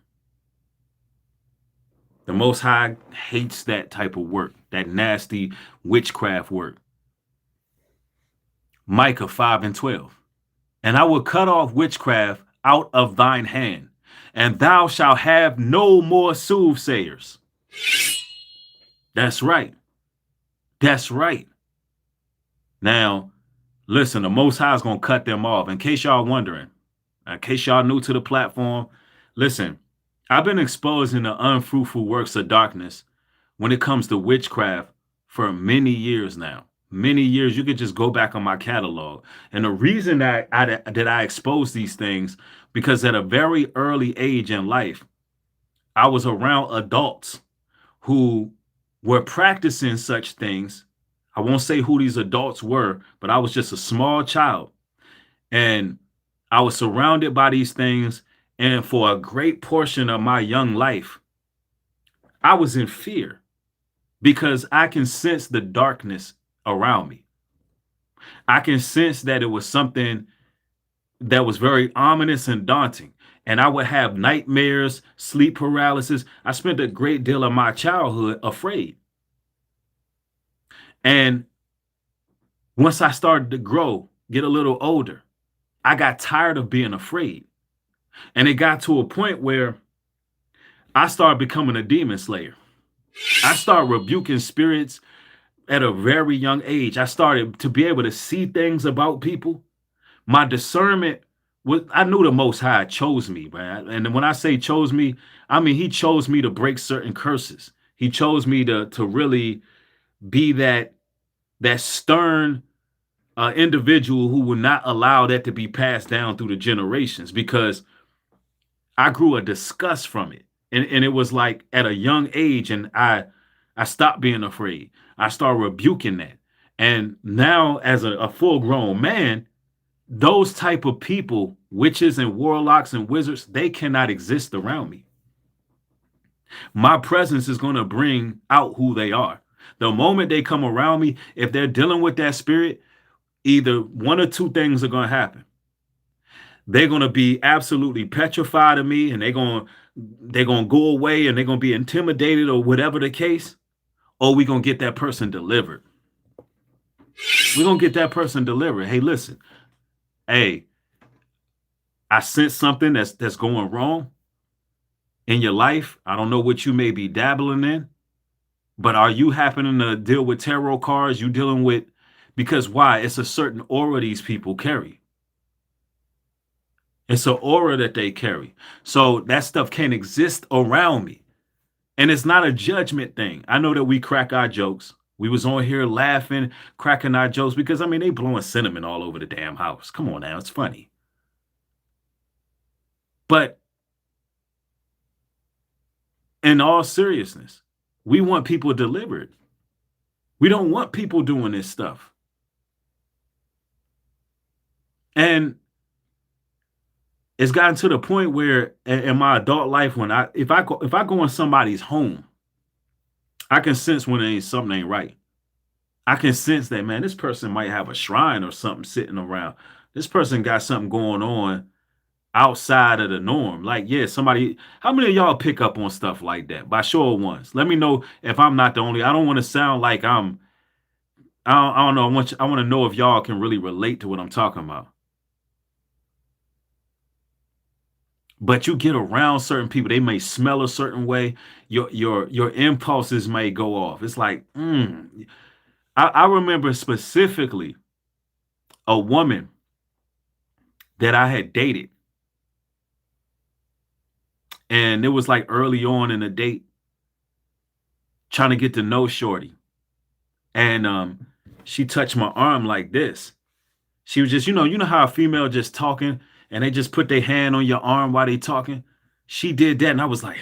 The Most High hates that type of work, that nasty witchcraft work. Micah 5:12. And I will cut off witchcraft out of thine hand, and thou shalt have no more soothsayers. That's right. That's right. Now, listen, the Most High is going to cut them off. In case y'all wondering, in case y'all new to the platform, listen, I've been exposing the unfruitful works of darkness when it comes to witchcraft for many years now. Many years. You could just go back on my catalog. And the reason that I expose these things, because at a very early age in life, I was around adults who were practicing such things. I won't say who these adults were, but I was just a small child. And I was surrounded by these things. And for a great portion of my young life, I was in fear because I can sense the darkness around me. I can sense that it was something that was very ominous and daunting. And I would have nightmares, sleep paralysis. I spent a great deal of my childhood afraid. And once I started to grow, get a little older, I got tired of being afraid. And it got to a point where I started becoming a demon slayer. I started rebuking spirits at a very young age. I started to be able to see things about people. My discernment was, I knew the Most High chose me, man. And when I say chose me, I mean, he chose me to break certain curses. He chose me to really be that stern individual who would not allow that to be passed down through the generations, because I grew a disgust from it. And it was like at a young age, and I stopped being afraid. I started rebuking that. And now as a full-grown man, those type of people, witches and warlocks and wizards, they cannot exist around me. My presence is going to bring out who they are. The moment they come around me, if they're dealing with that spirit, either one or two things are going to happen. They're going to be absolutely petrified of me, and they're going to go away, and they're going to be intimidated, or whatever the case, or we're going to get that person delivered. We're going to get that person delivered. Hey, listen. Hey, I sense something that's going wrong in your life. I don't know what you may be dabbling in, but are you happening to deal with tarot cards? You dealing with, because why? It's a certain aura these people carry. It's an aura that they carry. So that stuff can't exist around me. And it's not a judgment thing. I know that we crack our jokes. We was on here laughing, cracking our jokes, because, I mean, they blowing cinnamon all over the damn house. Come on now, it's funny. But in all seriousness, we want people delivered. We don't want people doing this stuff. And it's gotten to the point where in my adult life, when if I go in somebody's home, I can sense when something ain't right. I can sense that, man, this person might have a shrine or something sitting around. This person got something going on outside of the norm. Like, yeah, somebody, how many of y'all pick up on stuff like that? By show of ones. Let me know if I'm not the only. I don't want to sound like I don't know. I want to know if y'all can really relate to what I'm talking about. But you get around certain people, they may smell a certain way. Your impulses may go off. It's like, I remember specifically a woman that I had dated. And it was like early on in the date, trying to get to know shorty. And she touched my arm like this. She was just, you know how a female just talking, and they just put their hand on your arm while they talking. She did that, and I was like,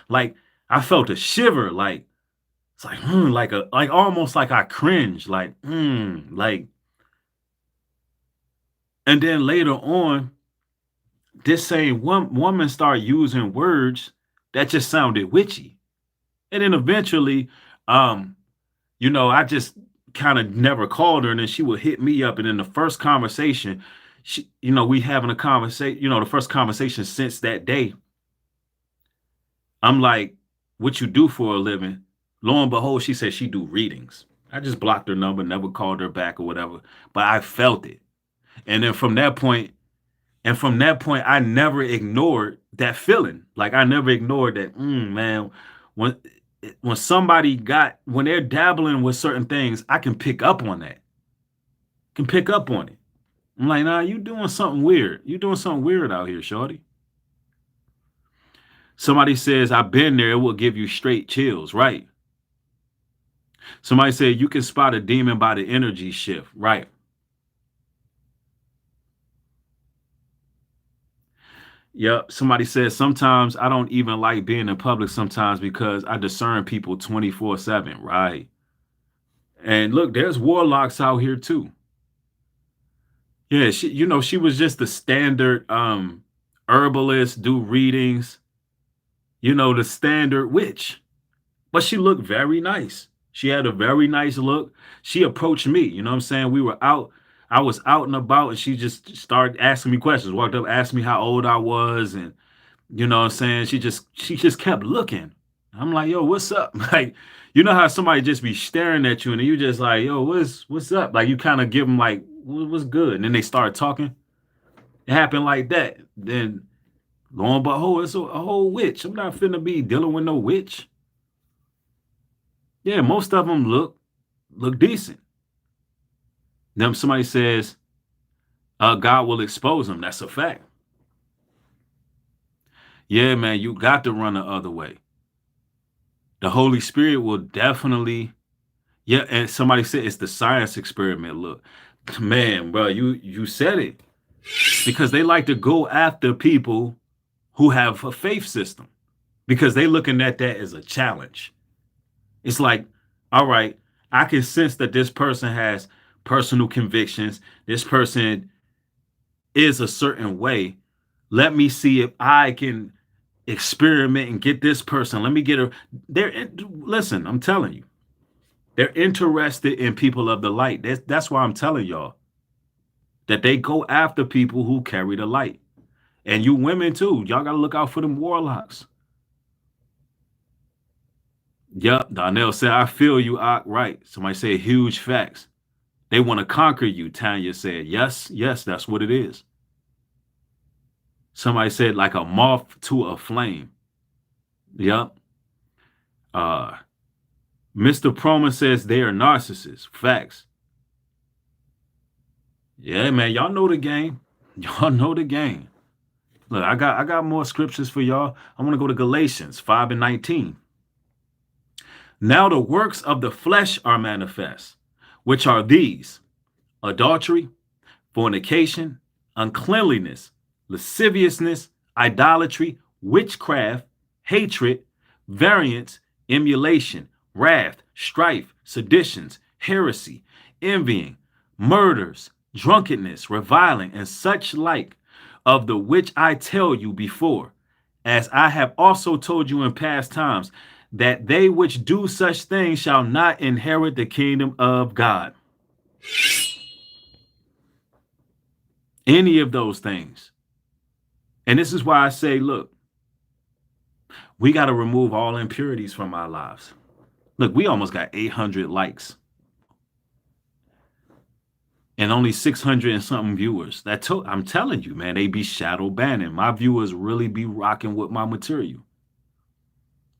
like I felt a shiver, like it's like almost like I cringed, like. And then later on, this same woman started using words that just sounded witchy, and then eventually, I just kind of never called her, and then she would hit me up, and in the first conversation, we having a conversation, the first conversation since that day. I'm like, what you do for a living? Lo and behold, she said she do readings. I just blocked her number, never called her back or whatever, but I felt it. And then from that point, I never ignored that feeling. Like I never ignored that, man, when they're dabbling with certain things, I can pick up on that. Can pick up on it. I'm like, nah, you doing something weird. You doing something weird out here, shorty. Somebody says, I've been there, it will give you straight chills, right? Somebody said you can spot a demon by the energy shift, right? Yep. Somebody says sometimes I don't even like being in public sometimes because I discern people 24/7, right? And look, there's warlocks out here too. Yeah, she was just the standard herbalist, do readings, the standard witch. But she looked very nice. She had a very nice look. She approached me, you know what I'm saying? We were out, I was out and about, and she just started asking me questions, walked up, asked me how old I was, and you know what I'm saying? She just kept looking. I'm like, yo, what's up? Like, you know how somebody just be staring at you and you just like, yo, what's up? Like you kind of give them like, what's good? And then they start talking. It happened like that. Then lo and behold, it's a whole witch. I'm not finna be dealing with no witch. Yeah, most of them look decent. Then somebody says, God will expose them. That's a fact. Yeah, man, you got to run the other way. The Holy Spirit will definitely, yeah, and somebody said it's the science experiment. Look, man, bro, you said it. Because they like to go after people who have a faith system because they looking at that as a challenge. It's like, all right, I can sense that this person has personal convictions. This person is a certain way. Let me see if I can experiment and get this person. Let me get her. Listen, I'm telling you, they're interested in people of the light. That's why I'm telling y'all that they go after people who carry the light. And you women too. Y'all got to look out for them warlocks. Yep. Donnell said, I feel you, Ock. Right. Somebody said huge facts. They want to conquer you. Tanya said, yes, that's what it is. Somebody said like a moth to a flame. Yep. Mr. Proman says they are narcissists. Facts. Yeah, man. Y'all know the game. Y'all know the game. Look, I got more scriptures for y'all. I want to go to Galatians 5:19. Now the works of the flesh are manifest, which are these: adultery, fornication, uncleanliness, lasciviousness, idolatry, witchcraft, hatred, variance, emulation, wrath, strife, seditions, heresy, envying, murders, drunkenness, reviling, and such like, of the which I tell you before, as I have also told you in past times, that they which do such things shall not inherit the kingdom of God. Any of those things. And this is why I say, look, we got to remove all impurities from our lives. Look, we almost got 800 likes and only 600 and something viewers. I'm telling you, man, they be shadow banning. My viewers really be rocking with my material.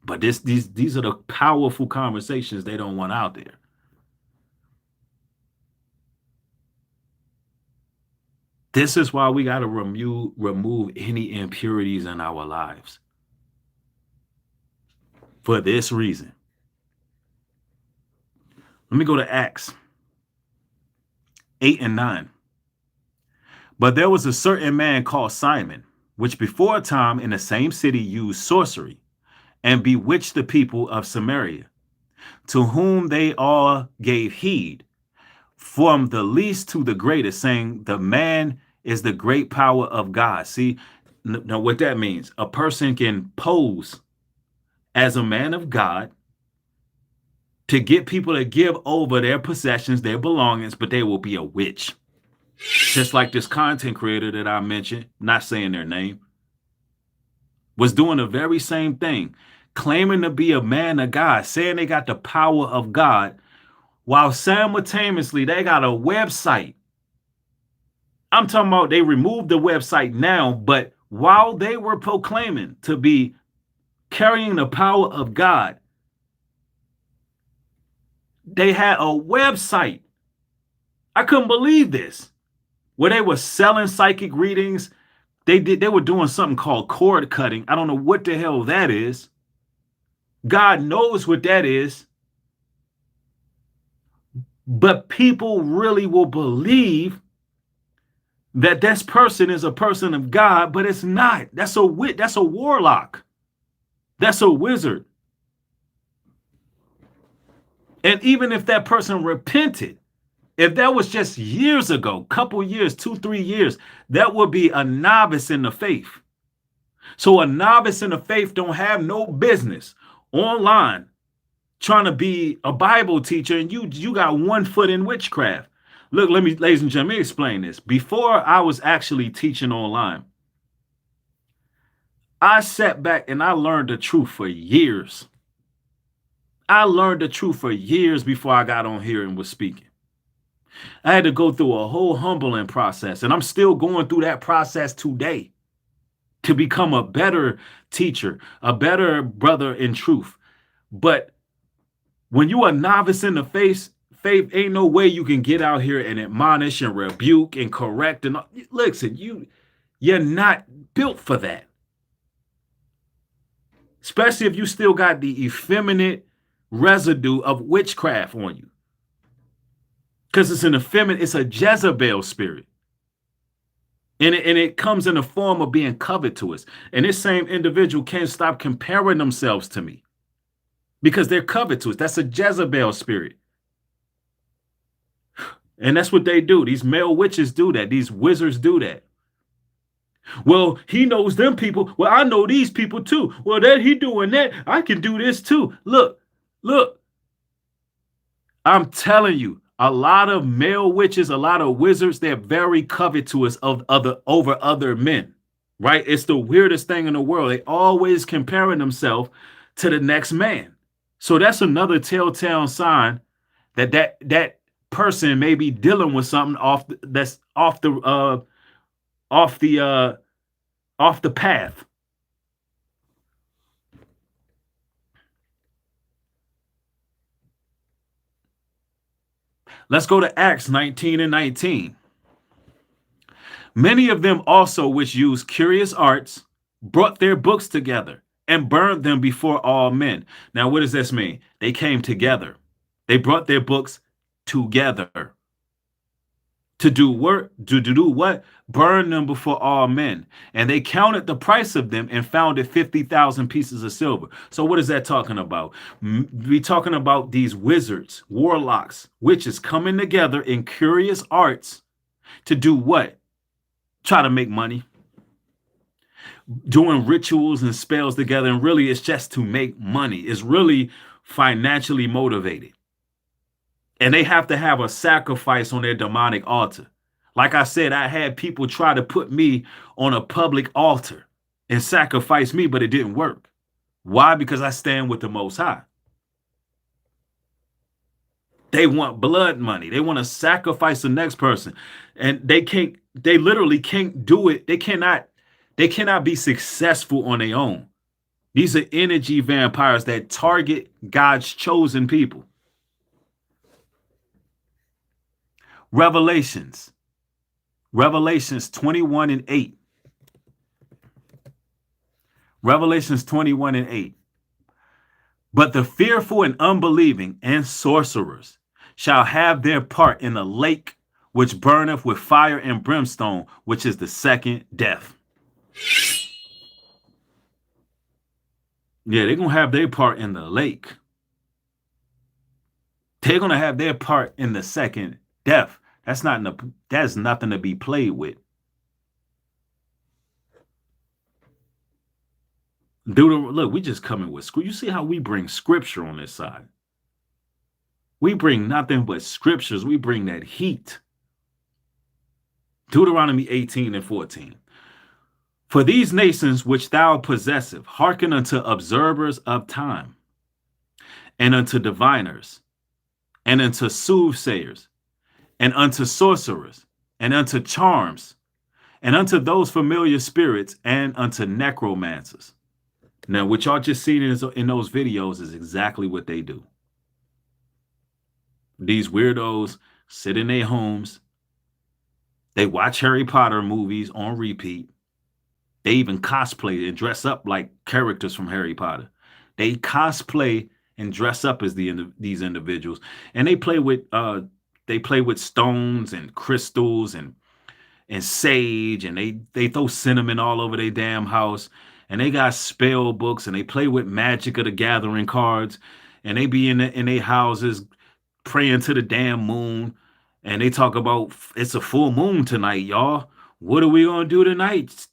But these are the powerful conversations they don't want out there. This is why we got to remove any impurities in our lives. For this reason. Let me go to Acts 8 and 9. But there was a certain man called Simon, which before a time in the same city used sorcery and bewitched the people of Samaria, to whom they all gave heed, from the least to the greatest, saying, the man is the great power of God. See, now what that means, a person can pose as a man of God to get people to give over their possessions, their belongings, but they will be a witch. Just like this content creator that I mentioned, not saying their name, was doing the very same thing, claiming to be a man of God, saying they got the power of God, while simultaneously they got a website. I'm talking about they removed the website now, but while they were proclaiming to be carrying the power of God, they had a website. I couldn't believe this. Where they were selling psychic readings. They were doing something called cord cutting. I don't know what the hell that is. God knows what that is. But people really will believe that this person is a person of God, but it's not. That's a warlock. That's a wizard. And even if that person repented, if that was just years ago, couple years, 2-3 years, that would be a novice in the faith. So a novice in the faith don't have no business online trying to be a Bible teacher, and you got one foot in witchcraft. Look, ladies and gentlemen, let me explain this. Before I was actually teaching online, I sat back and I learned the truth for years. I learned the truth for years before I got on here and was speaking. I had to go through a whole humbling process, and I'm still going through that process today to become a better teacher, a better brother in truth. But when you are a novice in the faith, ain't no way you can get out here and admonish and rebuke and correct. And listen, you're not built for that. Especially if you still got the effeminate residue of witchcraft on you. Because it's it's a Jezebel spirit. And it comes in the form of being covetous. And this same individual can't stop comparing themselves to me. Because they're covetous. That's a Jezebel spirit. And that's what they do. These male witches do that. These wizards do that. Well, he knows them people. Well, I know these people too. Well, that he doing that. I can do this too. Look. I'm telling you, a lot of male witches, a lot of wizards, they're very covetous over other men, right? It's the weirdest thing in the world. They always comparing themselves to the next man. So that's another telltale sign that person may be dealing with something off the path. Let's go to Acts 19 and 19. Many of them also which used curious arts brought their books together and burned them before all men. Now, what does this mean? They came together. They brought their books together. To do work, to do what? Burn them before all men. And they counted the price of them and found it 50,000 pieces of silver. So what is that talking about? We're talking about these wizards, warlocks, witches coming together in curious arts to do what? Try to make money. Doing rituals and spells together. And really, it's just to make money. It's really financially motivated. And they have to have a sacrifice on their demonic altar. Like I said, I had people try to put me on a public altar and sacrifice me, but it didn't work. Why? Because I stand with the Most High. They want blood money. They want to sacrifice the next person. And they literally can't do it. They cannot be successful on their own. These are energy vampires that target God's chosen people. Revelations 21 and 8. Revelations 21 and 8. But the fearful and unbelieving and sorcerers shall have their part in the lake which burneth with fire and brimstone, which is the second death. Yeah, they're going to have their part in the lake. They're going to have their part in the second death. That's nothing to be played with. Look, we just coming with scripture. You see how we bring scripture on this side. We bring nothing but scriptures. We bring that heat. Deuteronomy 18:14. For these nations which thou possesseth, hearken unto observers of time, and unto diviners, and unto soothsayers, and unto sorcerers, and unto charms, and unto those familiar spirits, and unto necromancers. Now, what y'all just seen in those videos is exactly what they do. These weirdos sit in their homes. They watch Harry Potter movies on repeat. They even cosplay and dress up like characters from Harry Potter. They cosplay and dress up as these individuals, and they play with stones and crystals and sage, and they throw cinnamon all over their damn house, and they got spell books, and they play with Magic of the Gathering cards, and they be in their houses praying to the damn moon, and they talk about it's a full moon tonight, y'all. What are we gonna do tonight?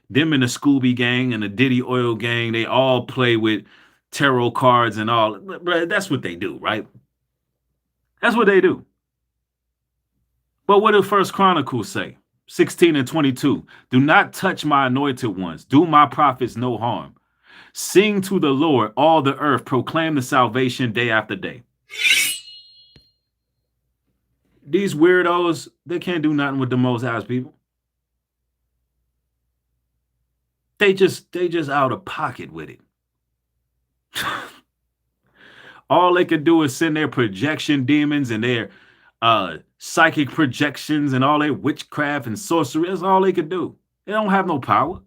Them and the Scooby Gang and the Diddy Oil Gang, they all play with tarot cards and all. That's what they do, right? That's what they do. But what did First Chronicles say? 16:22. Do not touch my anointed ones. Do my prophets no harm. Sing to the Lord, all the earth. Proclaim the salvation day after day. These weirdos, they can't do nothing with the Most High's people. They just out of pocket with it. All they could do is send their projection demons and their psychic projections and all their witchcraft and sorcery. That's all they could do. They don't have no power.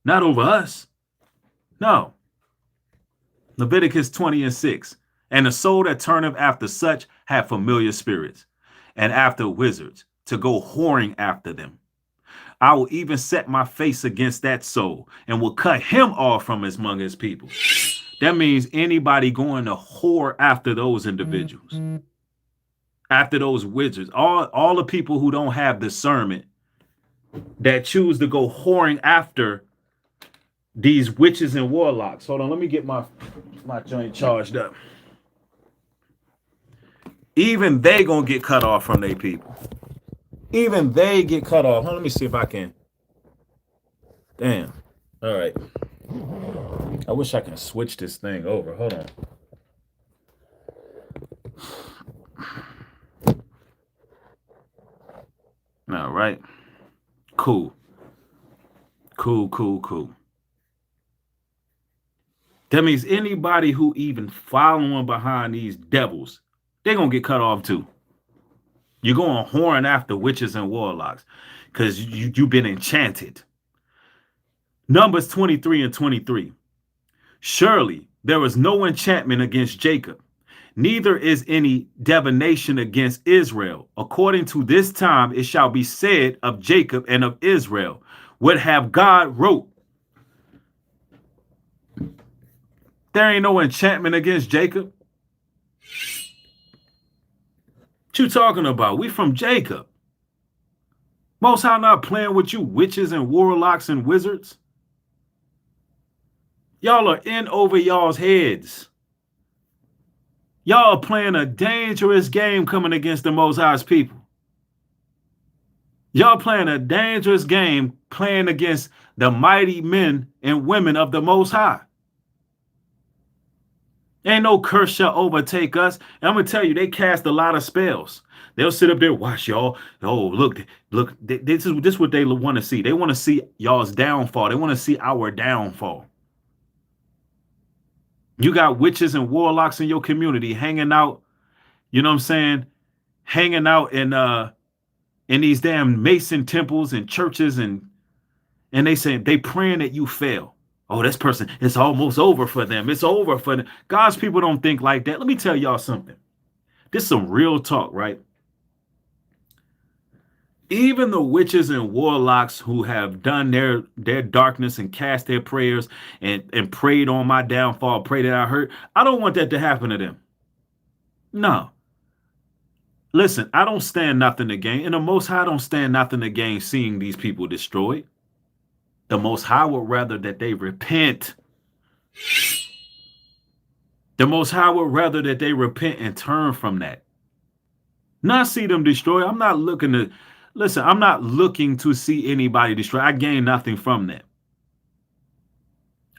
Not over us. No. Leviticus 20:6. And the soul that turneth after such have familiar spirits, and after wizards, to go whoring after them. I will even set my face against that soul and will cut him off from among his people. That means anybody going to whore after those individuals, after those wizards, all the people who don't have discernment, that choose to go whoring after these witches and warlocks. Hold on, let me get my joint charged up. Even they gonna get cut off from their people. Even they get cut off. Let me see if I can. Damn. All right. I wish I can switch this thing over. Hold on. All right. Cool. Cool. That means anybody who even following behind these devils, they're going to get cut off too. You're going whoring after witches and warlocks because you've been enchanted. Numbers 23:23. Surely there is no enchantment against Jacob, neither is any divination against Israel. According to this time, it shall be said of Jacob and of Israel, what have God wrote. There ain't no enchantment against Jacob. What you talking about? We from Jacob. Most High not playing with you witches and warlocks and wizards. Y'all are in over y'all's heads. Y'all are playing a dangerous game coming against the Most High's people. Y'all playing a dangerous game playing against the mighty men and women of the Most High. Ain't no curse shall overtake us. And I'm going to tell you, they cast a lot of spells. They'll sit up there, watch y'all. Oh, look, this is what they want to see. They want to see y'all's downfall. They want to see our downfall. You got witches and warlocks in your community hanging out, you know what I'm saying? Hanging out in these damn Mason temples and churches, and they saying they praying that you fail. Oh, this person, it's almost over for them. It's over for them. God's people don't think like that. Let me tell y'all something. This is some real talk, right? Even the witches and warlocks who have done their darkness and cast their prayers and prayed on my downfall, prayed that I hurt. I don't want that to happen to them. No. Listen, I don't stand nothing to gain. And the Most High don't stand nothing to gain seeing these people destroyed. The Most High would rather that they repent. The Most High would rather that they repent and turn from that. Not see them destroyed. I'm not looking to, listen, I'm not looking to see anybody destroyed. I gain nothing from that.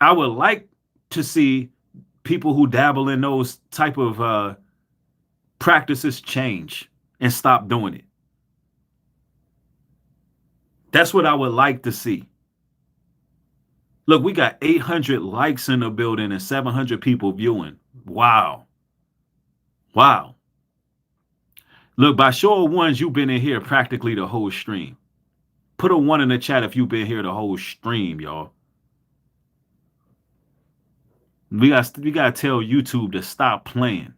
I would like to see people who dabble in those type of practices change and stop doing it. That's what I would like to see. Look, we got 800 likes in the building and 700 people viewing. Wow. Wow. Look, by show of ones, you've been in here practically the whole stream. Put a 1 in the chat if you've been here the whole stream, y'all. We got to tell YouTube to stop playing.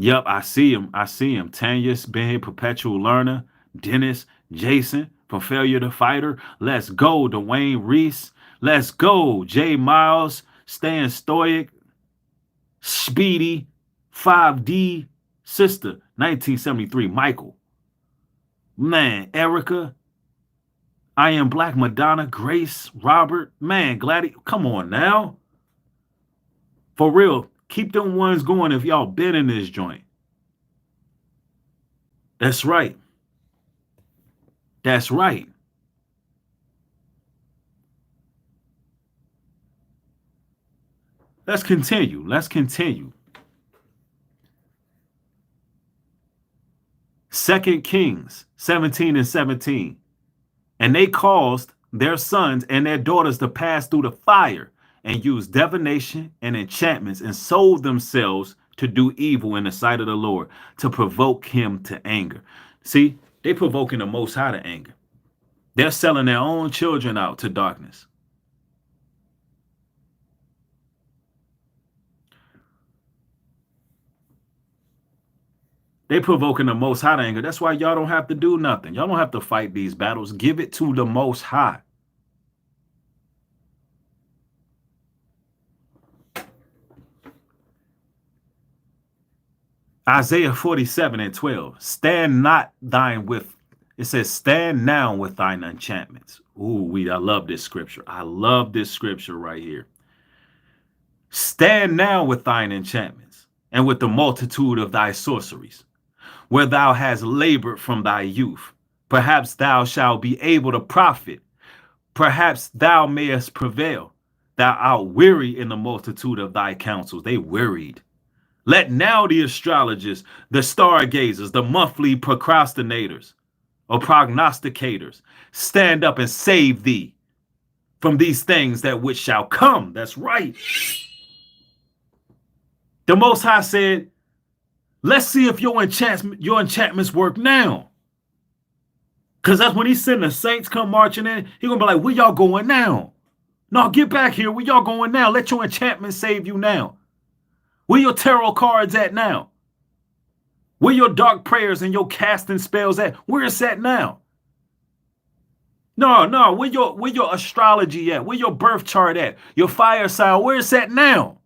Yep, I see him. I see him. Tanya's been here, perpetual learner. Dennis, Jason, from failure to fighter. Let's go, Dwayne Reese. Let's go, Jay Miles, Stan Stoic, Speedy, 5D, Sister, 1973, Michael. Man, Erica. I Am Black, Madonna, Grace, Robert. Man, Gladys, come on now. For real, keep them ones going if y'all been in this joint. That's right. That's right. Let's continue. Let's continue. 2 Kings 17 and 17. And they caused their sons and their daughters to pass through the fire and use divination and enchantments and sold themselves to do evil in the sight of the Lord, to provoke him to anger. See, they provoking the Most High to anger. They're selling their own children out to darkness. They provoking the Most High to anger. That's why y'all don't have to do nothing. Y'all don't have to fight these battles. Give it to the Most High. Isaiah 47 and 12. Stand not thine with, it says, stand now with thine enchantments. Ooh, I love this scripture. I love this scripture right here. Stand now with thine enchantments and with the multitude of thy sorceries, where thou hast labored from thy youth. Perhaps thou shalt be able to profit. Perhaps thou mayest prevail. Thou art weary in the multitude of thy counsels. They wearied. Let now the astrologers, the stargazers, the monthly procrastinators or prognosticators stand up and save thee from these things that which shall come. That's right. The Most High said, let's see if your enchantments work now. Because that's when he send the saints come marching in. He going to be like, where y'all going now? No, get back here. Where y'all going now? Let your enchantments save you now. Where your tarot cards at now? Where your dark prayers and your casting spells at? Where it's at now? No, where your astrology at? Where your birth chart at? Your fire sign, where it's at now?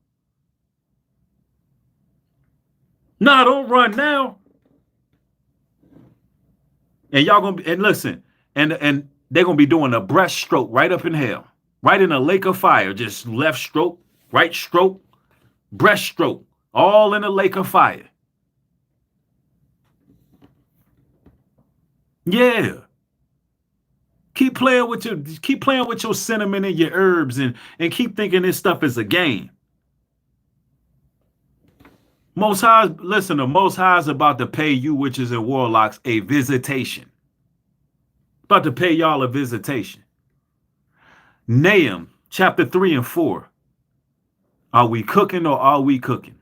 No, don't run now. And y'all gonna be, and listen, and they're gonna be doing a breaststroke right up in hell, right in a lake of fire. Just left stroke, right stroke, breaststroke, all in a lake of fire. Yeah. Keep playing with your cinnamon and your herbs and keep thinking this stuff is a game. Most High, listen, the Most High is about to pay you witches and warlocks a visitation. About to pay y'all a visitation. Nahum chapter 3 and 4. Are we cooking or are we cooking?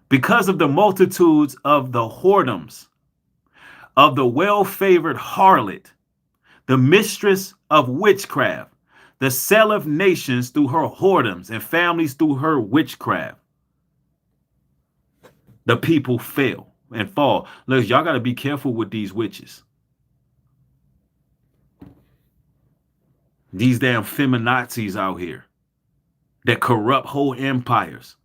Because of the multitudes of the whoredoms, of the well-favored harlot, the mistress of witchcraft, the sale of nations through her whoredoms and families through her witchcraft, the people fell. and fall. Look, y'all got to be careful with these witches. These damn feminazis out here that corrupt whole empires,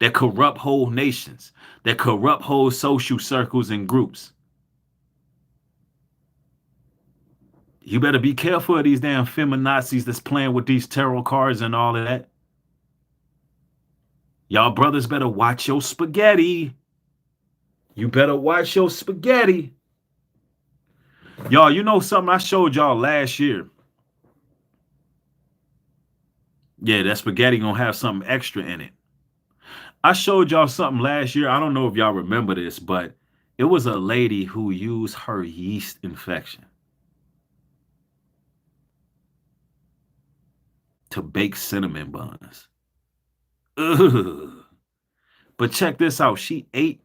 that corrupt whole nations, that corrupt whole social circles and groups. You better be careful of these damn feminazis that's playing with these tarot cards and all of that. Y'all brothers better watch your spaghetti. You better watch your spaghetti. Y'all, you know something I showed y'all last year? Yeah, that spaghetti gonna have something extra in it. I showed y'all something last year. I don't know if y'all remember this, but it was a lady who used her yeast infection to bake cinnamon buns. Ugh. But check this out. She ate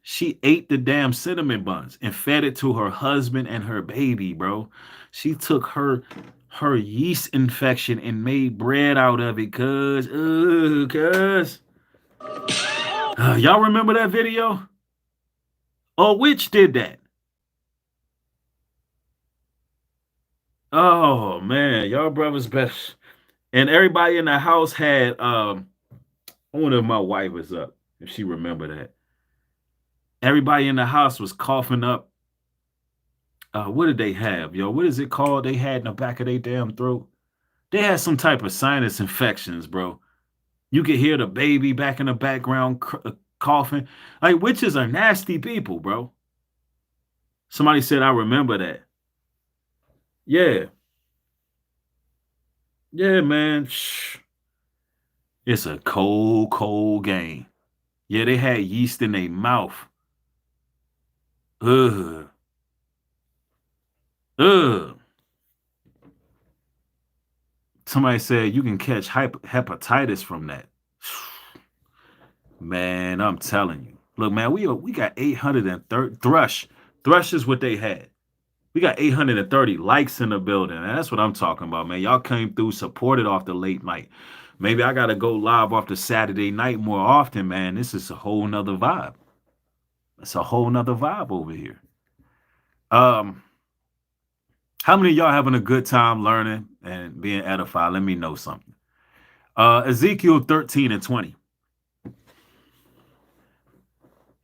the damn cinnamon buns and fed it to her husband and her baby, bro. She took her yeast infection and made bread out of it, cuz. Y'all remember that video? Oh, which did that? Oh, man. Y'all brothers best. And everybody in the house had, I wonder if my wife was up, if she remember that. Everybody in the house was coughing up. What did they have, yo? What is it called? They had in the back of their damn throat. They had some type of sinus infections, bro. You could hear the baby back in the background coughing. Like, witches are nasty people, bro. Somebody said, I remember that. Yeah. Yeah, man. Shh. It's a cold, cold game. Yeah, they had yeast in their mouth. Ugh. Ugh. Somebody said you can catch hepatitis from that. Man, I'm telling you. Look, man, we got 830 thrush. Thrush is what they had. We got 830 likes in the building. And that's what I'm talking about, man. Y'all came through, supported off the late night. Maybe I got to go live off the Saturday night more often, man. This is a whole nother vibe. It's a whole nother vibe over here. How many of y'all having a good time learning and being edified? Let me know something. Ezekiel 13:20.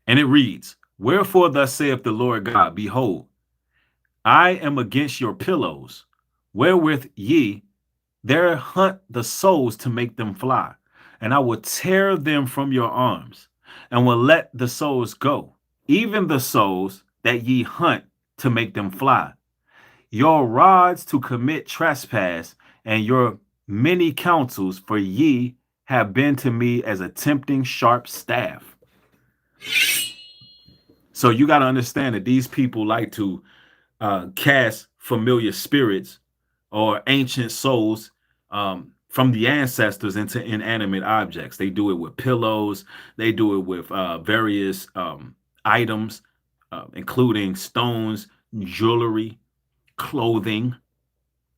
And it reads, wherefore thus saith the Lord God, behold, I am against your pillows, wherewith ye there hunt the souls to make them fly. And I will tear them from your arms, and will let the souls go, even the souls that ye hunt to make them fly. Your rods to commit trespass, and your many counsels, for ye have been to me as a tempting sharp staff. So you got to understand that these people like to cast familiar spirits or ancient souls from the ancestors into inanimate objects. They do it with pillows. They do it with various items, including stones, jewelry, clothing.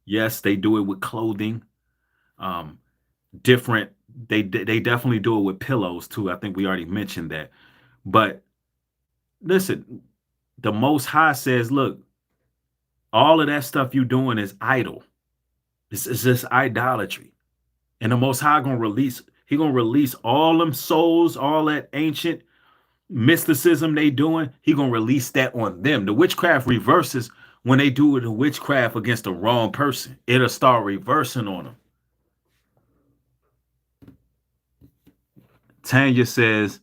Yes, they do it with clothing. Different. They definitely do it with pillows too. I think we already mentioned that. But listen, the Most High says, look, all of that stuff you doing is idol. It's just idolatry. And the Most High gonna release, he gonna release all them souls, all that ancient mysticism they doing, he gonna release that on them. The witchcraft reverses when they do the witchcraft against the wrong person. It'll start reversing on them. Tanya says,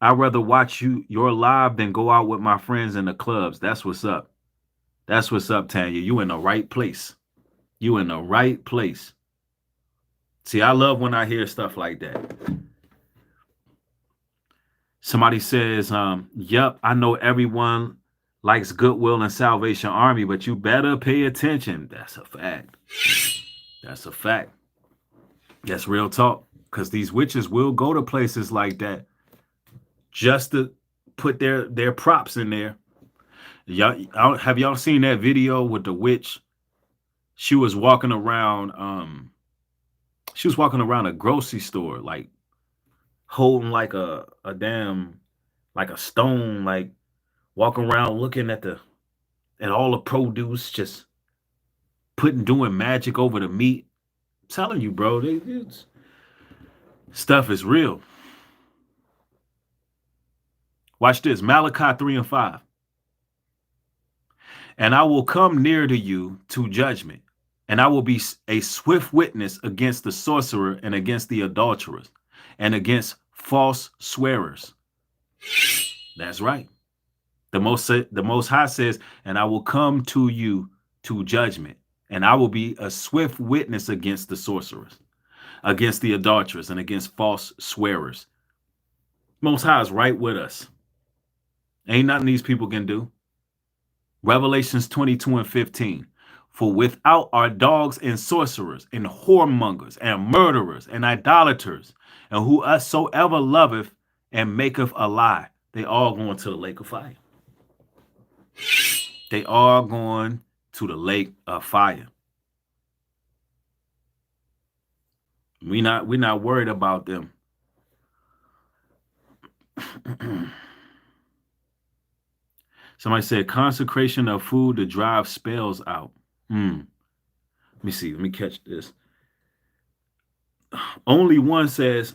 I'd rather watch your live than go out with my friends in the clubs. That's what's up. That's what's up, Tanya. You in the right place. You in the right place. See, I love when I hear stuff like that. Somebody says, yep, I know everyone likes Goodwill and Salvation Army, but you better pay attention. That's a fact. That's a fact. That's real talk. Because these witches will go to places like that just to put their props in there. Have y'all seen that video with the witch? She was walking around a grocery store, like holding like a damn like a stone, like walking around looking at all the produce, just doing magic over the meat. I'm telling you, bro, stuff is real. Watch this, Malachi 3 and 5. And I will come near to you to judgment, and I will be a swift witness against the sorcerer and against the adulterers and against false swearers. That's right. The Most High says, and I will come to you to judgment, and I will be a swift witness against the sorcerers, against the adulterers, and against false swearers. Most High is right with us. Ain't nothing these people can do. Revelations 22 and 15. For without are dogs and sorcerers and whoremongers and murderers and idolaters, and whosoever loveth and maketh a lie, they all going to the lake of fire. They are going to the lake of fire. We're not worried about them. Somebody said consecration of food to drive spells out. Let me see. Let me catch this. Only one says,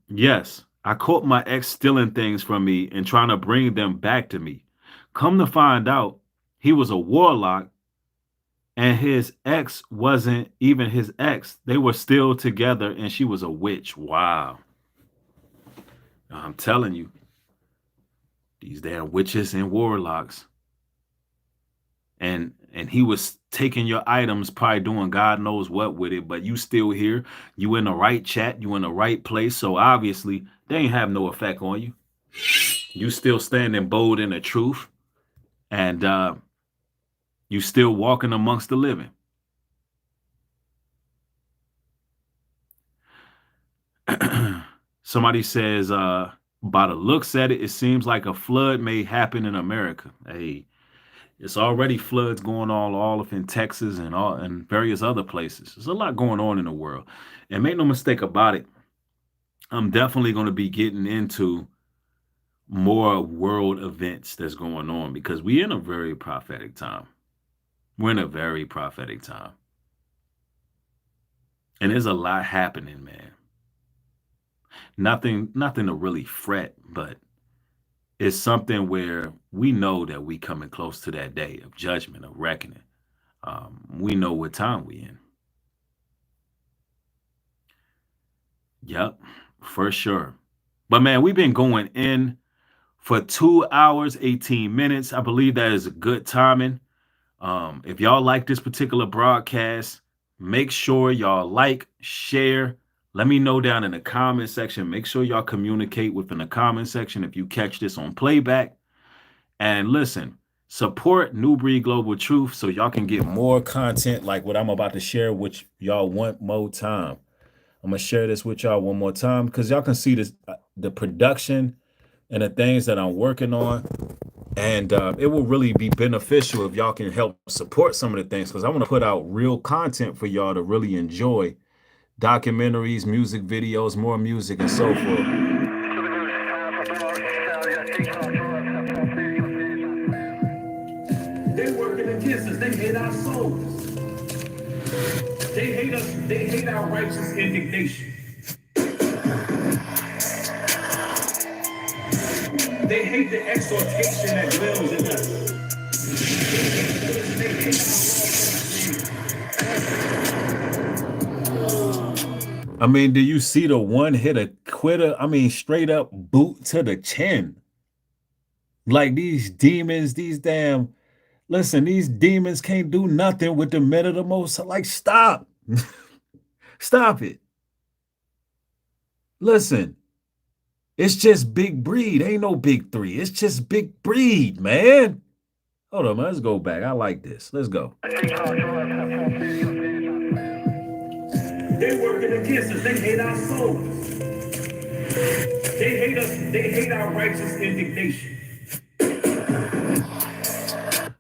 yes, I caught my ex stealing things from me and trying to bring them back to me. Come to find out, he was a warlock and his ex wasn't even his ex. They were still together and she was a witch. Wow. I'm telling you. These damn witches and warlocks. And he was taking your items, probably doing God knows what with it, but you still here. You in the right chat. You in the right place. So obviously, they ain't have no effect on you. You still standing bold in the truth. And you still walking amongst the living. Somebody says, by the looks at it, it seems like a flood may happen in America. Hey, it's already floods going on all up in Texas and various other places. There's a lot going on in the world. And make no mistake about it, I'm definitely going to be getting into more world events that's going on because we're in a very prophetic time. We're in a very prophetic time. And there's a lot happening, man. Nothing to really fret, but it's something where we know that we coming close to that day of judgment, of reckoning. We know what time we in. Yep, for sure. But man, we've been going in for 2 hours, 18 minutes. I believe that is a good timing. If y'all like this particular broadcast, make sure y'all like, share. Let me know down in the comment section. Make sure y'all communicate within the comment section if you catch this on playback. And listen, support Nubreed Global Truth so y'all can get more content like what I'm about to share, which y'all want more time. I'm going to share this with y'all one more time because y'all can see this, the production and the things that I'm working on. And it will really be beneficial if y'all can help support some of the things because I want to put out real content for y'all to really enjoy. Documentaries, music videos, more music, and so forth. They're working against us. They hate our souls. They hate us. They hate our righteous indignation. They hate the exhortation that dwells in us. They hate I mean, do you see the one hitter quitter? I mean, straight up boot to the chin. Like these demons, these damn, listen, these demons can't do nothing with the men of the most. Like, stop. Stop it. Listen, it's just Big Breed. Ain't no Big Three. It's just Big Breed, man. Hold on, man. Let's go back. I like this. Let's go. They're working against us. They hate our souls. They hate us. They hate our righteous indignation.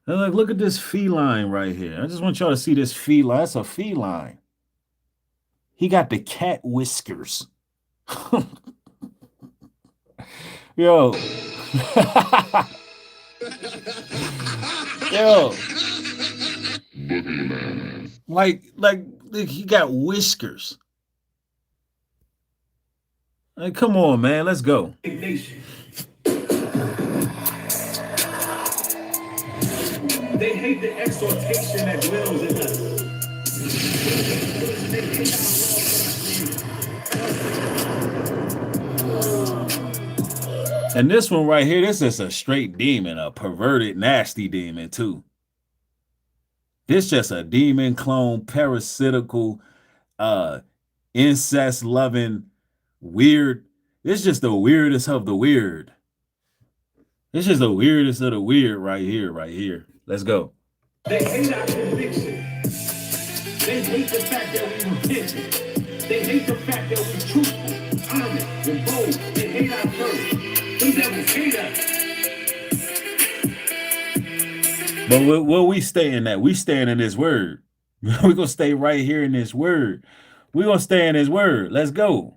And look at this feline right here. I just want y'all to see this feline. That's a feline. He got the cat whiskers. Yo, Yo. Like he got whiskers. Like, come on, man. Let's go. They hate the exhortation that dwells in us. And this one right here, this is a straight demon, a perverted, nasty demon too. This just a demon clone, parasitical, incest-loving, weird. It's just the weirdest of the weird. This is the weirdest of the weird right here. Let's go. They hate our conviction. They hate the fact that we repented. They hate the fact that we truthful, honest, and bold. They hate our courage. Them devils hate us. But where we staying at? We staying in this word. We're going to stay right here in this word. We're going to stay in this word. Let's go.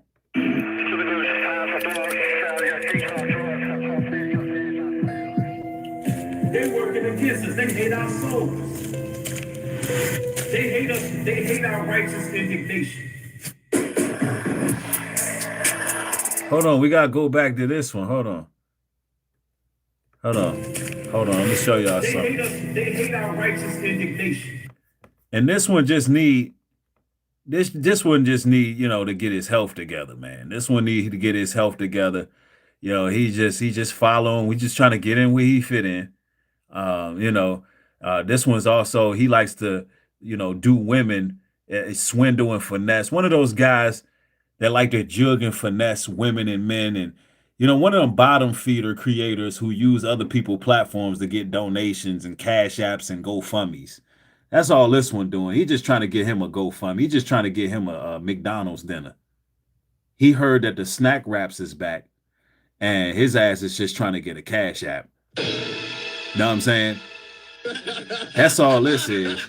They working against us. They hate our souls. They hate us. They hate our righteous indignation. Hold on. We got to go back to this one. Hold on. Let me show y'all something. They hate our righteous indignation. And this one just need, you know, to get his health together, man. This one need to get his health together. You know, he just following. We just trying to get in where he fit in. This one's also, he likes to, you know, do women, swindle and finesse. One of those guys that like to jug and finesse women and men, and you know, one of them bottom feeder creators who use other people's platforms to get donations and cash apps and GoFundMes. That's all this one doing. He just trying to get him a GoFundMe. He just trying to get him a McDonald's dinner. He heard that the snack wraps is back, and his ass is just trying to get a cash app. Know what I'm saying? That's all this is.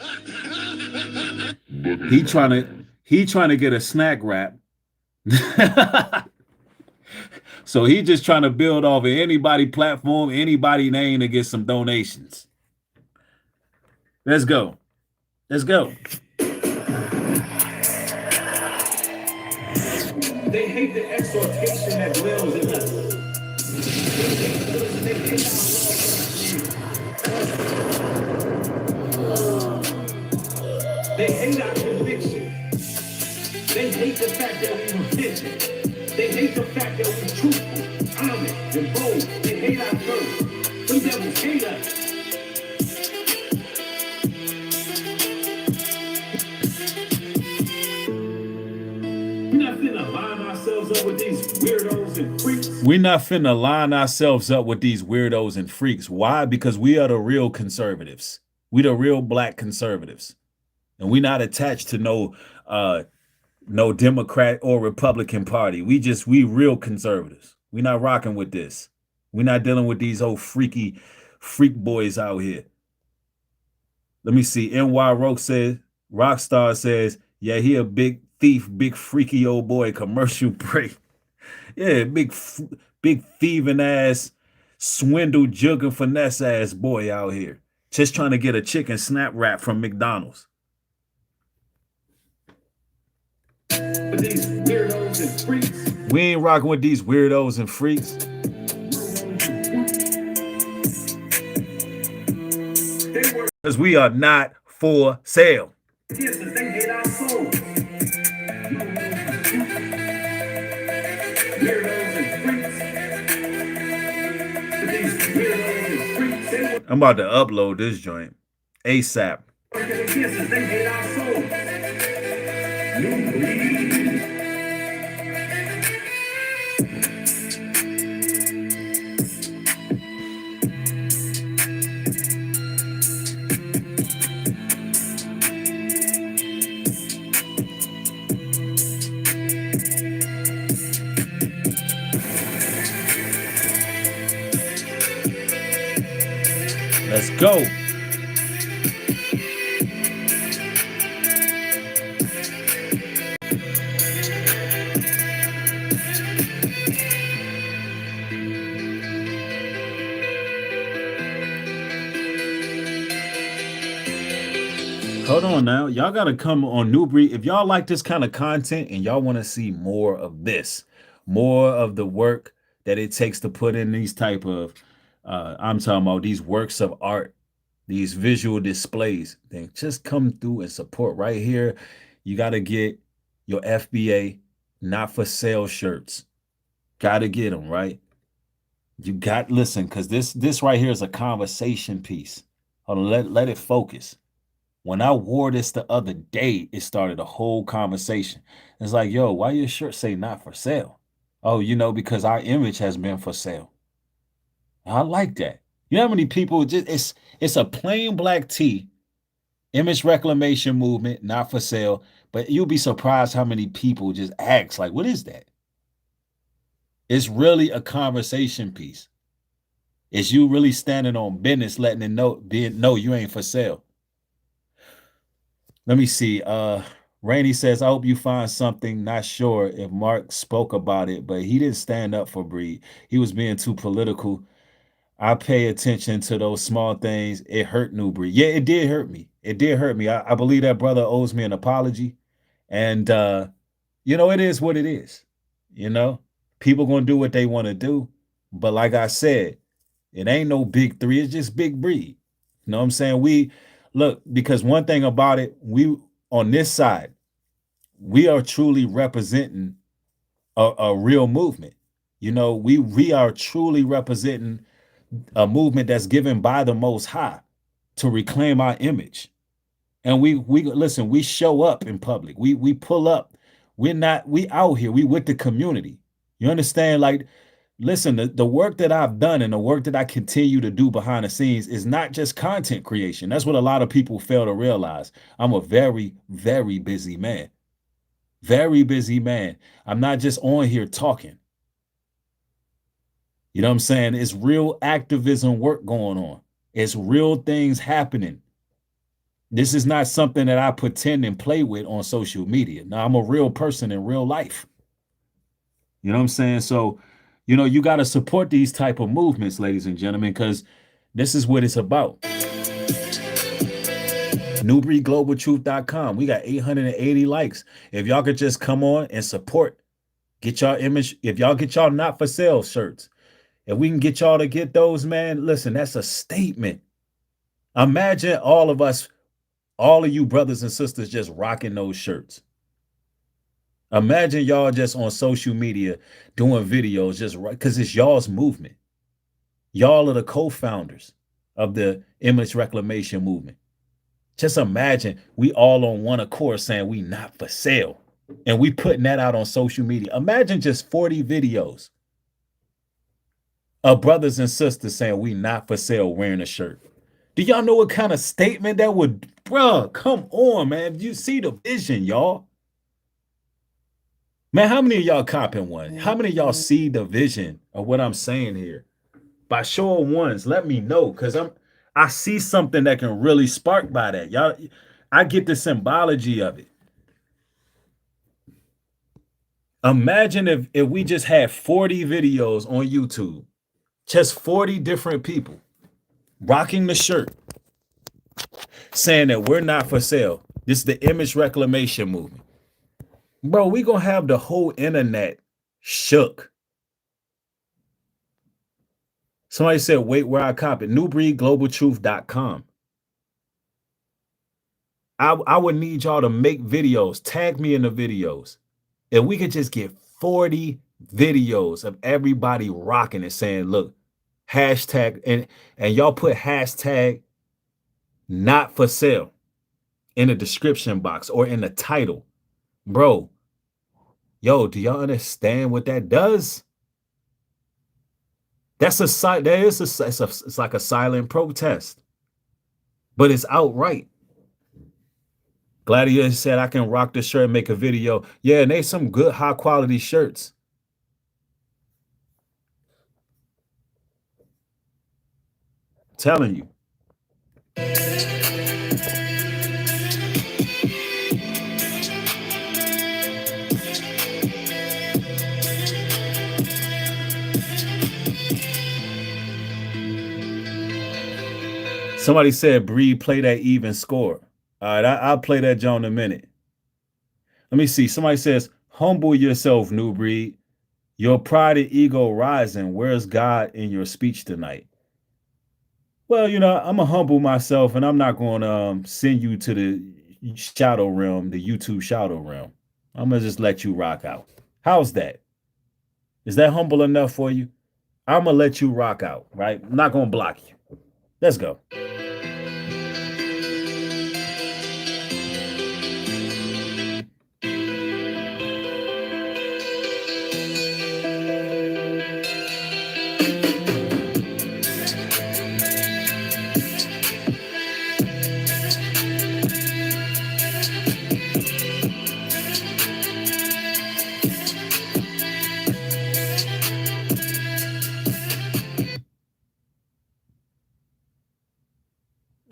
He trying to get a snack wrap. So he just trying to build off of anybody platform, anybody name to get some donations. Let's go. They hate the exhortation that dwells in us. They hate our conviction. They hate the fact that we repented. They hate the fact that we're truthful, honest, and bold. They hate our courage. Them devils hate us. We're not finna line ourselves up with these weirdos and freaks. Why? Because we are the real conservatives. We the real black conservatives. And we're not attached to no Democrat or Republican party. We real conservatives. We're not rocking with this. We're not dealing with these old freak boys out here. Let me see. NY Rockstar says, yeah, he a big thief, big freaky old boy, commercial break. Yeah, big thieving ass, swindle, jugging, finesse ass boy out here. Just trying to get a chicken snap wrap from McDonald's. These weirdos and freaks. We ain't rocking with these weirdos and freaks. Because we are not for sale. Yes, they hate our souls. I'm about to upload this joint ASAP. They hate our souls. Let's go. Hold on now. Y'all got to come on Nubreed. If y'all like this kind of content and y'all want to see more of this, more of the work that it takes to put in these type of, I'm talking about these works of art, these visual displays, then just come through and support right here. You got to get your FBA not for sale shirts. Got to get them, right? You got, listen, because this right here is a conversation piece. Hold on, let it focus. When I wore this the other day, it started a whole conversation. It's like, yo, why your shirt say not for sale? Oh, you know, because our image has been for sale. I like that. You know how many people just it's a plain black tee, image reclamation movement, not for sale. But you'll be surprised how many people just ask, like, what is that? It's really a conversation piece. It's you really standing on business, letting it know, no, you ain't for sale. Let me see. Rainey says, I hope you find something. Not sure if Mark spoke about it, but he didn't stand up for Breed. He was being too political. I pay attention to those small things. It hurt Nubreed. Yeah, it did hurt me. It did hurt me. I believe that brother owes me an apology. And, you know, it is what it is. You know, people going to do what they want to do. But like I said, it ain't no big three. It's just big Breed. You know what I'm saying? Look, because one thing about it, we on this side, we are truly representing a real movement. You know, we are truly representing a movement that's given by the Most High to reclaim our image. And we listen, we show up in public. We pull up. We out here. We with the community. You understand? Like, listen, the work that I've done and the work that I continue to do behind the scenes is not just content creation. That's what a lot of people fail to realize. I'm a very, very busy man. Very busy man. I'm not just on here talking. You know what I'm saying? It's real activism work going on. It's real things happening. This is not something that I pretend and play with on social media. Now, I'm a real person in real life. You know what I'm saying? So, you know, you got to support these type of movements, ladies and gentlemen, because this is what it's about. NubreedGlobalTruth.com. We got 880 likes. If y'all could just come on and support, get y'all image. If y'all get y'all not for sale shirts, if we can get y'all to get those, man, listen, that's a statement. Imagine all of us, all of you brothers and sisters just rocking those shirts. Imagine y'all just on social media doing videos just right because it's y'all's movement. Y'all are the co-founders of the image reclamation movement. Just imagine we all on one accord saying we not for sale. And we putting that out on social media. Imagine just 40 videos of brothers and sisters saying we not for sale wearing a shirt. Do y'all know what kind of statement that would, bruh, come on, man. You see the vision, y'all. Man, how many of y'all copping one? How many of y'all see the vision of what I'm saying here? By show of ones, let me know, because I see something that can really spark by that. Y'all, I get the symbology of it. Imagine if we just had 40 videos on YouTube, just 40 different people rocking the shirt, saying that we're not for sale. This is the image reclamation movement. Bro, we gonna have the whole internet shook. Somebody said, wait, where I copy? NubreedGlobalTruth.com. I would need y'all to make videos. Tag me in the videos. If we could just get 40 videos of everybody rocking it, saying, look, hashtag, and y'all put hashtag not for sale in the description box or in the title. Bro, yo, do y'all understand what that does? It's like a silent protest, but it's outright. Gladiator said, I can rock this shirt and make a video. Yeah, and they some good high quality shirts. I'm telling you. Somebody said, Breed, play that even score. All right, I'll play that John in a minute. Let me see. Somebody says, humble yourself, Nubreed. Your pride and ego rising. Where's God in your speech tonight? Well, you know, I'm going to humble myself, and I'm not going to send you to the shadow realm, the YouTube shadow realm. I'm going to just let you rock out. How's that? Is that humble enough for you? I'm going to let you rock out, right? I'm not going to block you. Let's go.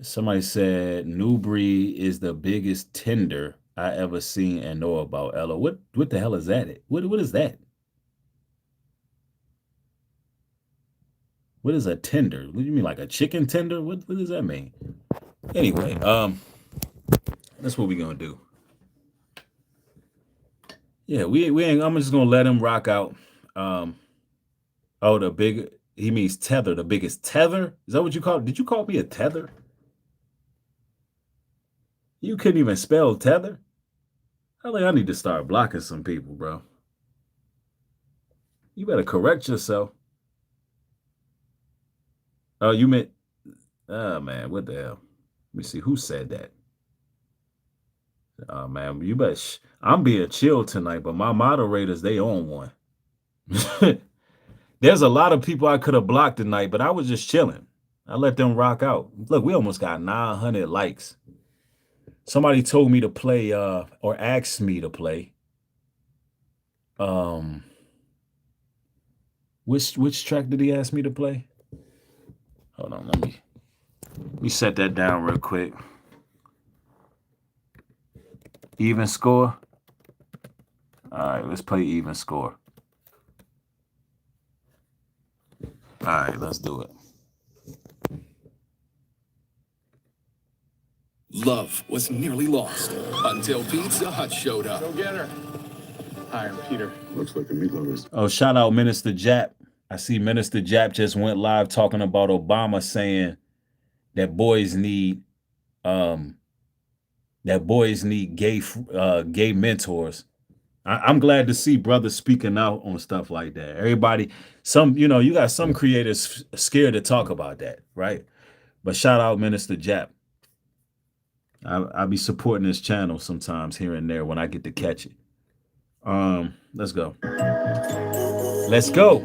Somebody said Nubreed is the biggest tender I ever seen and know about. Ella, what the hell is that? What is that? What is a tender? What do you mean, like a chicken tender? What does that mean? Anyway, that's what we're gonna do. Yeah, we ain't. I'm just gonna let him rock out. Oh, the big. He means tether. The biggest tether. Is that what you call it? Did you call me a tether? You couldn't even spell tether? I need to start blocking some people, bro. You better correct yourself. Oh, you meant... Oh, man, what the hell? Let me see. Who said that? Oh, man, you better... I'm being chill tonight, but my moderators, they own one. There's a lot of people I could have blocked tonight, but I was just chilling. I let them rock out. Look, we almost got 900 likes. Somebody told me to play, or asked me to play. Which track did he ask me to play? Hold on, let me set that down real quick. Even score. All right, let's play even score. All right, let's do it. Love was nearly lost until Pizza Hut showed up. Go get her. Hi, I'm Peter. Looks like the meatloaf is... Oh, shout out Minister Jap. I see Minister Jap just went live talking about Obama saying that boys need gay mentors. I'm glad to see brothers speaking out on stuff like that. Everybody, you got some creators scared to talk about that, right? But shout out Minister Jap. I'll be supporting this channel sometimes here and there when I get to catch it. Let's go. Let's go.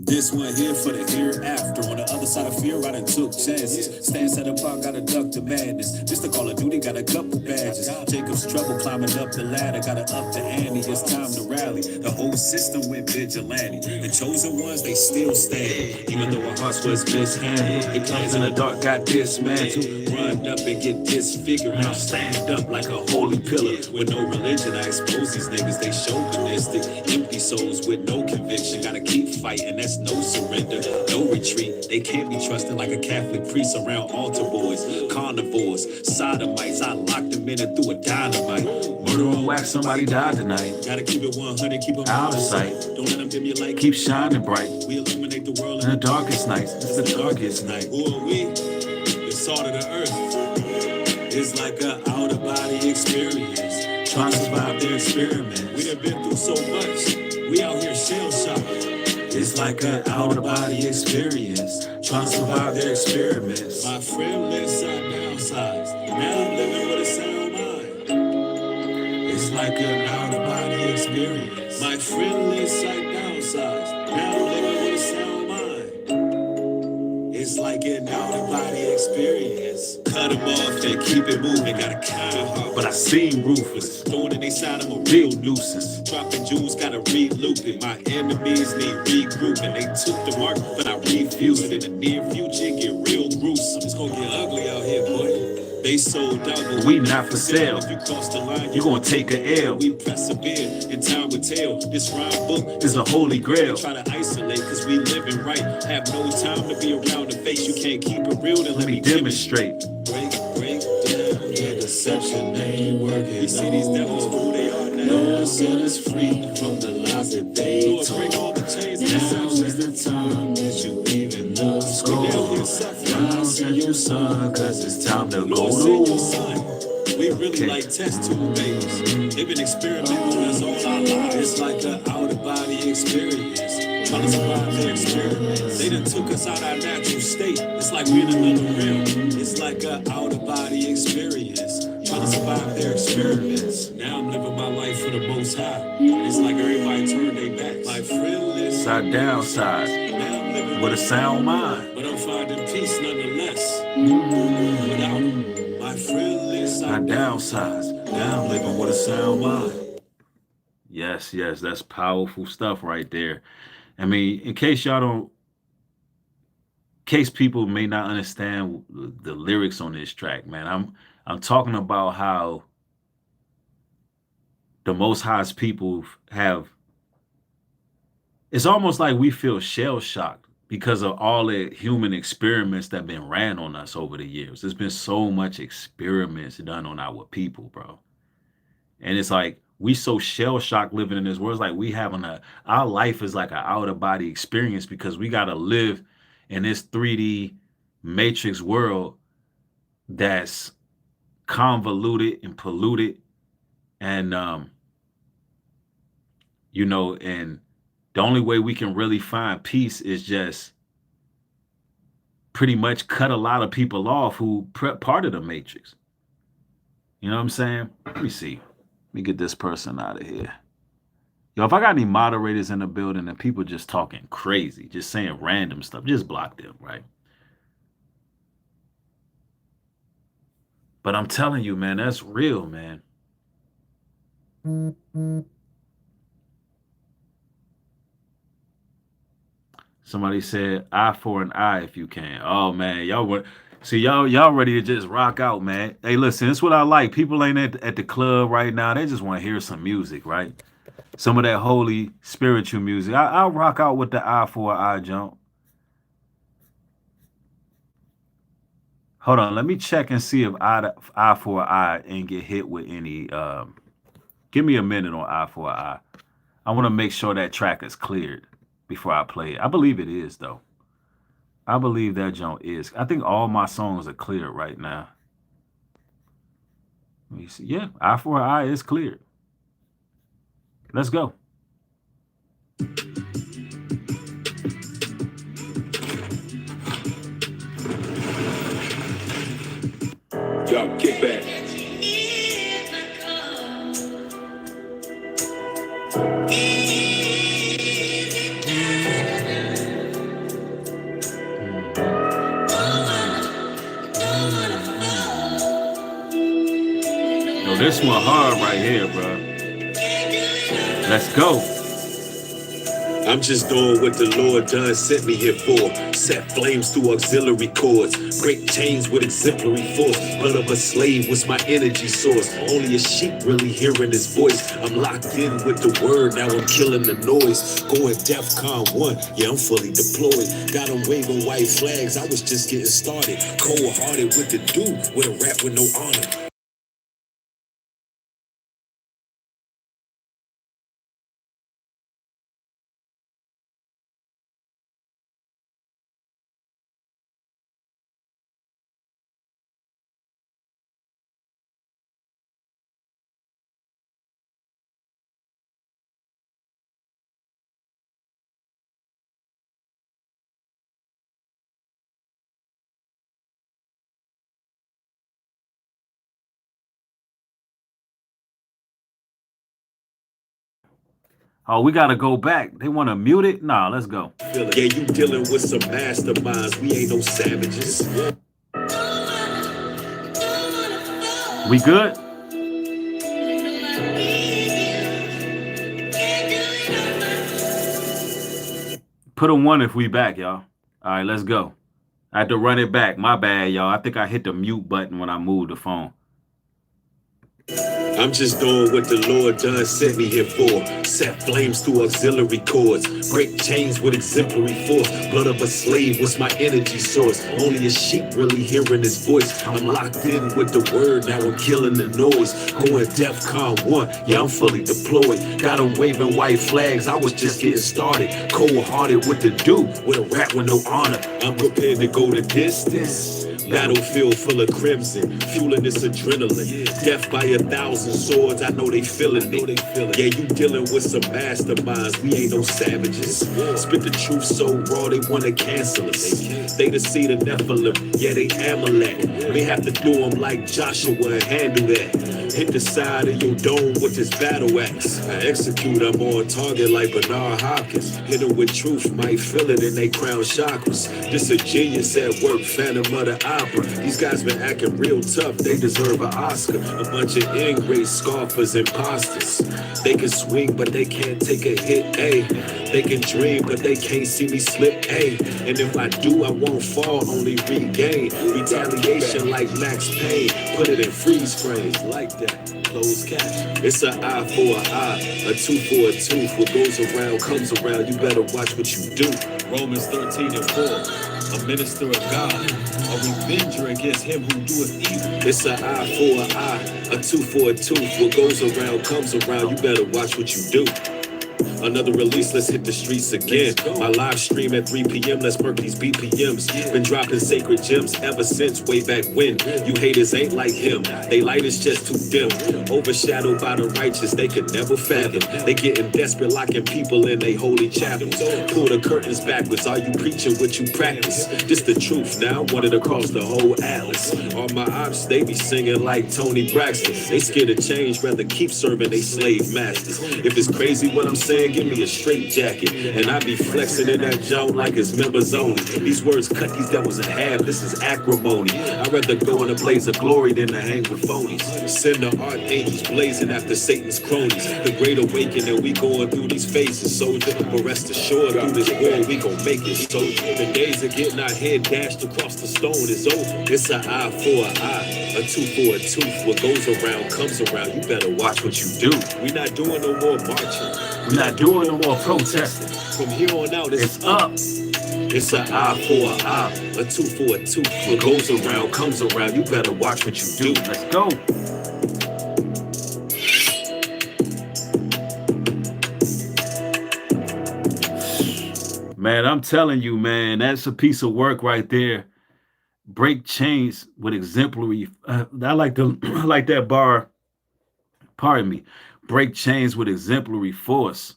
This one here for the hereafter. On the other side of fear, I done took chances. Stance at the park, got a duck to madness. Just to Call of Duty, got a couple badges. Jacob's trouble climbing up the ladder. Gotta up the ante, it's time to rally. The whole system went vigilante. The chosen ones, they still stand. Even though our hearts was mishandled. They plans in the dark got dismantled. Run up and get disfigured. Now stand up like a holy pillar. With no religion, I expose these niggas. They chauvinistic. Empty souls with no conviction. Gotta keep fighting, that's no surrender, no retreat. They can't be trusted like a Catholic priest around altar boys, carnivores, sodomites. I locked them in and threw a dynamite. Murder on wax, somebody died tonight. Gotta keep it 100, keep them out of sight. Don't let them dim your light. Keep shining bright. We illuminate the world in the darkest nights. It's the darkest night. Who are we? The salt of the earth. It's like an out of body experience. Trying to survive their experiment. We done been through so much. We out here shell shocked. It's like an out-of-body experience, trying to survive their experiments. My friend lives side downsized, now I'm living with a sound mind. It's like an out-of-body experience. My friend lives side downsized, now I'm living with a sound mind. It's like an out-of-body experience. Cut them off and keep it moving, got a kind heart, but I seem ruthless. Throwing in they side, I'm a real nuisance. Dropping jewels, gotta re-loop it. My enemies need regrouping. They took the mark, but I refused it. In the near future, get real gruesome. It's gonna get ugly out here, boy. They sold out, but we not for sale. If you cross the line, you gonna take a L. We persevere, and time will tell. This rhyme book is a holy grail. Try to isolate, cause we living right. Have no time to be around the face. You can't keep it real, then let me demonstrate. Break down, yeah, deception ain't working. You see these devils, who they are now. No set us free from the lies that they told. Break all the chains. Now is the time that you even love school. Now send your son, cause it's time to go to. We really like test tube babies. They've been experimenting on us all our lives. It's like an out-of-body experience. Trying to survive their experiments. They done took us out our natural state. It's like we're in another realm. It's like an out-of-body experience. Trying to survive their experiments. Now I'm living my life for the most high. It's like everybody turned their backs. Like friendless. Side down side. Now I'm living with a sound mind. But I'm finding peace nonetheless. Without my friendless. I downsize. Now I'm living with a sound mind. Yes, that's powerful stuff right there. I mean, in case people may not understand the lyrics on this track, man, I'm talking about how the Most High's people have. It's almost like we feel shell shocked because of all the human experiments that have been ran on us over the years. There's been so much experiments done on our people, bro. And it's like, we so shell-shocked living in this world. It's like we having our life is like an out-of-body experience because we got to live in this 3D matrix world that's convoluted and polluted. And, and the only way we can really find peace is just pretty much cut a lot of people off who part of the matrix. You know what I'm saying? Let me see. Let me get this person out of here. Yo, if I got any moderators in the building and people just talking crazy, just saying random stuff, just block them, right? But I'm telling you, man, that's real, man. Somebody said, eye for an eye if you can. Oh, man, y'all ready to just rock out, man. Hey, listen, that's what I like. People ain't at the club right now. They just want to hear some music, right? Some of that holy spiritual music. I'll rock out with the eye for an eye jump. Hold on, let me check and see if eye for an eye ain't get hit with any. Give me a minute on eye for an eye. I want to make sure that track is cleared before I play it. I believe it is, though. I believe that jump is. I think all my songs are cleared right now. Let me see. Yeah, eye for an eye is cleared. Let's go. Yo, get back. Yo, this one hard right here, bro. Let's go. I'm just doing what the Lord done sent me here for. Set flames through auxiliary cords. Break chains with exemplary force. Blood of a slave was my energy source. Only a sheep really hearing his voice. I'm locked in with the word. Now I'm killing the noise. Going DEFCON 1. Yeah, I'm fully deployed. Got them waving white flags. I was just getting started. Cold-hearted with the dude. With a rap with no honor. Oh, we got to go back. They want to mute it? Nah, let's go. Yeah, you dealing with some masterminds. We ain't no savages. We good? Put a 1 if we back, y'all. All right, let's go. I had to run it back. My bad, y'all. I think I hit the mute button when I moved the phone. I'm just doing what the Lord done sent me here for. Set flames through auxiliary cords. Break chains with exemplary force. Blood of a slave was my energy source. Only a sheep really hearing his voice. I'm locked in with the word, now I'm killing the noise. Going DEFCON 1, yeah, I'm fully deployed. Got 'em waving white flags, I was just getting started. Cold-hearted with the do, with a rap with no honor. I'm prepared to go the distance. Battlefield full of crimson, fueling this adrenaline. Death by 1,000 swords, I know they feeling it. Yeah, you dealing with some masterminds, we ain't no savages. Spit the truth so raw, they wanna cancel us. They the seed of Nephilim, yeah, they Amalek. May have to do them like Joshua and handle that. Hit the side of your dome with this battle axe. I execute, I'm on target like Bernard Hopkins. Hit them with truth, might feel it in they crown chakras. This a genius at work, Phantom of the Opera. These guys been acting real tough, they deserve an Oscar. A bunch of ingrates, scoffers, imposters. They can swing, but they can't take a hit, ayy. They can dream, but they can't see me slip, ayy. And if I do, I won't fall, only regain. Retaliation like Max Payne, put it in freeze frames, like that. Close cash. It's an eye for an eye, a tooth for a tooth. What goes around comes around. You better watch what you do. Romans 13:4. A minister of God, a revenger against him who doeth evil. It's an eye for an eye, a tooth for a tooth. What goes around comes around. You better watch what you do. Another release, let's hit the streets again. My live stream at 3 p.m., let's work these BPMs. Been dropping sacred gems ever since way back when. You haters ain't like him, they light is just too dim. Overshadowed by the righteous, they could never fathom. They getting desperate, locking people in they holy chapels. Pull the curtains backwards, are you preaching what you practice? This the truth now, wanted across the whole atlas. All my ops, they be singing like Tony Braxton. They scared of change, rather keep serving they slave masters. If it's crazy what I'm saying, give me a straight jacket, and I be flexing in that joint like it's members only. These words cut these devils in half, this is acrimony. I'd rather go in a blaze of glory than to hang with phonies. Send the archangels blazing after Satan's cronies. The great awakening, we going through these phases, soldier. But rest assured, through this war, we gon' make it, soldier. The days of getting our head dashed across the stone is over. It's an eye for an eye, a tooth for a tooth. What goes around comes around. You better watch what you do. We not doing no more marching. We're not doing no more protesting. From here on out, it's up. It's an eye for an eye, a tooth for a tooth. What goes around comes around. You better watch what you do. Let's go. Man, I'm telling you, man, that's a piece of work right there. Break chains with exemplary. I like that bar. Pardon me. Break chains with exemplary force.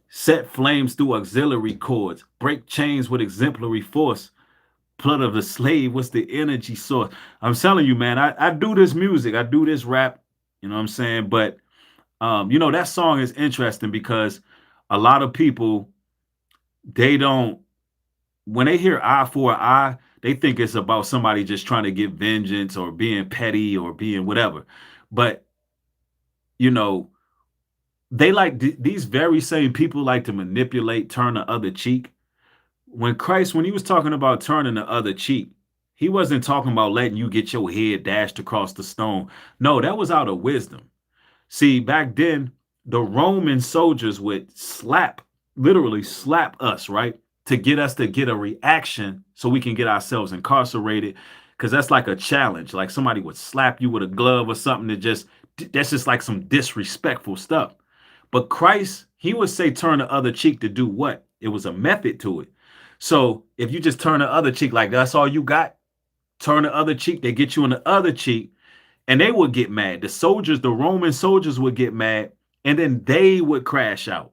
Set flames through auxiliary cords. Break chains with exemplary force. Blood of the slave. What's the energy source? I'm telling you, man, I do this music. I do this rap. You know what I'm saying? But, you know, that song is interesting because a lot of people, they don't, when they hear eye for an eye, they think it's about somebody just trying to get vengeance or being petty or being whatever. But, you know, they like these very same people like to manipulate, turn the other cheek. When Christ, when he was talking about turning the other cheek, he wasn't talking about letting you get your head dashed across the stone. No, that was out of wisdom. See, back then, the Roman soldiers would literally slap us, right? To get us to get a reaction so we can get ourselves incarcerated. Because that's like a challenge. Like somebody would slap you with a glove or something that's just like some disrespectful stuff. But Christ, he would say turn the other cheek to do what? It was a method to it. So if you just turn the other cheek like that's all you got, turn the other cheek, they get you on the other cheek and they would get mad. The soldiers, the Roman soldiers would get mad and then they would crash out.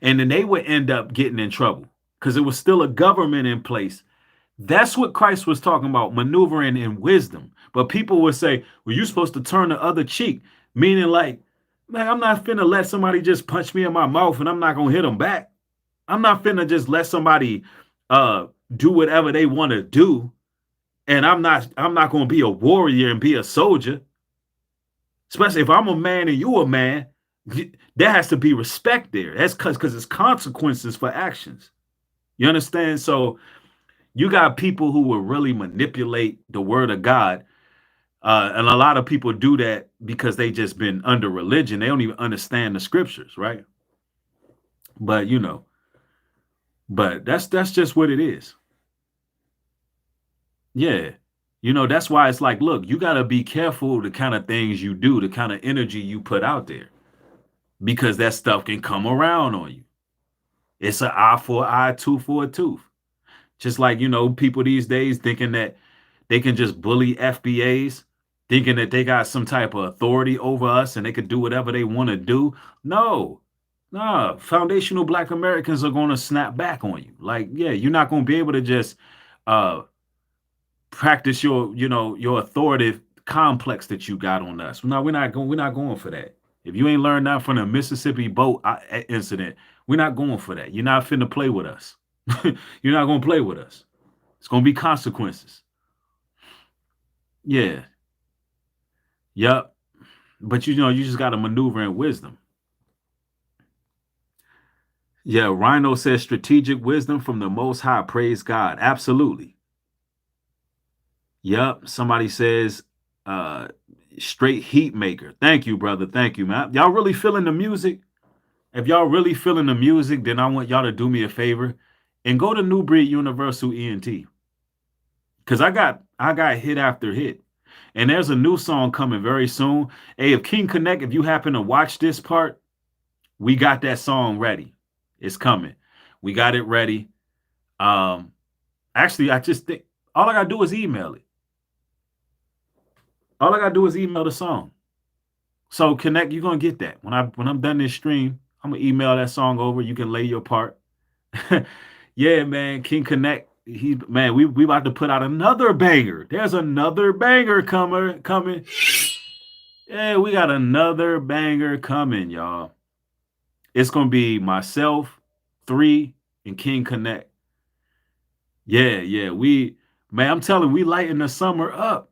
And then they would end up getting in trouble because it was still a government in place. That's what Christ was talking about, maneuvering in wisdom. But people would say, well, you're supposed to turn the other cheek, meaning like, man, I'm not finna let somebody just punch me in my mouth and I'm not gonna hit them back. I'm not finna just let somebody do whatever they want to do. And I'm not gonna be a warrior and be a soldier. Especially if I'm a man and you a man, there has to be respect there. That's because it's consequences for actions. You understand? So, You got people who will really manipulate the word of God. And a lot of people do that because they just been under religion. They don't even understand the scriptures, right? But you know, but that's just what it is. Yeah. You know, that's why it's like, look, you got to be careful the kind of things you do, the kind of energy you put out there, because that stuff can come around on you. It's an eye for an eye, tooth for a tooth. Just like, you know, people these days thinking that they can just bully FBAs, thinking that they got some type of authority over us and they could do whatever they want to do. No, foundational Black Americans are going to snap back on you. Like, yeah, you're not going to be able to just practice your, you know, your authoritative complex that you got on us. No, we're not going for that. If you ain't learned that from the Mississippi boat incident, we're not going for that. You're not finna play with us. You're not going to play with us. It's going to be consequences. Yeah. Yep. But you know, you just got to maneuver in wisdom. Yeah. Rhino says strategic wisdom from the Most High. Praise God. Absolutely. Yep. Somebody says straight heat maker. Thank you, brother. Thank you, man. Y'all really feeling the music? If y'all really feeling the music, then I want y'all to do me a favor and go to Nubreed Universal ENT. Because I got hit after hit. And there's a new song coming very soon. Hey, if King Connect, if you happen to watch this part, we got that song ready. It's coming. We got it ready. Actually, I just think all I gotta do is email it. All I gotta do is email the song. So Connect, you're gonna get that. When I'm done this stream, I'm gonna email that song over. You can lay your part. Yeah, man. King Connect. We about to put out another banger. There's another banger coming. Yeah, we got another banger coming, y'all. It's gonna be myself, 3, and King Connect. Yeah. I'm telling you, we lighten the summer up.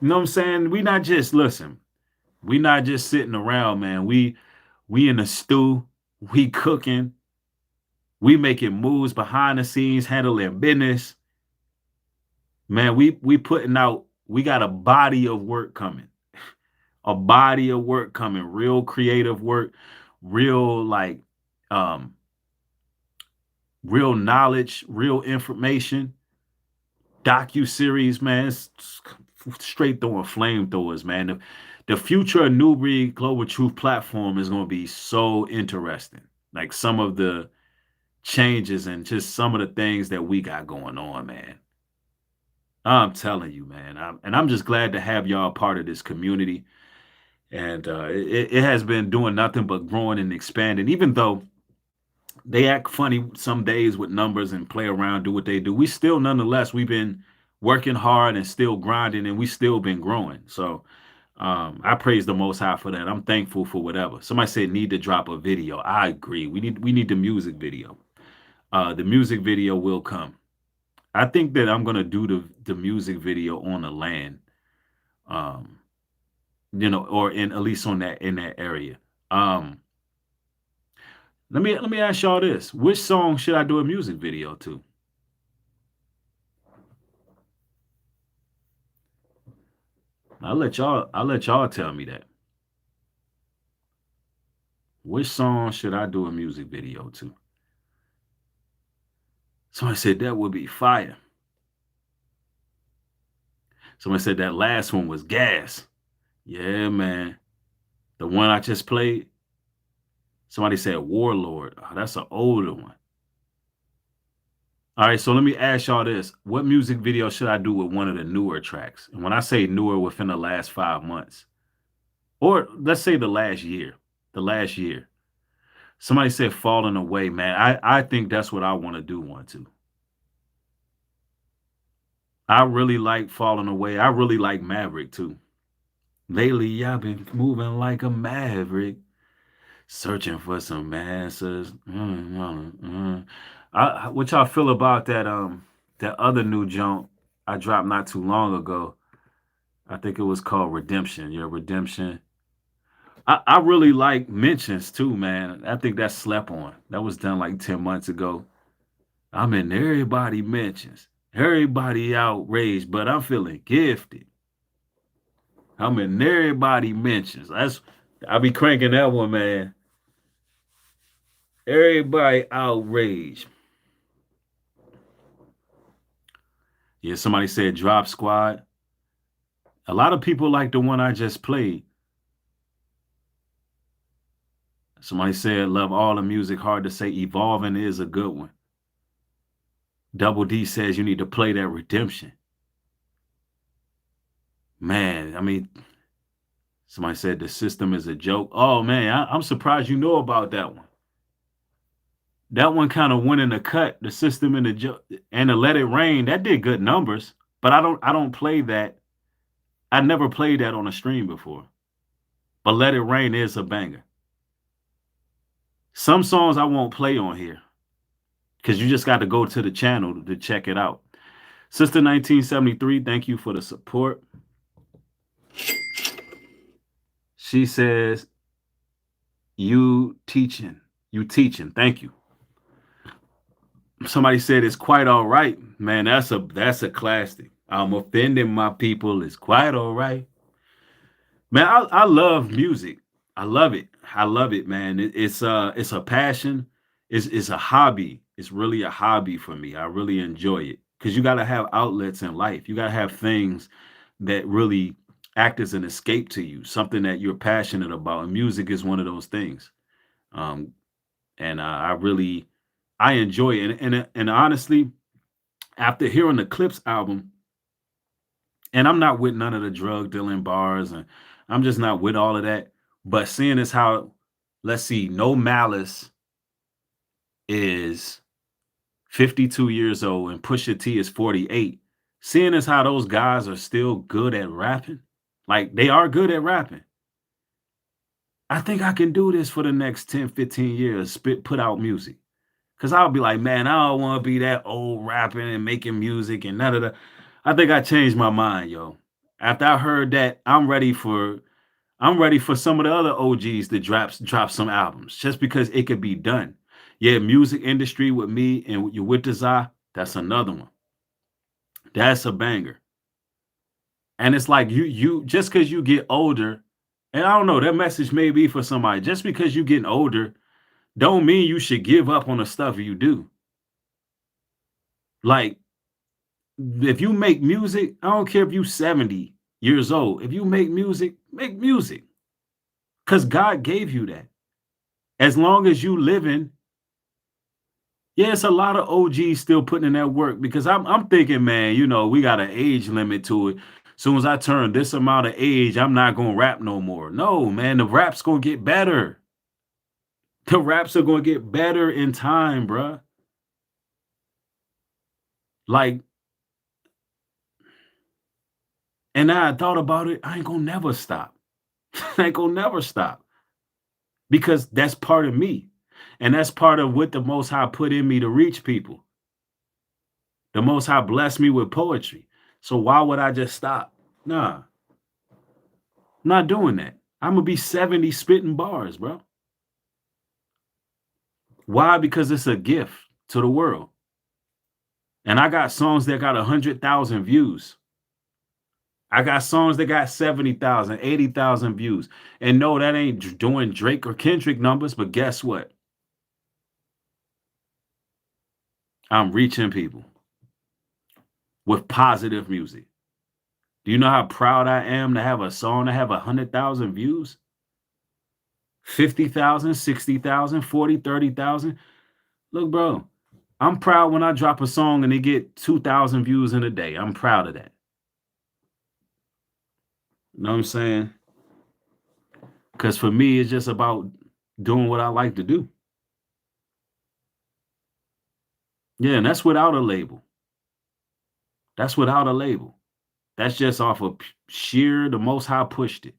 You know what I'm saying? We not just sitting around, man. We in the stew, we cooking. We making moves behind the scenes, handling business. Man, we putting out, we got a body of work coming. A body of work coming, real creative work, real real knowledge, real information. Docu-series, man. It's straight throwing flamethrowers, man. The future of Nubreed Global Truth platform is going to be so interesting. Like some of the changes and just some of the things that we got going on, man. I'm telling you, man. I'm just glad to have y'all part of this community. And it has been doing nothing but growing and expanding. Even though they act funny some days with numbers and play around, do what they do, we still, nonetheless, we've been working hard and still grinding, and we still been growing. So I praise the Most High for that. I'm thankful for whatever. Somebody said need to drop a video. I agree. We need the music video. The music video will come. I think that I'm gonna do the music video on the land, you know, or in at least in that area. Let me ask y'all this: which song should I do a music video to? I'll let y'all tell me that. Which song should I do a music video to? Somebody said that would be fire. Somebody said that last one was gas. Yeah, man. The one I just played. Somebody said Warlord. Oh, that's an older one. All right, so let me ask y'all this. What music video should I do with one of the newer tracks? And when I say newer, within the last 5 months. Or let's say the last year. Somebody said Falling Away, man. I think that's what I want to do one to. I really like Falling Away. I really like Maverick too. Lately, I've been moving like a maverick, searching for some answers. What y'all feel about that other new junk I dropped not too long ago? I think it was called Redemption. Yeah, Redemption. I really like Mentions too, man. I think that's slept on. That was done like 10 months ago. I'm in everybody mentions. Everybody outraged, but I'm feeling gifted. I'm in everybody mentions. I be cranking that one, man. Everybody outraged. Yeah, somebody said Drop Squad. A lot of people like the one I just played. Somebody said love all the music. Hard to say. Evolving is a good one. Double D says you need to play that Redemption. Man, I mean, somebody said the system is a joke. Oh, man, I'm surprised you know about that one. That one kind of went in the cut, the system in the joke, and the Let It Rain. That did good numbers, but I don't play that. I never played that on a stream before. But Let It Rain is a banger. Some songs I won't play on here because you just got to go to the channel to check it out. Sister 1973, thank you for the support. She says, you teaching. Thank you. Somebody said it's quite all right. Man, that's a classic. I'm offending my people. It's quite all right. Man, I love music. I love it, man. It's a passion. It's a hobby. It's really a hobby for me. I really enjoy it because you got to have outlets in life. You got to have things that really act as an escape to you, something that you're passionate about. And music is one of those things. And I enjoy it. And honestly, after hearing the Clips album, and I'm not with none of the drug dealing bars, and I'm just not with all of that. But seeing as how, let's see, No Malice is 52 years old and Pusha T is 48. Seeing as how those guys are still good at rapping, like they are good at rapping. I think I can do this for the next 10, 15 years, put out music. Because I'll be like, man, I don't want to be that old rapping and making music and none of that. I think I changed my mind, yo. After I heard that, I'm ready for some of the other OGs to drop some albums just because it could be done. Yeah, music industry with me and you with Desire, that's another one. That's a banger. And it's like you just because you get older, and I don't know, that message may be for somebody. Just because you getting older, don't mean you should give up on the stuff you do. Like, if you make music, I don't care if you 70 years old. If you make music, make music. Because God gave you that. As long as you living, yeah, it's a lot of OGs still putting in that work because I'm thinking, man, you know, we got an age limit to it. Soon as I turn this amount of age, I'm not going to rap no more. No, man, the rap's going to get better. The raps are going to get better in time, bruh. Like, and now I thought about it, I ain't going to never stop. I ain't going to never stop. Because that's part of me. And that's part of what the Most High put in me to reach people. The Most High blessed me with poetry. So why would I just stop? Nah. I'm not doing that. I'm going to be 70 spitting bars, bro. Why? Because it's a gift to the world. And I got songs that got 100,000 views. I got songs that got 70,000, 80,000 views. And no, that ain't doing Drake or Kendrick numbers, but guess what? I'm reaching people with positive music. Do you know how proud I am to have a song that have 100,000 views? 50,000, 60,000, 40, 30,000. Look, bro, I'm proud when I drop a song and it get 2,000 views in a day. I'm proud of that. You know what I'm saying? Because for me, it's just about doing what I like to do. Yeah, and that's without a label. That's without a label. That's just off of sheer, the Most High pushed it.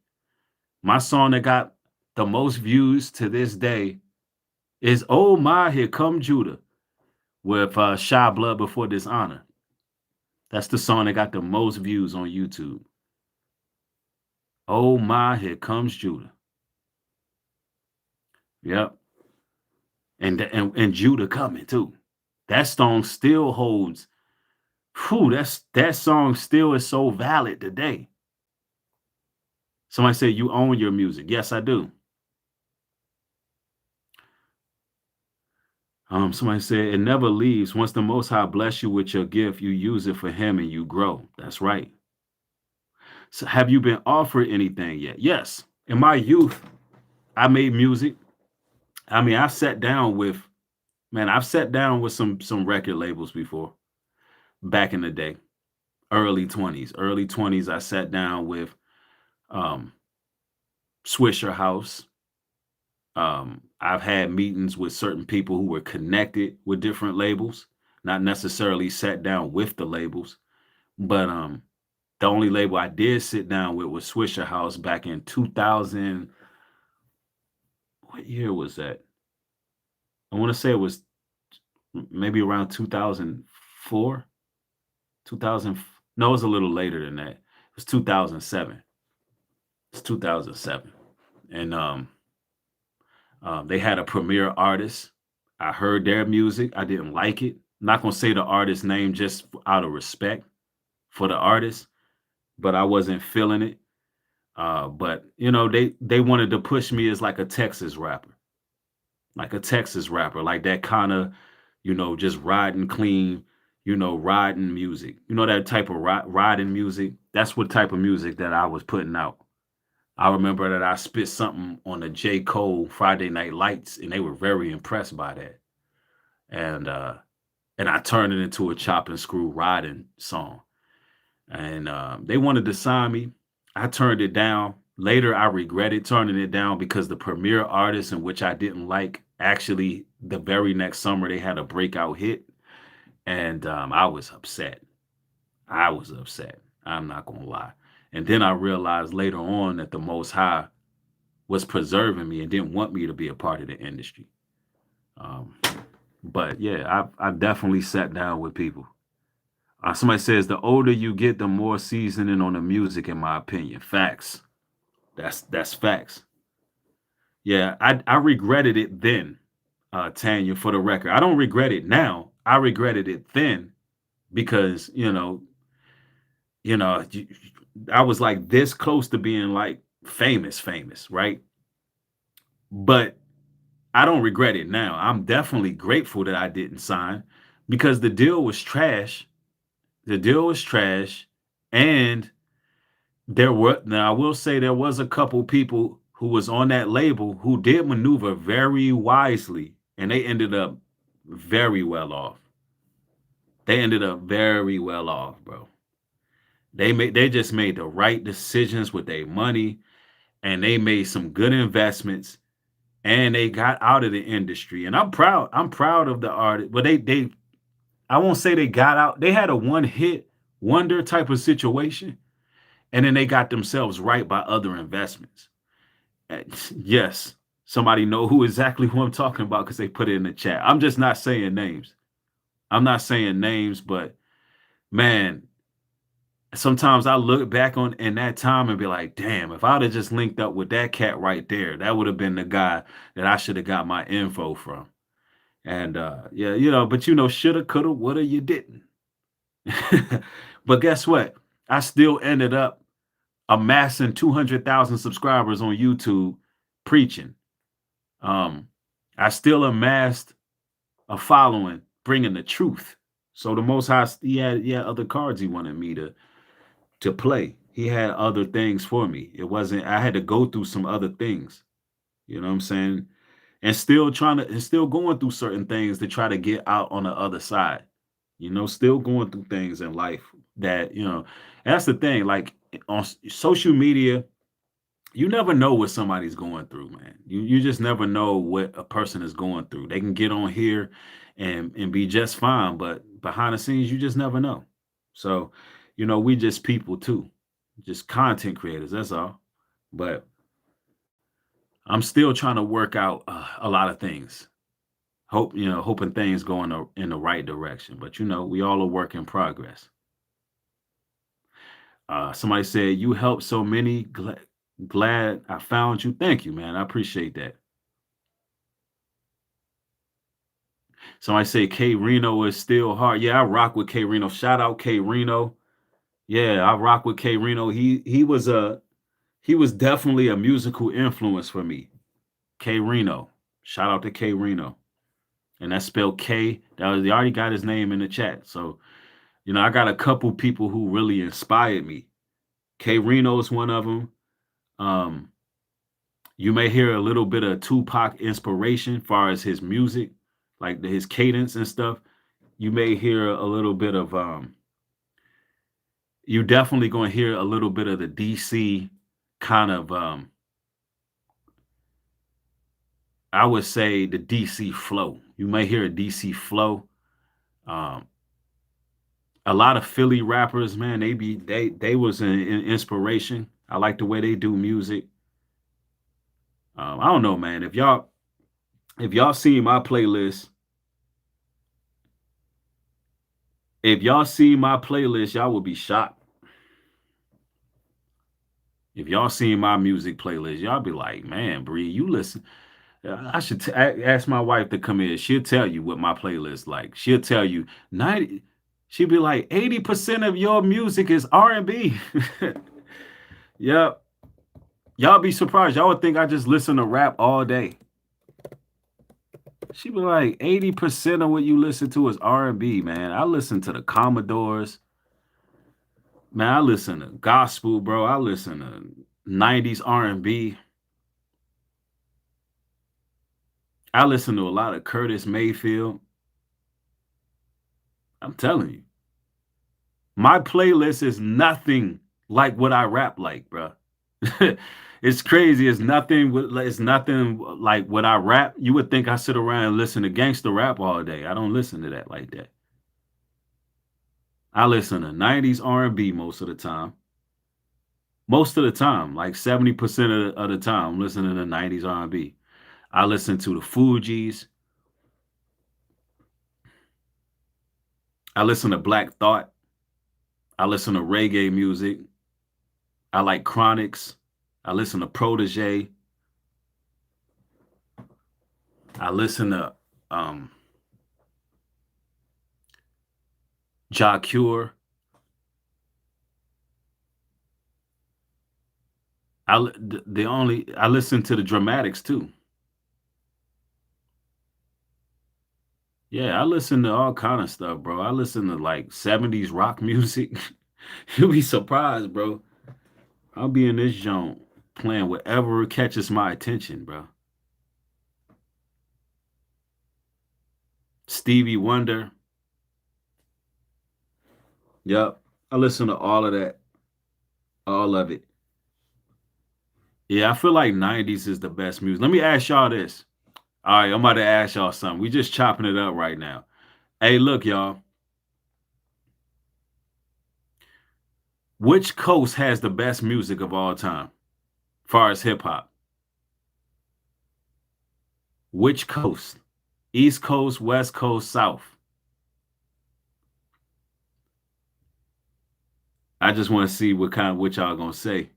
My song that got the most views to this day is Oh My, Here Come Judah with Shy Blood Before Dishonor. That's the song that got the most views on YouTube. Oh My, Here Comes Judah. Yep. And Judah coming too. That song still holds. Whew, that song still is so valid today. Somebody said you own your music. Yes, I do. Somebody said it never leaves. Once the Most High bless you with your gift, you use it for Him and you grow. That's right. So, have you been offered anything yet? Yes. In my youth, I made music. I mean, I've sat down with some record labels before. Back in the day, early 20s, I sat down with Swisher House. I've had meetings with certain people who were connected with different labels, not necessarily sat down with the labels, but the only label I did sit down with was Swisher House back in 2000. What year was that? I want to say it was maybe around 2004, 2000. No, it was a little later than that. It was 2007. It's 2007, and they had a premiere artist. I heard their music. I didn't like it. I'm not gonna say the artist's name just out of respect for the artist, but I wasn't feeling it. But you know, they wanted to push me as like a Texas rapper, like that kind of, you know, just riding clean, you know, riding music. You know, that type of riding music. That's what type of music that I was putting out. I remember that I spit something on the J. Cole Friday Night Lights, and they were very impressed by that. And I turned it into a chop and screw riding song. And they wanted to sign me. I turned it down. Later, I regretted turning it down because the premiere artist, in which I didn't like, actually, the very next summer, they had a breakout hit. And I was upset. I'm not going to lie. And then I realized later on that the Most High was preserving me and didn't want me to be a part of the industry. But yeah, I've definitely sat down with people. Somebody says the older you get, the more seasoning on the music, in my opinion. Facts. That's facts. Yeah, I regretted it then, Tanya, for the record. I don't regret it now. I regretted it then because, you know, I was like this close to being like famous, right? But I don't regret it now. I'm definitely grateful that I didn't sign because the deal was trash. And now I will say there was a couple people who was on that label who did maneuver very wisely, and they ended up very well off. Bro. They just made the right decisions with their money, and they made some good investments, and they got out of the industry. And I'm proud of the artist. But I won't say they got out. They had a one-hit wonder type of situation, and then they got themselves right by other investments. Yes, somebody know who I'm talking about because they put it in the chat. I'm just not saying names. But man, sometimes I look back on in that time and be like, damn, if I'd have just linked up with that cat right there, that would have been the guy that I should have got my info from. And yeah, you know, but you know, shoulda, coulda, woulda, you didn't. But guess what? I still ended up amassing 200,000 subscribers on YouTube preaching. I still amassed a following bringing the truth. So the Most High, he had other cards he wanted me to play. He had other things for me. It wasn't, I had to go through some other things. You know what I'm saying? And still going through certain things to try to get out on the other side. You know, still going through things in life that, you know, that's the thing. Like on social media, you never know what somebody's going through, man. You just never know what a person is going through. They can get on here and be just fine, but behind the scenes, you just never know. So, you know, we just people too, just content creators. That's all. But I'm still trying to work out a lot of things. Hoping things go in the right direction. But you know, we all are work in progress. Somebody said you helped so many. Glad I found you. Thank you, man. I appreciate that. Somebody say K Reno is still hard. Yeah, I rock with K Reno. Shout out K Reno. Yeah, I rock with K Reno. He was definitely a musical influence for me. K Reno. Shout out to K Reno. And that's spelled K. They already got his name in the chat. So, I got a couple people who really inspired me. K Reno is one of them. You may hear a little bit of Tupac inspiration as far as his music, like his cadence and stuff. You may hear a little bit of you definitely going to hear a little bit of the DC kind of I would say the DC flow. You may hear a DC flow. A lot of Philly rappers, man, they was an inspiration. I like the way they do music. I don't know, man. If y'all see my playlist, y'all will be shocked. If y'all see my music playlist, y'all be like, man, Bree, you listen. I should ask my wife to come in. She'll tell you what my playlist like. She'll tell you 90. She'll be like 80% of your music is R&B. Yep. Y'all be surprised. Y'all would think I just listen to rap all day. She be like 80% of what you listen to is R&B, man. I listen to the Commodores. Man, I listen to gospel, bro. I listen to 90s R&B. I listen to a lot of Curtis Mayfield. I'm telling you. My playlist is nothing like what I rap like, bro. It's crazy. It's nothing like what I rap. You would think I sit around and listen to gangster rap all day. I don't listen to that like that. I listen to 90s R&B most of the time. Most of the time, like 70% of the time, I'm listening to 90s R&B. I listen to the Fugees. I listen to Black Thought. I listen to reggae music. I like Chronics. I listen to Protege. I listen to Ja Cure. I listen to the Dramatics too. Yeah, I listen to all kind of stuff, bro. I listen to like 70s rock music. You'll be surprised, bro. I'll be in this joint playing whatever catches my attention, bro. Stevie Wonder. Yep. I listen to all of that. All of it. Yeah, I feel like 90s is the best music. Let me ask y'all this. All right, I'm about to ask y'all something. We just chopping it up right now. Hey, look, y'all. Which coast has the best music of all time, as far as hip hop? Which coast? East Coast, West Coast, South? I just want to see what y'all gonna say.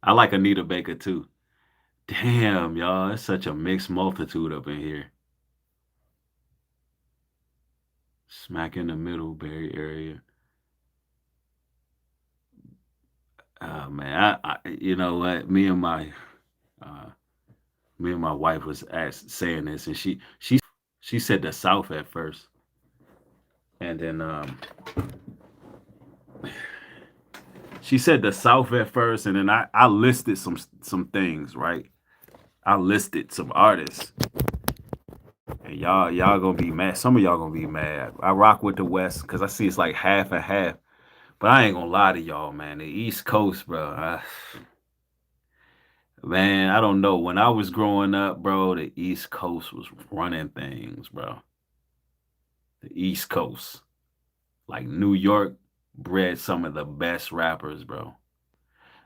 I like Anita Baker too. Damn, y'all, it's such a mixed multitude up in here. Smack in the middle, Bay Area. Man, you know what? Me and my wife was saying this, and she said the South at first, and then she said the South at first, and then I listed some things, right? I listed some artists, and y'all gonna be mad. Some of y'all gonna be mad. I rock with the West because I see it's like half and half. But I ain't gonna lie to y'all, man. The East Coast, bro. Man, I don't know. When I was growing up, bro, the East Coast was running things, bro. The East Coast. Like New York bred some of the best rappers, bro.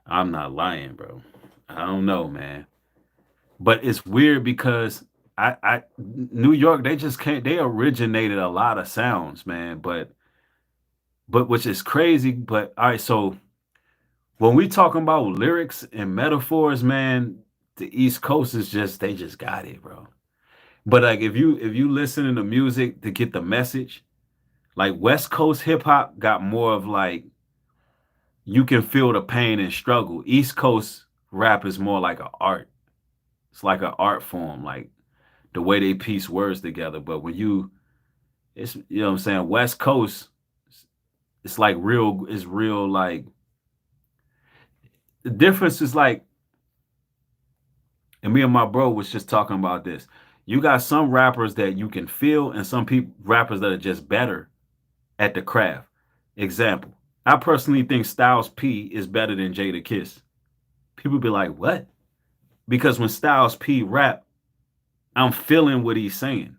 I'm not lying, bro. I don't know, man. But it's weird because New York, they originated a lot of sounds, man. But but which is crazy. But all right, so when we talking about lyrics and metaphors, man, the East Coast is just they just got it, bro. But like if you listen to music to get the message, like West Coast hip hop got more of like you can feel the pain and struggle. East Coast rap is more like an art. It's like an art form, like the way they piece words together. But when it's you know what I'm saying, West Coast, it's like real like the difference is like, and me and my bro was just talking about this. You got some rappers that you can feel, and some rappers that are just better at the craft. Example, I personally think Styles P is better than Jada Kiss. People be like, what? Because when Styles P rap, I'm feeling what he's saying,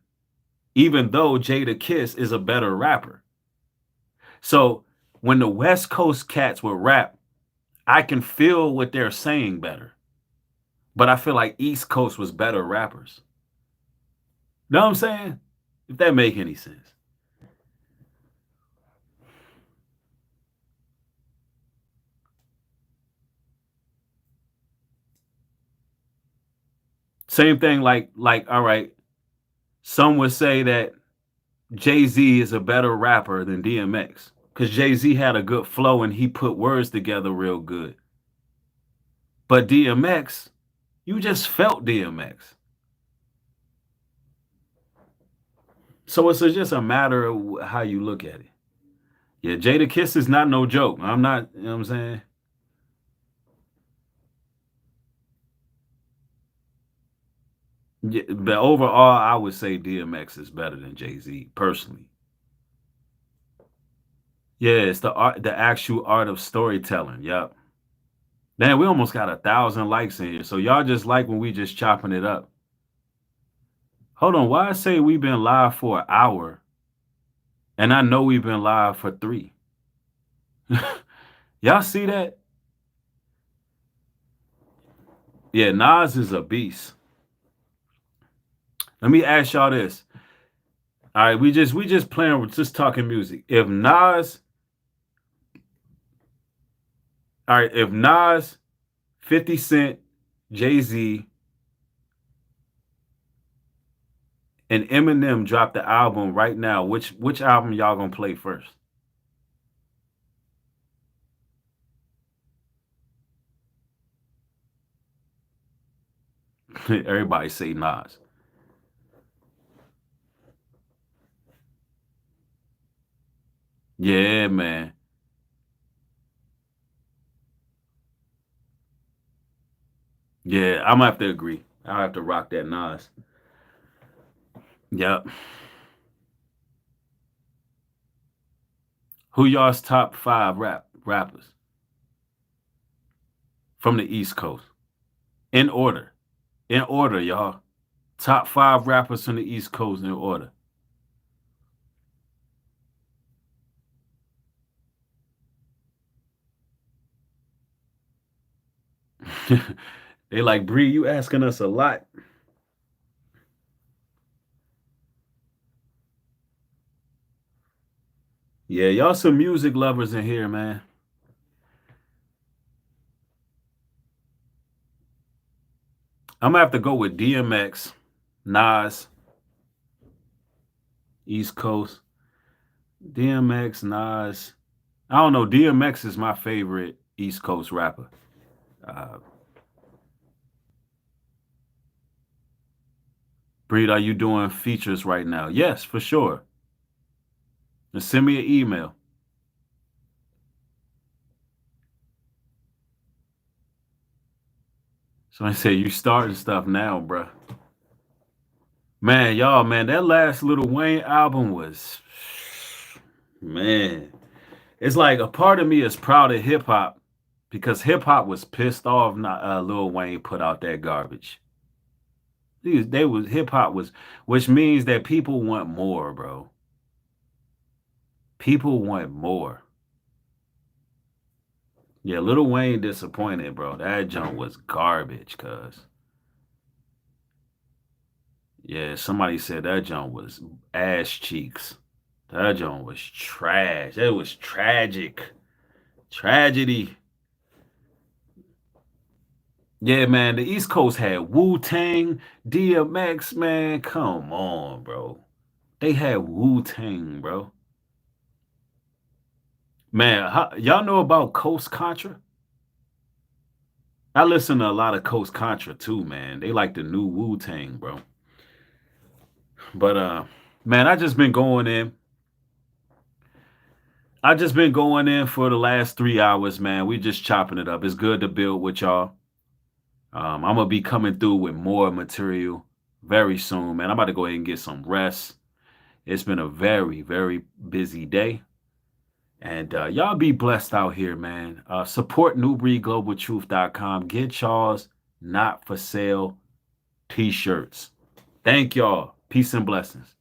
even though Jada Kiss is a better rapper. So when the West Coast cats will rap, I can feel what they're saying better. But I feel like East Coast was better rappers. Know what I'm saying? If that make any sense. Same thing like all right, some would say that Jay-Z is a better rapper than DMX because Jay-Z had a good flow and he put words together real good. But DMX, you just felt DMX. So it's just a matter of how you look at it. Yeah, Jada Kiss is not no joke. I'm not, you know what I'm saying? Yeah, but overall, I would say DMX is better than Jay-Z, personally. Yeah, it's the art, the actual art of storytelling. Yep. Man, we almost got 1,000 likes in here. So y'all just like when we just chopping it up. Hold on, why I say we've been live for an hour, and I know we've been live for 3. Y'all see that? Yeah, Nas is a beast. Let me ask y'all this. All right, we just playing, we're just talking music. If Nas, 50 Cent, Jay-Z, and Eminem dropped the album right now, which album y'all gonna play first? Everybody say Nas. Yeah, man. Yeah, I'm gonna have to agree. I'll have to rock that Nas. Yep. Who y'all's top 5 rappers from the East Coast? In order. In order, y'all. Top 5 rappers from the East Coast in order. They like, Bree, you asking us a lot. Yeah, y'all some music lovers in here, man. I'm gonna have to go with DMX, Nas, East Coast. DMX, Nas. I don't know. DMX is my favorite East Coast rapper. Breed, are you doing features right now? Yes, for sure. Just send me an email. Somebody say you starting stuff now, bruh. Man, y'all, man, that last Lil Wayne album was, man. It's like a part of me is proud of hip hop because hip hop was pissed off not Lil Wayne put out that garbage. Hip hop was, which means that people want more, bro. People want more. Yeah, Lil Wayne disappointed, bro. That junk was garbage, cuz. Yeah, somebody said that junk was ass cheeks. That joint was trash. It was tragic. Tragedy. Yeah, man, the East Coast had Wu-Tang, DMX, man. Come on, bro. They had Wu-Tang, bro. Man, y'all know about Coast Contra? I listen to a lot of Coast Contra too, man. They like the new Wu-Tang, bro. But man, I just been going in for the last 3 hours, man. We just chopping it up. It's good to build with y'all. I'm gonna be coming through with more material very soon, man. I'm about to go ahead and get some rest. It's been a very, very busy day. And y'all be blessed out here, man. Support NubreedGlobalTruth.com. Get y'all's not for sale t-shirts. Thank y'all. Peace and blessings.